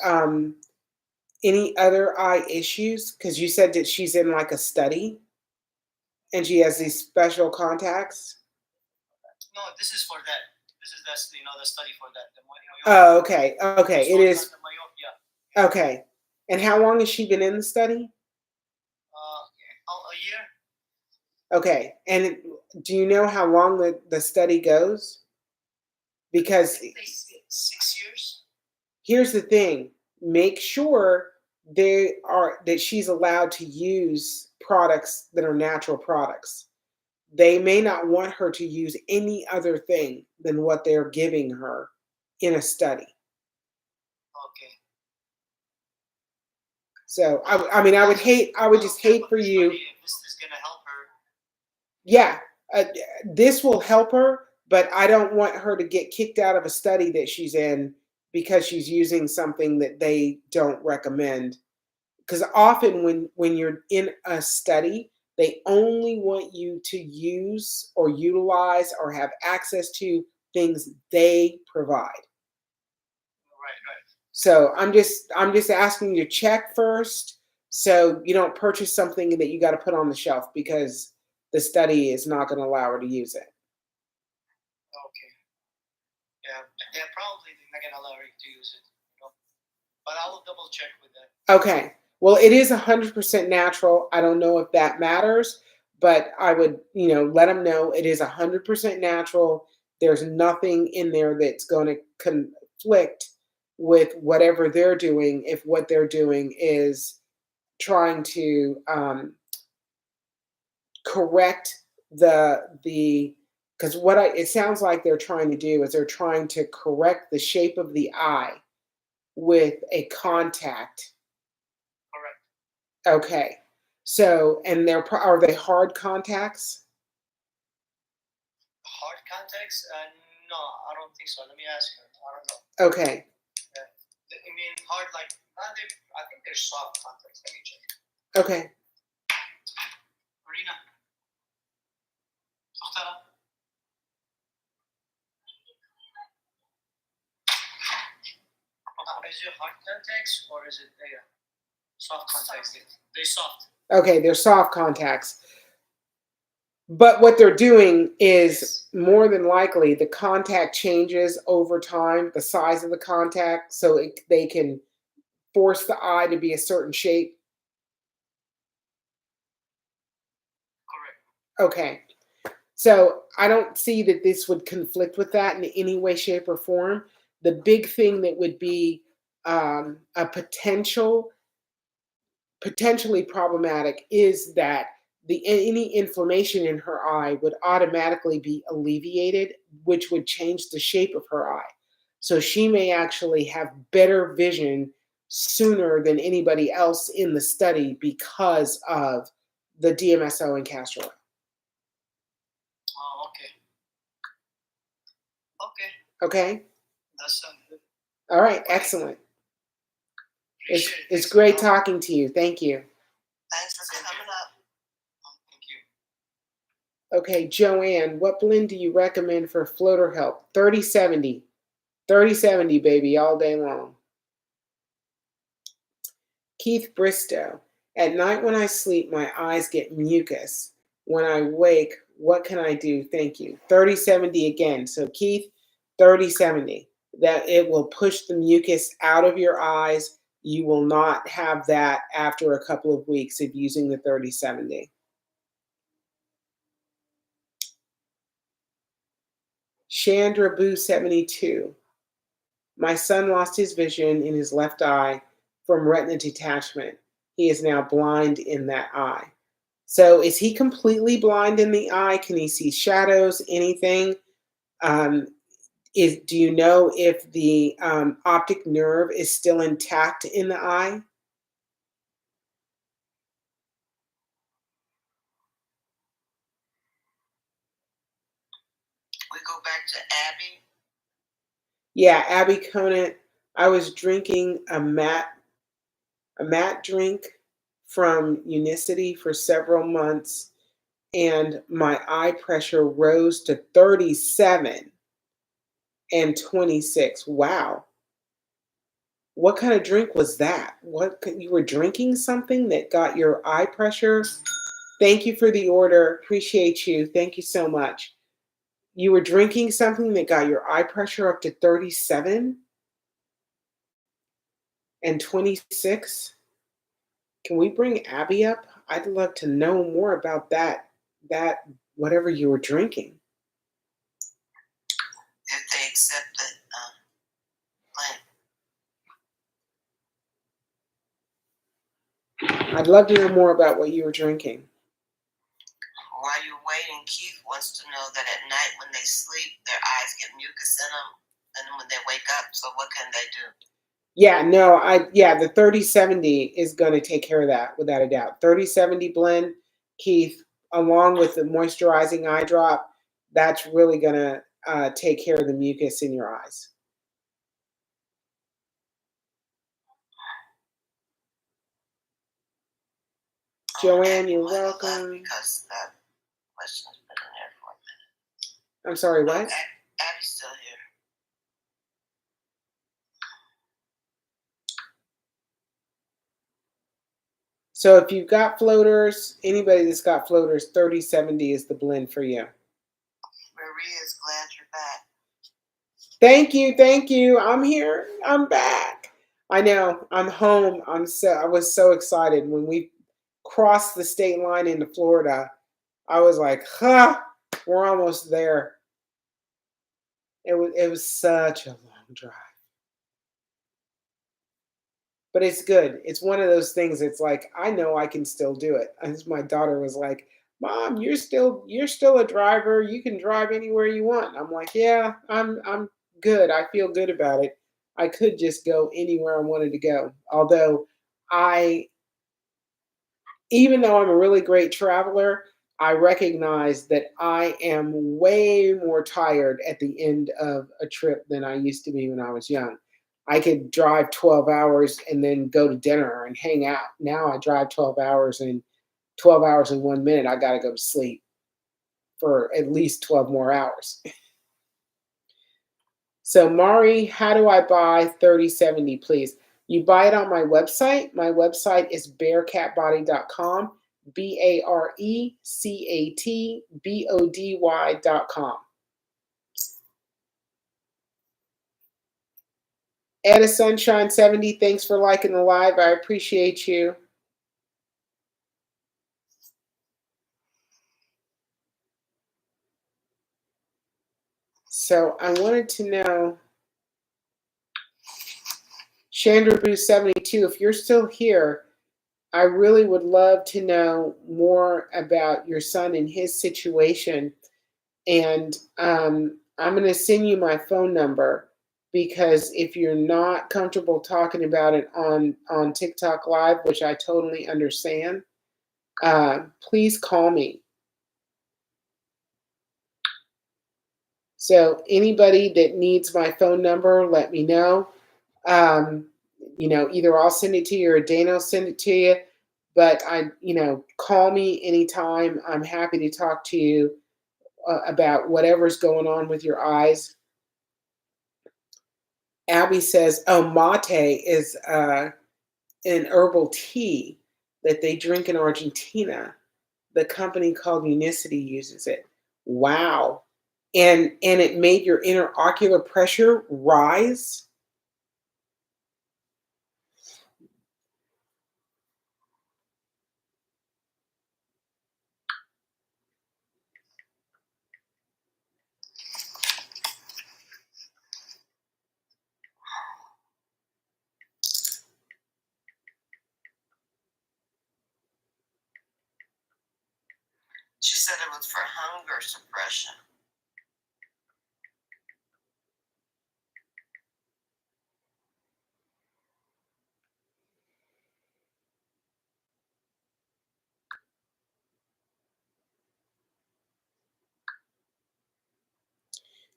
any other eye issues? Because you said that she's in like a study and she has these special contacts. No, this is for that. This is the study for that. The myopia. Oh, okay. Okay. It is. The myopia. Okay. And how long has she been in the study? A year. Okay. And do you know how long the study goes? Because I think they said 6 years. here's the thing. Make sure that she's allowed to use products that are natural products. They may not want her to use any other thing than what they're giving her in a study. Okay. So I mean, I would just hate for you. If this is gonna help her. Yeah, this will help her, but I don't want her to get kicked out of a study that she's in because she's using something that they don't recommend. Because often when you're in a study, they only want you to use or utilize or have access to things they provide. Right. So I'm just asking you to check first, so you don't purchase something that you got to put on the shelf because the study is not going to allow her to use it. Okay. Yeah, probably they're not gonna allow her to use it. But I will double check with that. Okay. Well, it is 100% natural. I don't know if that matters, but I would, let them know it is 100% natural. There's nothing in there that's going to conflict with whatever they're doing if what they're doing is trying to correct because it sounds like they're trying to do is they're trying to correct the shape of the eye with a contact. Correct. Okay. So, and are they hard contacts? Hard contacts? No, I don't think so. Let me ask her. I don't know. Okay. I mean, hard like I think they're soft contacts. Let me check. Okay. Marina. Muhtara. Is it hard contacts or is it soft contacts? They're soft. Okay, they're soft contacts. But what they're doing is more than likely the contact changes over time, the size of the contact, so they can force the eye to be a certain shape. Correct. Okay. So I don't see that this would conflict with that in any way, shape, or form. The big thing that would be a potentially problematic is that any inflammation in her eye would automatically be alleviated, which would change the shape of her eye. So she may actually have better vision sooner than anybody else in the study because of the DMSO and Castor Oil. Oh, okay. Okay? That sounds good. All right, excellent. It's great talking to you. Thank you. Thanks for coming up. Thank you. Okay, Joanne, what blend do you recommend for floater help? 30/70. 30/70, baby, all day long. Keith Bristow, at night when I sleep, my eyes get mucus. When I wake, what can I do? Thank you. 30/70 again. So Keith, 30/70. That it will push the mucus out of your eyes. You will not have that after a couple of weeks of using the 30/70. Chandra Boo 72. My son lost his vision in his left eye from retina detachment. He is now blind in that eye. So is he completely blind in the eye? Can he see shadows, anything? Do you know if the optic nerve is still intact in the eye? We go back to Abby. Yeah, Abby Conant. I was drinking a matte drink from Unicity for several months, and my eye pressure rose to 37 and 26. Wow. What kind of drink was that? You were drinking something that got your eye pressure? Thank you for the order. Appreciate you. Thank you so much. You were drinking something that got your eye pressure up to 37 and 26? Can we bring Abby up? I'd love to know more about that whatever you were drinking. If they accept it, plan. I'd love to know more about what you were drinking. While you're waiting, Keith wants to know that at night when they sleep, their eyes get mucus in them, and when they wake up, so what can they do? Yeah, no, the 3070 is going to take care of that without a doubt. 3070 blend, Keith, along with the moisturizing eye drop, that's really going to take care of the mucus in your eyes. Joanne, you're welcome. Because that question's been in there for a minute. I'm sorry, what? Abby's still here. So if you've got floaters, anybody that's got floaters, 3070 is the blend for you. Maria's glad you're back. Thank you. I'm here. I'm back. I know. I'm home. I was so excited when we crossed the state line into Florida. I was like, we're almost there. It was such a long drive. But it's good. It's one of those things. It's like, I know I can still do it. As my daughter was like, Mom, you're still a driver. You can drive anywhere you want. I'm like, yeah, I'm good. I feel good about it. I could just go anywhere I wanted to go. Although even though I'm a really great traveler, I recognize that I am way more tired at the end of a trip than I used to be when I was young. I could drive 12 hours and then go to dinner and hang out. Now I drive 12 hours and 12 hours and 1 minute, I got to go to sleep for at least 12 more hours. So Mari, how do I buy 3070, please? You buy it on my website. My website is bearcatbody.com, BARECATBODY.com. Etta Sunshine 70, thanks for liking the live. I appreciate you. So I wanted to know, Chandra Boo 72, if you're still here, I really would love to know more about your son and his situation. And I'm going to send you my phone number, because if you're not comfortable talking about it on TikTok Live, which I totally understand, please call me. So anybody that needs my phone number, let me know. Either I'll send it to you or Dana will send it to you. But call me anytime. I'm happy to talk to you about whatever's going on with your eyes. Abby says, mate is an herbal tea that they drink in Argentina. The company called Unicity uses it. Wow. And it made your interocular pressure rise. She said it was for hunger suppression.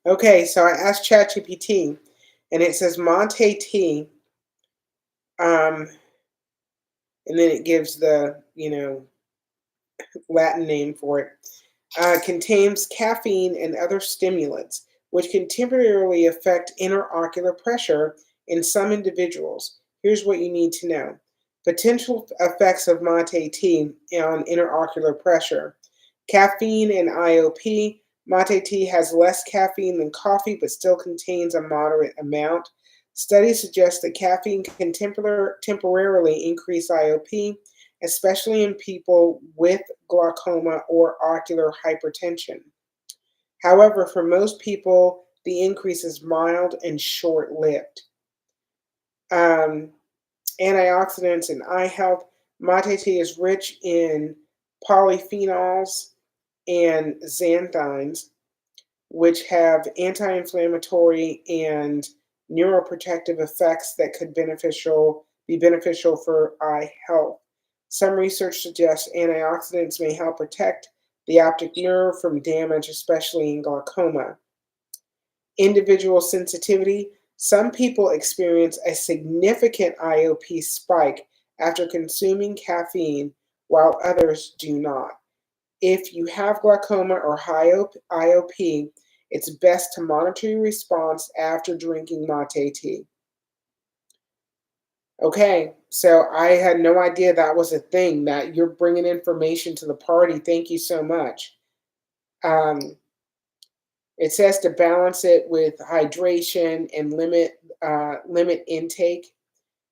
Okay, so I asked ChatGPT, and it says Monte tea, and then it gives the Latin name for it. Contains caffeine and other stimulants, which can temporarily affect interocular pressure in some individuals. Here's what you need to know: potential effects of mate tea on interocular pressure. Caffeine and IOP. Mate tea has less caffeine than coffee, but still contains a moderate amount. Studies suggest that caffeine can temporarily increase IOP, especially in people with glaucoma or ocular hypertension. However, for most people, the increase is mild and short-lived. Antioxidants and eye health. Mate tea is rich in polyphenols and xanthines, which have anti-inflammatory and neuroprotective effects that could be beneficial for eye health. Some research suggests antioxidants may help protect the optic nerve from damage, especially in glaucoma. Individual sensitivity. Some people experience a significant IOP spike after consuming caffeine, while others do not. If you have glaucoma or high IOP, it's best to monitor your response after drinking mate tea. Okay, so I had no idea that was a thing, that you're bringing information to the party. Thank you so much. It says to balance it with hydration and limit intake.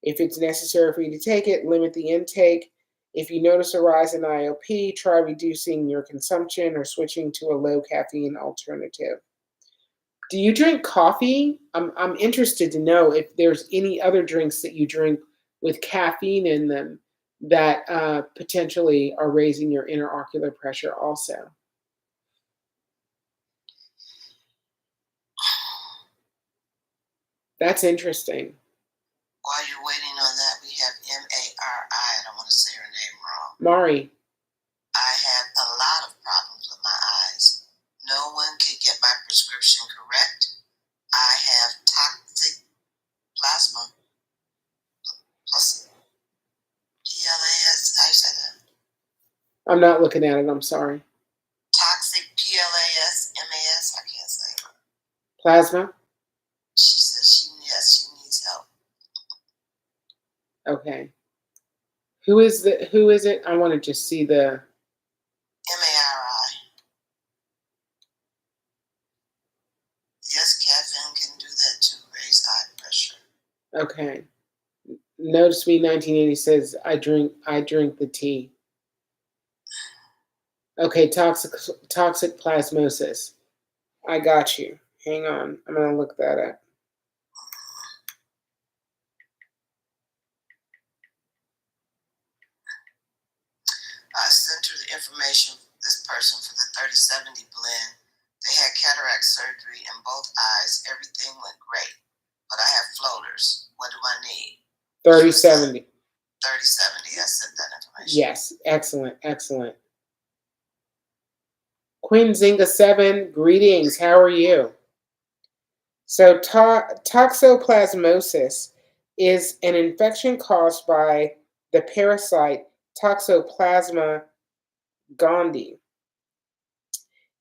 If it's necessary for you to take it, limit the intake. If you notice a rise in IOP, try reducing your consumption or switching to a low caffeine alternative. Do you drink coffee? I'm interested to know if there's any other drinks that you drink with caffeine in them that potentially are raising your interocular pressure also. That's interesting. While you're waiting on that, we have M-A-R-I. I don't want to say her name wrong. Mari. I had a lot of problems with my eyes. No one could get my prescription correct. I have toxic plasma plus PLAS. I said that. I'm not looking at it. I'm sorry. Toxic PLAS, MAS. I can't say it. Plasma? She says she needs help. Okay. Who is it? I want to just see the M-A-R-I. Yes, caffeine can do that to raise eye pressure. Okay. Notice me 1980 says I drink the tea. Okay, toxic plasmosis. I got you. Hang on. I'm gonna look that up. I sent her the information, this person, for the 3070 blend. They had cataract surgery in both eyes. Everything went great. But I have floaters. What do I need? 3070. 3070. I sent that information. Yes. Excellent. Excellent. Queen Zinga 7, greetings. How are you? So toxoplasmosis is an infection caused by the parasite Toxoplasma gondii.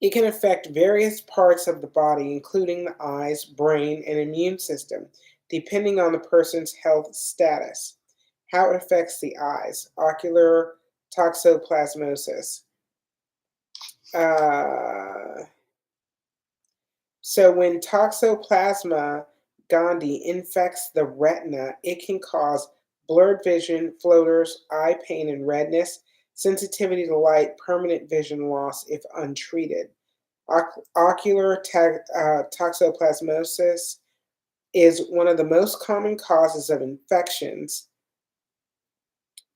It can affect various parts of the body, including the eyes, brain, and immune system, depending on the person's health status. How it affects the eyes. Ocular toxoplasmosis. So when Toxoplasma gondii infects the retina, it can cause blurred vision, floaters, eye pain and redness, sensitivity to light, permanent vision loss if untreated. Ocular toxoplasmosis is one of the most common causes of infectious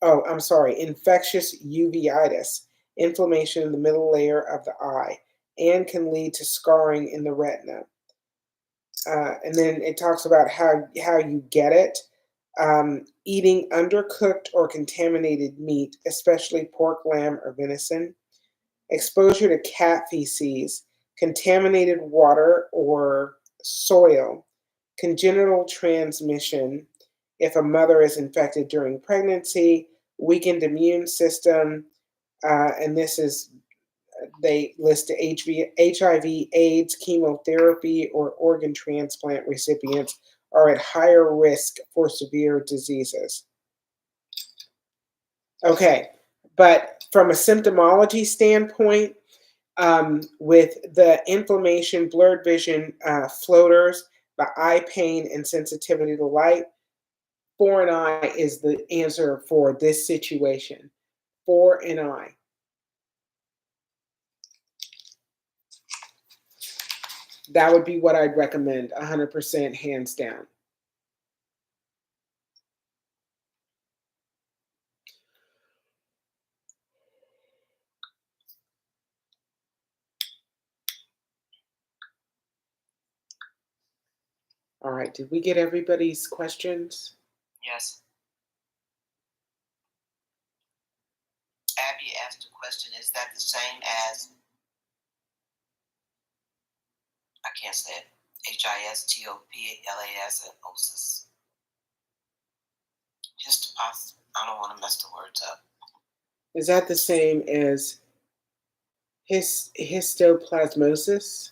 uveitis, inflammation in the middle layer of the eye, and can lead to scarring in the retina. And then it talks about how you get it. Eating undercooked or contaminated meat, especially pork, lamb, or venison. Exposure to cat feces, contaminated water or soil. Congenital transmission, if a mother is infected during pregnancy. Weakened immune system, and this is, they list HIV, AIDS, chemotherapy, or organ transplant recipients are at higher risk for severe diseases. Okay, but from a symptomology standpoint, with the inflammation, blurred vision, floaters, the eye pain, and sensitivity to light, foreign eye is the answer for this situation. Foreign eye. That would be what I'd recommend, 100% hands down. All right, did we get everybody's questions? Yes. Abby asked a question, is that the same as, I can't say it, HISTOPLAS and OSIS? Histopos, I don't want to mess the words up. Is that the same as histoplasmosis?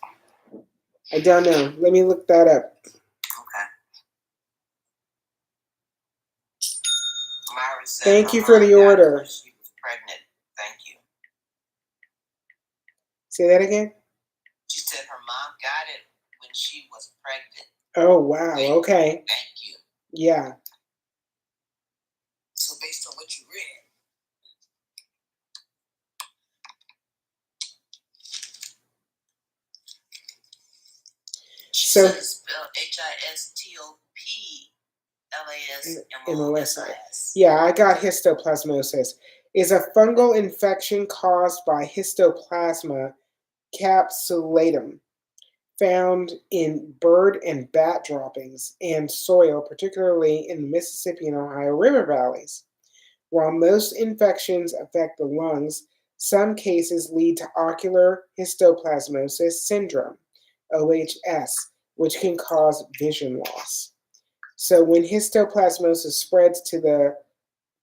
I don't know. Let me look that up. Okay. Myra said Thank her you for mom the got it order. when she was pregnant. Thank you. Say that again? She said her mom got it when she was pregnant. Oh, wow. Okay. Thank you. Yeah. So based on what you read, she So- said it's spelled HISTOPLASMOSIS. Yeah, I got histoplasmosis. Is a fungal infection caused by Histoplasma capsulatum, found in bird and bat droppings and soil, particularly in the Mississippi and Ohio River valleys. While most infections affect the lungs, some cases lead to ocular histoplasmosis syndrome, OHS, which can cause vision loss. So when histoplasmosis spreads to the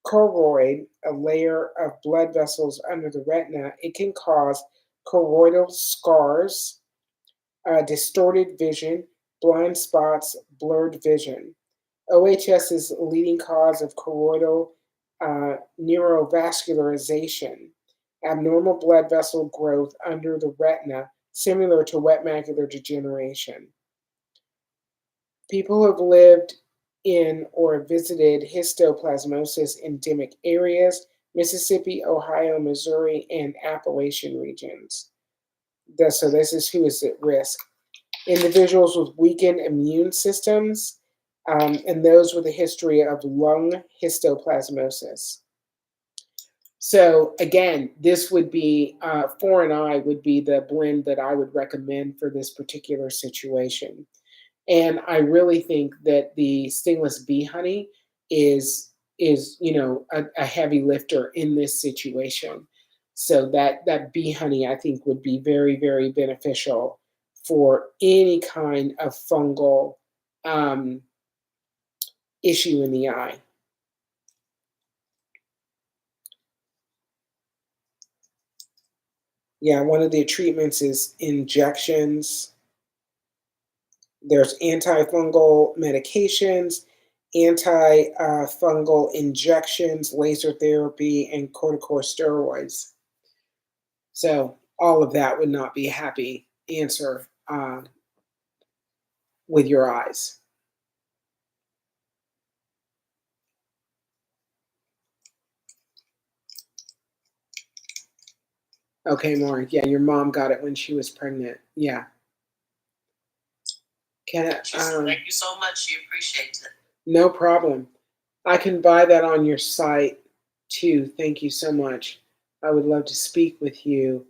choroid, a layer of blood vessels under the retina, it can cause choroidal scars, distorted vision, blind spots, blurred vision. OHS is the leading cause of choroidal neurovascularization, abnormal blood vessel growth under the retina, similar to wet macular degeneration. People who have lived in or visited histoplasmosis endemic areas, Mississippi, Ohio, Missouri, and Appalachian regions. So this is who is at risk. Individuals with weakened immune systems, and those with a history of lung histoplasmosis. So again, this would be, 4 and I would be the blend that I would recommend for this particular situation. And I really think that the stingless bee honey is a heavy lifter in this situation. So that bee honey, I think, would be very, very beneficial for any kind of fungal issue in the eye. Yeah, one of the treatments is injections. There's antifungal medications, antifungal injections, laser therapy, and corticosteroids. So all of that would not be a happy answer with your eyes. Okay, Mark. Yeah, your mom got it when she was pregnant. Yeah. She said, thank you so much. She appreciates it. No problem. I can buy that on your site too. Thank you so much. I would love to speak with you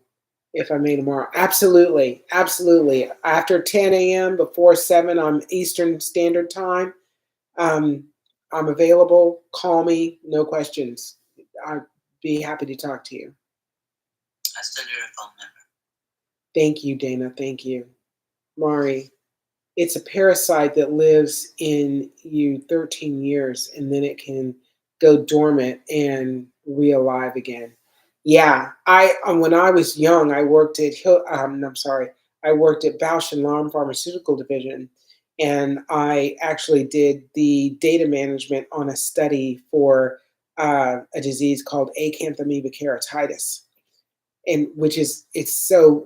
if I may tomorrow. Absolutely. Absolutely. After 10 a.m., before 7 on Eastern Standard Time, I'm available. Call me. No questions. I'd be happy to talk to you. I send her a phone number. Thank you, Dana. Thank you. Mari, it's a parasite that lives in you 13 years and then it can go dormant and re-alive again. Yeah, when I was young, I worked at I worked at Bausch and Lomb Pharmaceutical Division, and I actually did the data management on a study for a disease called acanthamoeba keratitis, and which is it's so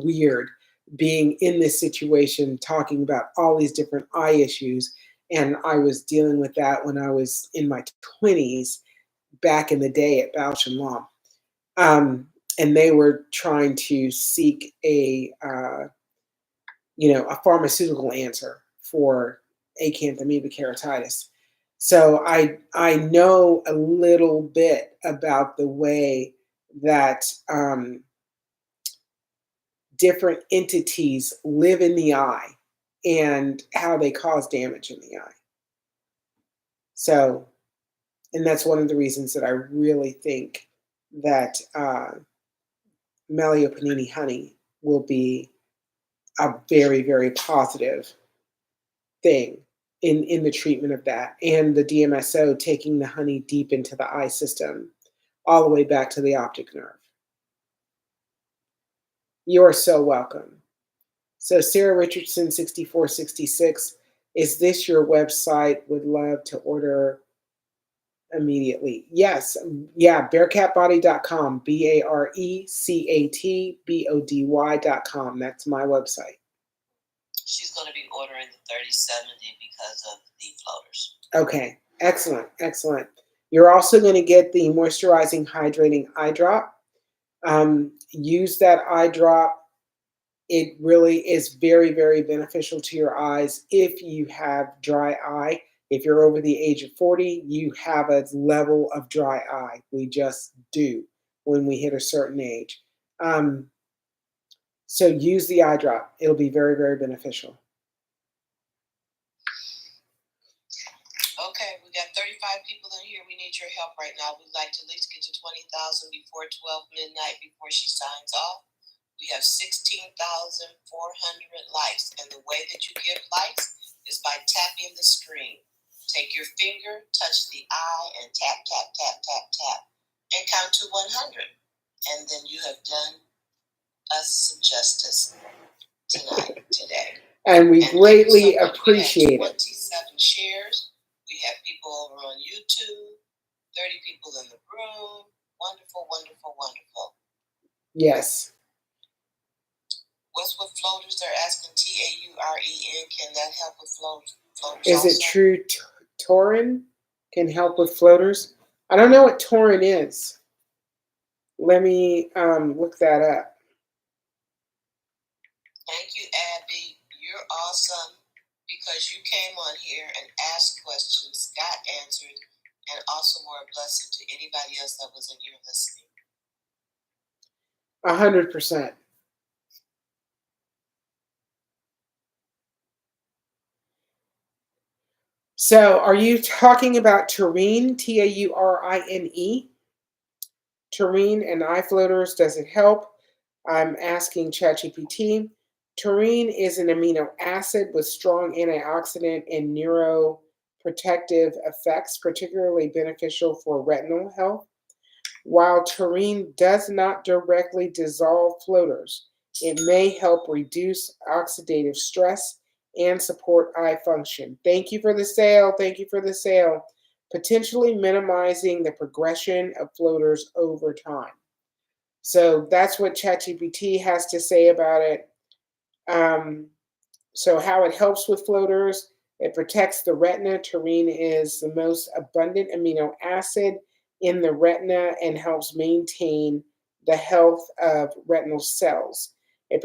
weird being in this situation talking about all these different eye issues, and I was dealing with that when I was in my 20s back in the day at Bausch and Lomb. And they were trying to seek a pharmaceutical answer for acanthamoeba keratitis. So I know a little bit about the way that different entities live in the eye and how they cause damage in the eye. So, and that's one of the reasons that I really think that Melio Panini honey will be a very, very positive thing in the treatment of that. And the DMSO taking the honey deep into the eye system, all the way back to the optic nerve. You're so welcome. So Sarah Richardson, 6466, is this your website? Would love to order immediately. Yes. Yeah, bearcatbody.com, BARECATBODY.com. That's my website. She's going to be ordering the 3070 because of the floaters. Okay, excellent, excellent. You're also going to get the moisturizing, hydrating eye drop. Use that eye drop. It really is very, very beneficial to your eyes if you have dry eye. If you're over the age of 40, you have a level of dry eye. We just do when we hit a certain age. So use the eye drop. It'll be very, very beneficial. Okay, we got 35 people in here. We need your help right now. We'd like to at least get to 20,000 before 12 midnight before she signs off. We have 16,400 likes, and the way that you give likes is by tapping the screen. Take your finger, touch the eye, and tap, tap, tap, tap, tap, and count to 100. And then you have done us some justice today. And we greatly appreciate it. 27 shares. We have people over on YouTube, 30 people in the room. Wonderful, wonderful, wonderful. Yes. What's with floaters? They're asking TAUREN. Can that help with floaters? Is it true taurin can help with floaters? I don't know what taurin is. Let me look that up. Thank you, Abby. You're awesome because you came on here and asked questions, got answered, and also were a blessing to anybody else that was in here listening. 100%. So are you talking about taurine, Taurine? Taurine and eye floaters, does it help? I'm asking ChatGPT. Taurine is an amino acid with strong antioxidant and neuroprotective effects, particularly beneficial for retinal health. While taurine does not directly dissolve floaters, it may help reduce oxidative stress and support eye function. Thank you for the sale. Thank you for the sale. Potentially minimizing the progression of floaters over time. So that's what ChatGPT has to say about it. So how it helps with floaters, it protects the retina. Taurine is the most abundant amino acid in the retina and helps maintain the health of retinal cells. It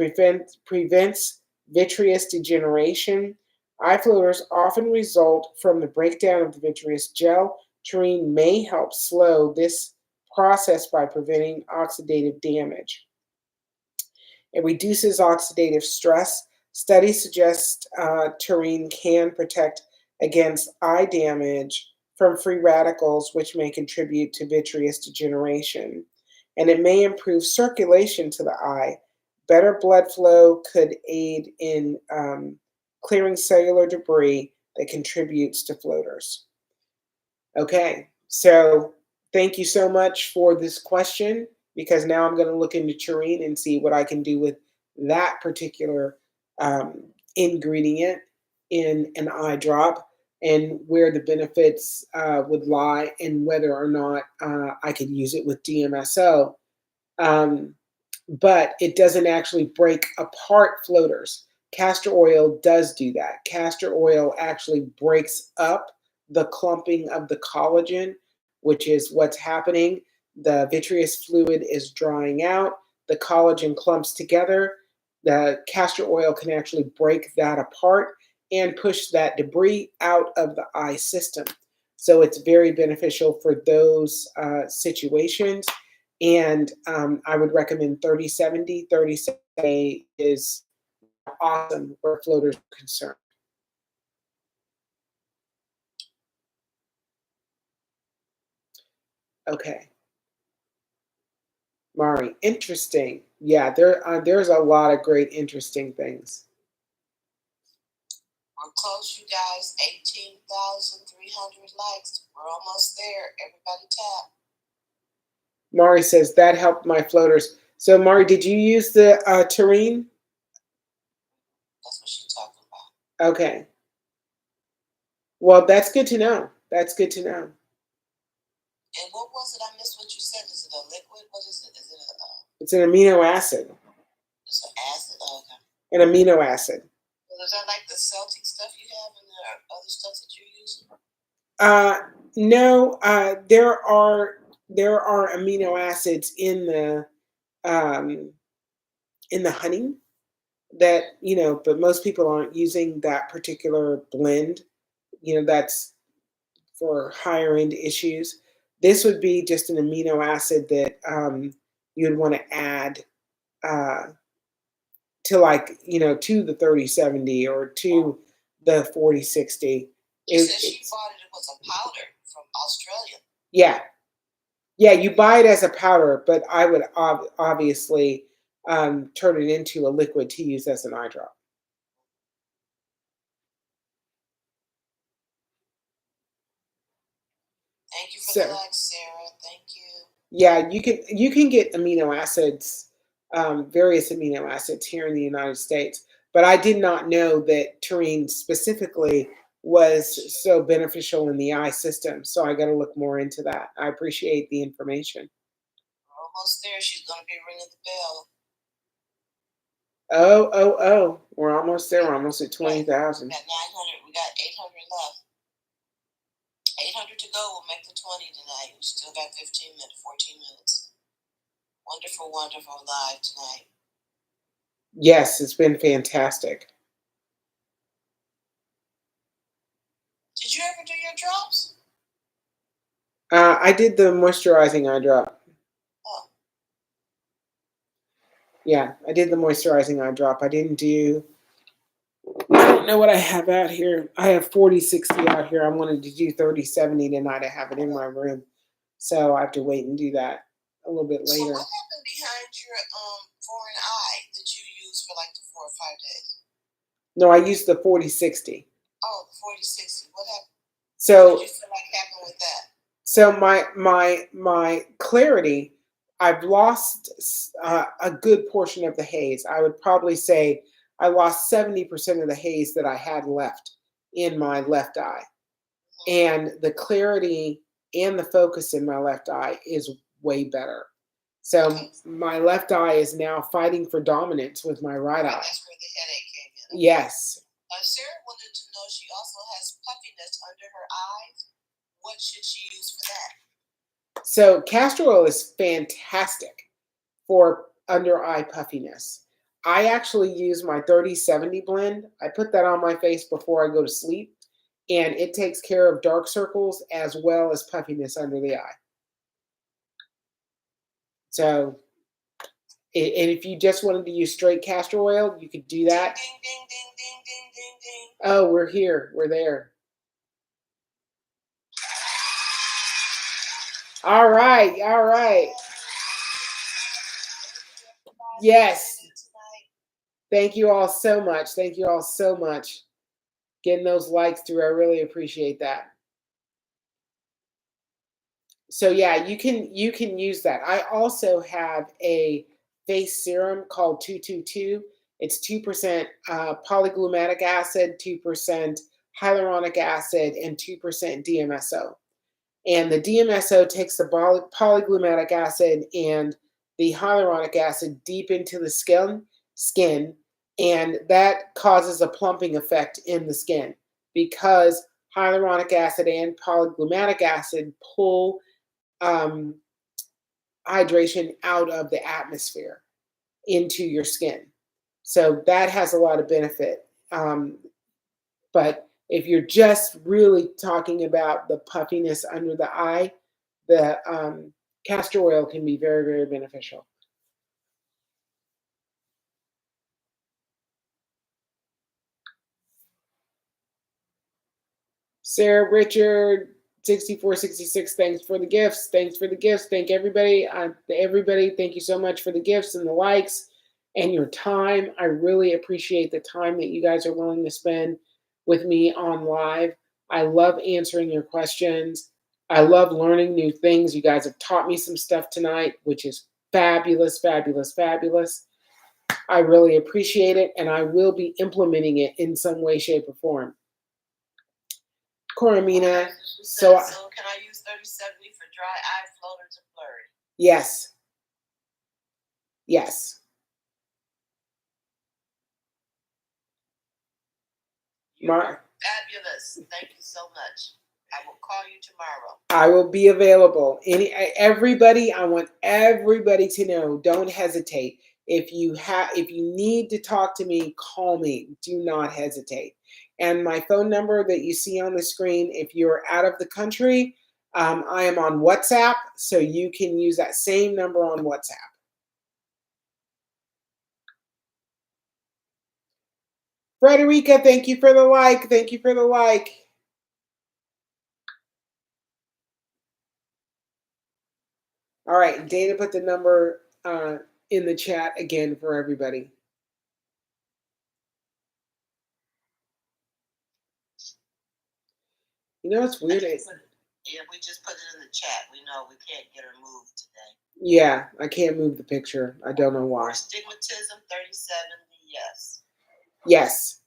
prevents vitreous degeneration. Eye floaters often result from the breakdown of the vitreous gel. Taurine may help slow this process by preventing oxidative damage. It reduces oxidative stress. Studies suggest taurine can protect against eye damage from free radicals, which may contribute to vitreous degeneration. And it may improve circulation to the eye. Better blood flow could aid in clearing cellular debris that contributes to floaters. Okay, so thank you so much for this question, because now I'm going to look into taurine and see what I can do with that particular ingredient in an eye drop, and where the benefits would lie, and whether or not I could use it with DMSO. But it doesn't actually break apart floaters. Castor oil does do that. Castor oil actually breaks up the clumping of the collagen, which is what's happening. The vitreous fluid is drying out. The collagen clumps together. The castor oil can actually break that apart and push that debris out of the eye system. So it's very beneficial for those situations. And I would recommend 3070. 3070 is awesome where floaters are concerned. Okay. Mari, interesting. Yeah, there's a lot of great interesting things. We're close, you guys. 18,300 likes. We're almost there. Everybody tap. Mari says that helped my floaters. So Mari, did you use the terrain? That's what she's talking about. Okay. Well, that's good to know. That's good to know. And what was it? I missed what you said. Is it a liquid? What is it? Is it a? It's an amino acid. It's an acid. Oh, okay. An amino acid. Well, is that like the Celtic stuff you have and the other stuff that you're using? No. There are amino acids in the honey that, but most people aren't using that particular blend. That's for higher end issues. This would be just an amino acid that you'd want to add to to the 3070 or to the 4060. You said she bought it. It was a powder from Australia. Yeah. Yeah, you buy it as a powder, but I would obviously turn it into a liquid to use as an eye drop. Thank you for the like, Sarah. Thank you. Yeah, you can get amino acids, various amino acids here in the United States, but I did not know that taurine specifically was so beneficial in the eye system. So I got to look more into that. I appreciate the information. We're almost there. She's going to be ringing the bell. Oh, we're almost there. We're almost at 20,000. We got 900. We got 800 left. 800 to go. We'll make the 20 tonight. We still got 14 minutes. Wonderful, wonderful live tonight. Yes, it's been fantastic. Did you ever do your drops? I did the moisturizing eye drop. Oh. Yeah, I did the moisturizing eye drop. I don't know what I have out here. I have 4060 out here. I wanted to do 3070 tonight. I have it in my room. So I have to wait and do that a little bit later. So what happened behind your foreign eye that you used for like the 4 or 5 days? No, I used the 4060. Oh, the 4060. What happened? So what did you feel like happened with that? So my clarity, I've lost a good portion of the haze. I would probably say I lost 70% of the haze that I had left in my left eye. And the clarity and the focus in my left eye is way better. So my left eye is now fighting for dominance with my right eye. That's where the headache came in. Yes. Sarah wanted to know she also has puffiness under her eyes. What should she use for that? So castor oil is fantastic for under eye puffiness. I actually use my 3070 blend. I put that on my face before I go to sleep, and it takes care of dark circles as well as puffiness under the eye. So, and if you just wanted to use straight castor oil, you could do that. Ding, ding, ding, ding, ding, ding, ding. Oh, we're here. We're there. All right. All right. Yes. Thank you all so much. Thank you all so much. Getting those likes through, I really appreciate that. So yeah, you can use that. I also have a face serum called 222. It's 2% polyglumatic acid, 2% hyaluronic acid, and 2% DMSO. And the DMSO takes the polyglumatic acid and the hyaluronic acid deep into the skin, and that causes a plumping effect in the skin because hyaluronic acid and polyglumatic acid pull hydration out of the atmosphere into your skin. So that has a lot of benefit. But if you're just really talking about the puffiness under the eye, the castor oil can be very, very beneficial. Sarah, Richard, 6466, thanks for the gifts. Thanks for the gifts. Thank everybody. Everybody, thank you so much for the gifts and the likes and your time. I really appreciate the time that you guys are willing to spend with me on live. I love answering your questions. I love learning new things. You guys have taught me some stuff tonight, which is fabulous, fabulous, fabulous. I really appreciate it, and I will be implementing it in some way, shape, or form. Coramina, so can I use 3070 for dry eye, floaters, and blurry? Yes. Yes. Fabulous. Thank you so much. I will call you tomorrow. I will be available. Everybody, I want everybody to know, don't hesitate. If you need to talk to me, call me. Do not hesitate. And my phone number that you see on the screen, if you're out of the country, I am on WhatsApp, so you can use that same number on WhatsApp. Frederica, thank you for the like. Thank you for the like. All right, Dana put the number in the chat again for everybody. You know, it's weird. Yeah, we just put it in the chat. We know we can't get her moved today. Yeah, I can't move the picture. I don't know why. Astigmatism 3070, yes. Yes.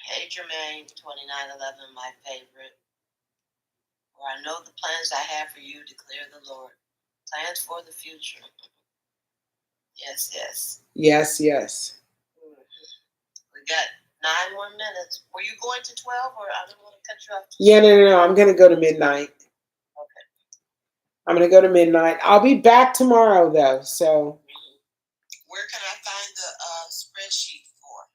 Hey, Jermaine, 2911, my favorite. For I know the plans I have for you, declare the Lord. Plans for the future. Yes, yes. Yes, yes. We got 9 more minutes. Were you going to 12 or I don't want to cut you off? Yeah, no. I'm going to go to midnight. Okay. I'm going to go to midnight. I'll be back tomorrow, though, so. Where can I find the spreadsheet for?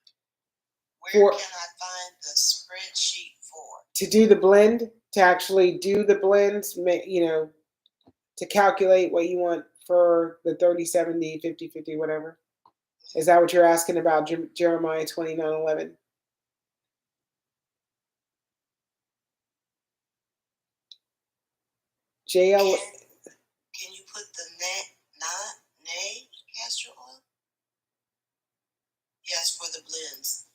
Where can I find the spreadsheet for? To do the blend, to actually do the blends, you know, to calculate what you want for the 30, 70, 50, 50, whatever. Is that what you're asking about, Jeremiah 29:11? JL. Can you put the nay castor oil? Yes, for the blends.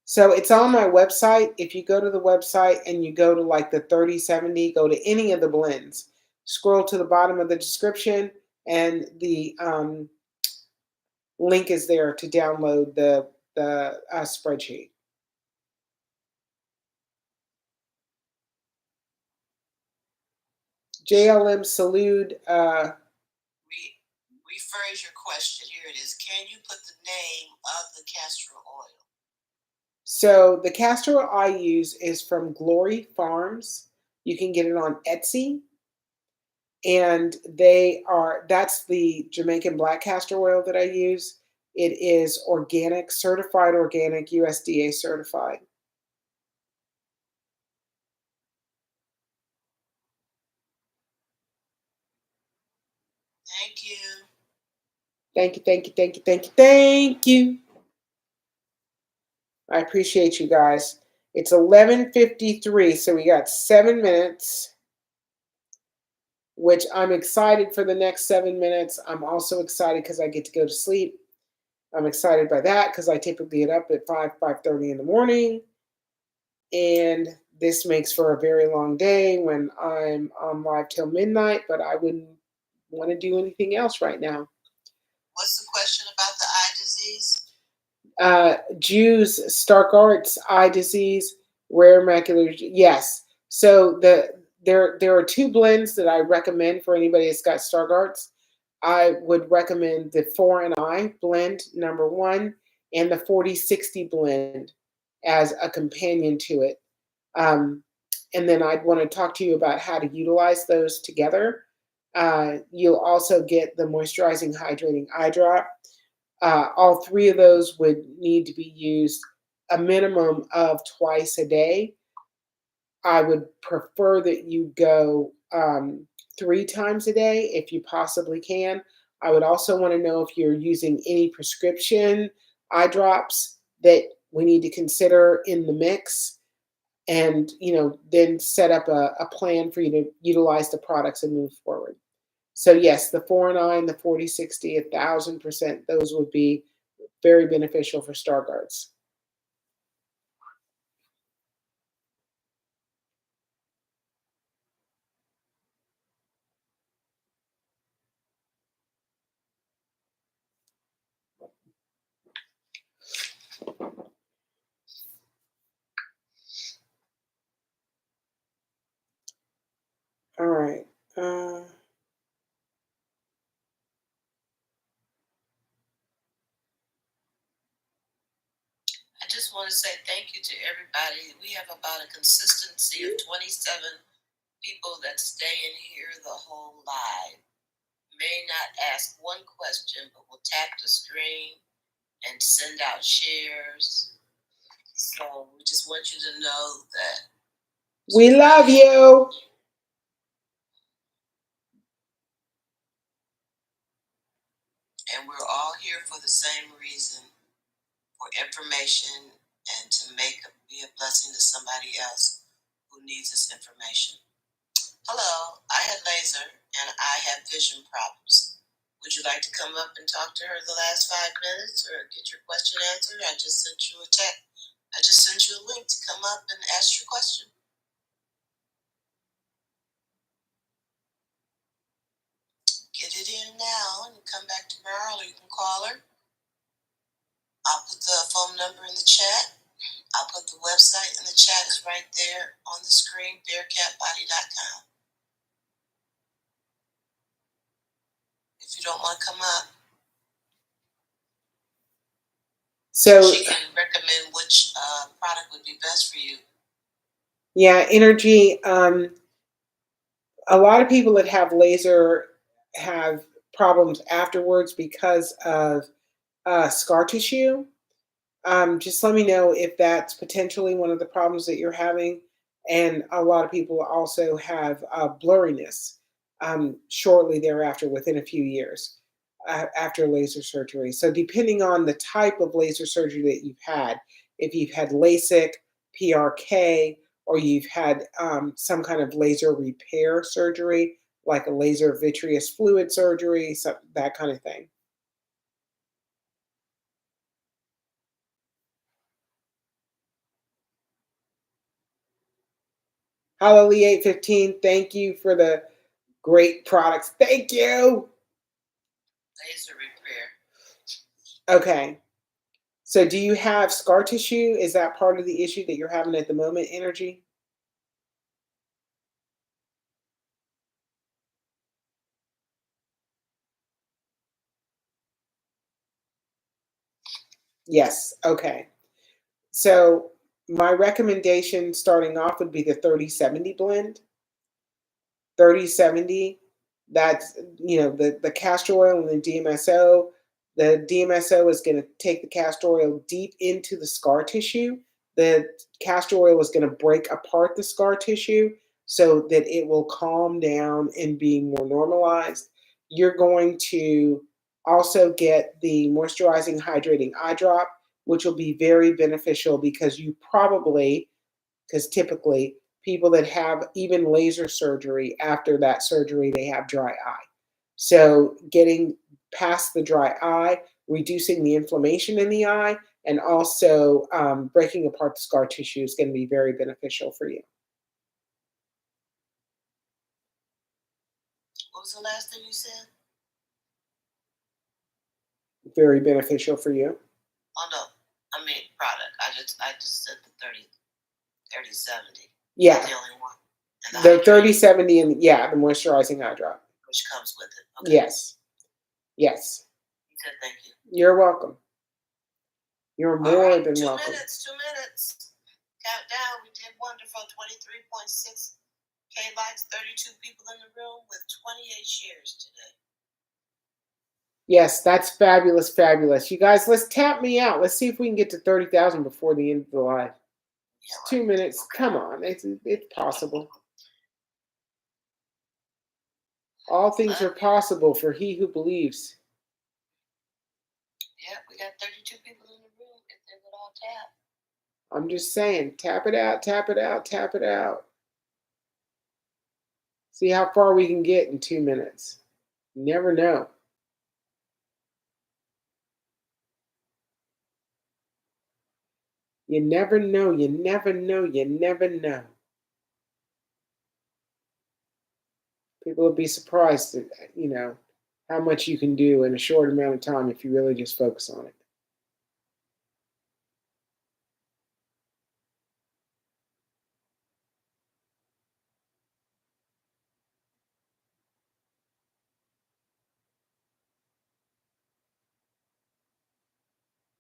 So it's on my website. If you go to the website and you go to like the 3070, go to any of the blends, scroll to the bottom of the description, and the link is there to download the spreadsheet. JLM Salute. Rephrase your question. Here it is. Can you put the name of the castor oil? So the castor oil I use is from Glory Farms. You can get it on Etsy. And that's the Jamaican black castor oil that I use. It is organic, certified organic, USDA certified. Thank you. Thank you, thank you, thank you, thank you, thank you. I appreciate you guys. It's 11:53, so we got 7 minutes, which I'm excited for the next 7 minutes. I'm also excited because I get to go to sleep. I'm excited by that because I typically get up at 5:30 in the morning. And this makes for a very long day when I'm on live till midnight, but I wouldn't want to do anything else right now. What's the question about the eye disease? Jews, Stargardt's eye disease, rare macular. Yes. So there are 2 blends that I recommend for anybody that's got Stargardt's. I would recommend the 4NI blend, number 1, and the 4060 blend as a companion to it. And then I'd want to talk to you about how to utilize those together. You'll also get the moisturizing, hydrating eye drop. All 3 of those would need to be used a minimum of twice a day. I would prefer that you go 3 times a day if you possibly can. I would also want to know if you're using any prescription eye drops that we need to consider in the mix, and then set up a plan for you to utilize the products and move forward. So yes, the 4-in-1, the 40-60, 1,000%, those would be very beneficial for Stargard's. All right. I just want to say thank you to everybody. We have about a consistency of 27 people that stay in here the whole live. May not ask one question, but will tap the screen and send out shares. So we just want you to know that We love you. and we're all here for the same reason, for information and to be a blessing to somebody else who needs this information. Hello, I had laser and I have vision problems. Would you like to come up and talk to her the last 5 minutes or get your question answered? I just sent you a text. I just sent you a link to come up and ask your question. Get it in now and come back tomorrow, or you can call her. I'll put the phone number in the chat. I'll put the website in the chat. It's right there on the screen, bearcatbody.com. If you don't want to come up, So she can recommend which product would be best for you. yeah, energy. A lot of people that have laser have problems afterwards because of scar tissue. Just let me know if that's potentially one of the problems that you're having. And a lot of people also have blurriness shortly thereafter, within a few years after laser surgery. So depending on the type of laser surgery that you've had, if you've had LASIK, PRK, or you've had some kind of laser repair surgery, like a laser vitreous fluid surgery, so that kind of thing. Hallelujah 815, thank you for the great products. Thank you. Laser repair. Okay. So do you have scar tissue? Is that part of the issue that you're having at the moment, energy? Yes. Okay. So my recommendation starting off would be the 30-70 blend. 30-70, that's the castor oil and the DMSO. The DMSO is going to take the castor oil deep into the scar tissue. The castor oil is going to break apart the scar tissue so that it will calm down and be more normalized. You're going to also get the moisturizing hydrating eye drop, which will be very beneficial because typically people that have even laser surgery, after that surgery, they have dry eye. So getting past the dry eye, reducing the inflammation in the eye, and also breaking apart the scar tissue is going to be very beneficial for you. What was the last thing you said? Very beneficial for you. Oh no, I mean product. I just said the 30-70. Yeah. That's the only one. And the 30-70 and the moisturizing eye drop. Which comes with it. Okay. Yes. Yes. You said thank you. You're welcome. You're more than 2 welcome. 2 minutes. Countdown. We did wonderful. 23.6K likes, 32 people in the room with 28 shares today. Yes, that's fabulous, fabulous. You guys, let's tap me out. Let's see if we can get to 30,000 before the end of the live. Yeah, right. 2 minutes. Okay. Come on. It's possible. All things are possible for he who believes. Yeah, we got 32 people in the room. If they would all tap. I'm just saying, tap it out, tap it out, tap it out. See how far we can get in 2 minutes. You never know. You never know, you never know, you never know. People will be surprised at, how much you can do in a short amount of time if you really just focus on it.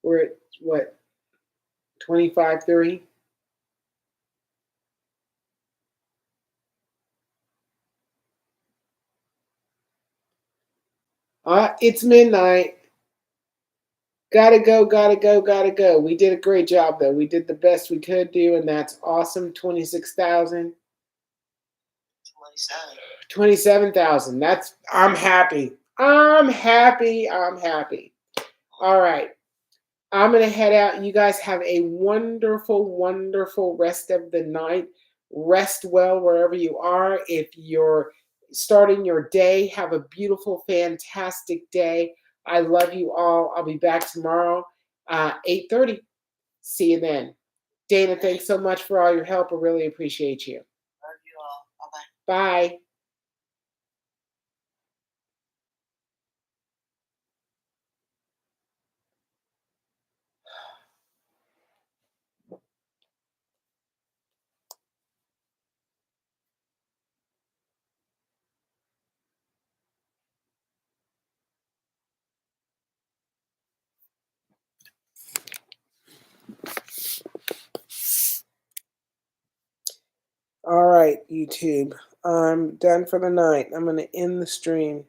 We're at what, 25, 30? It's midnight. Gotta go, gotta go, gotta go. We did a great job, though. We did the best we could do, and that's awesome. 26,000. 27,000. I'm happy. I'm happy. I'm happy. All right. I'm going to head out. You guys have a wonderful, wonderful rest of the night. Rest well wherever you are. If you're starting your day, have a beautiful, fantastic day. I love you all. I'll be back tomorrow, 8:30. See you then. Dana, thanks so much for all your help. I really appreciate you. Love you all. Bye-bye. Bye. All right, YouTube. I'm done for the night. I'm going to end the stream.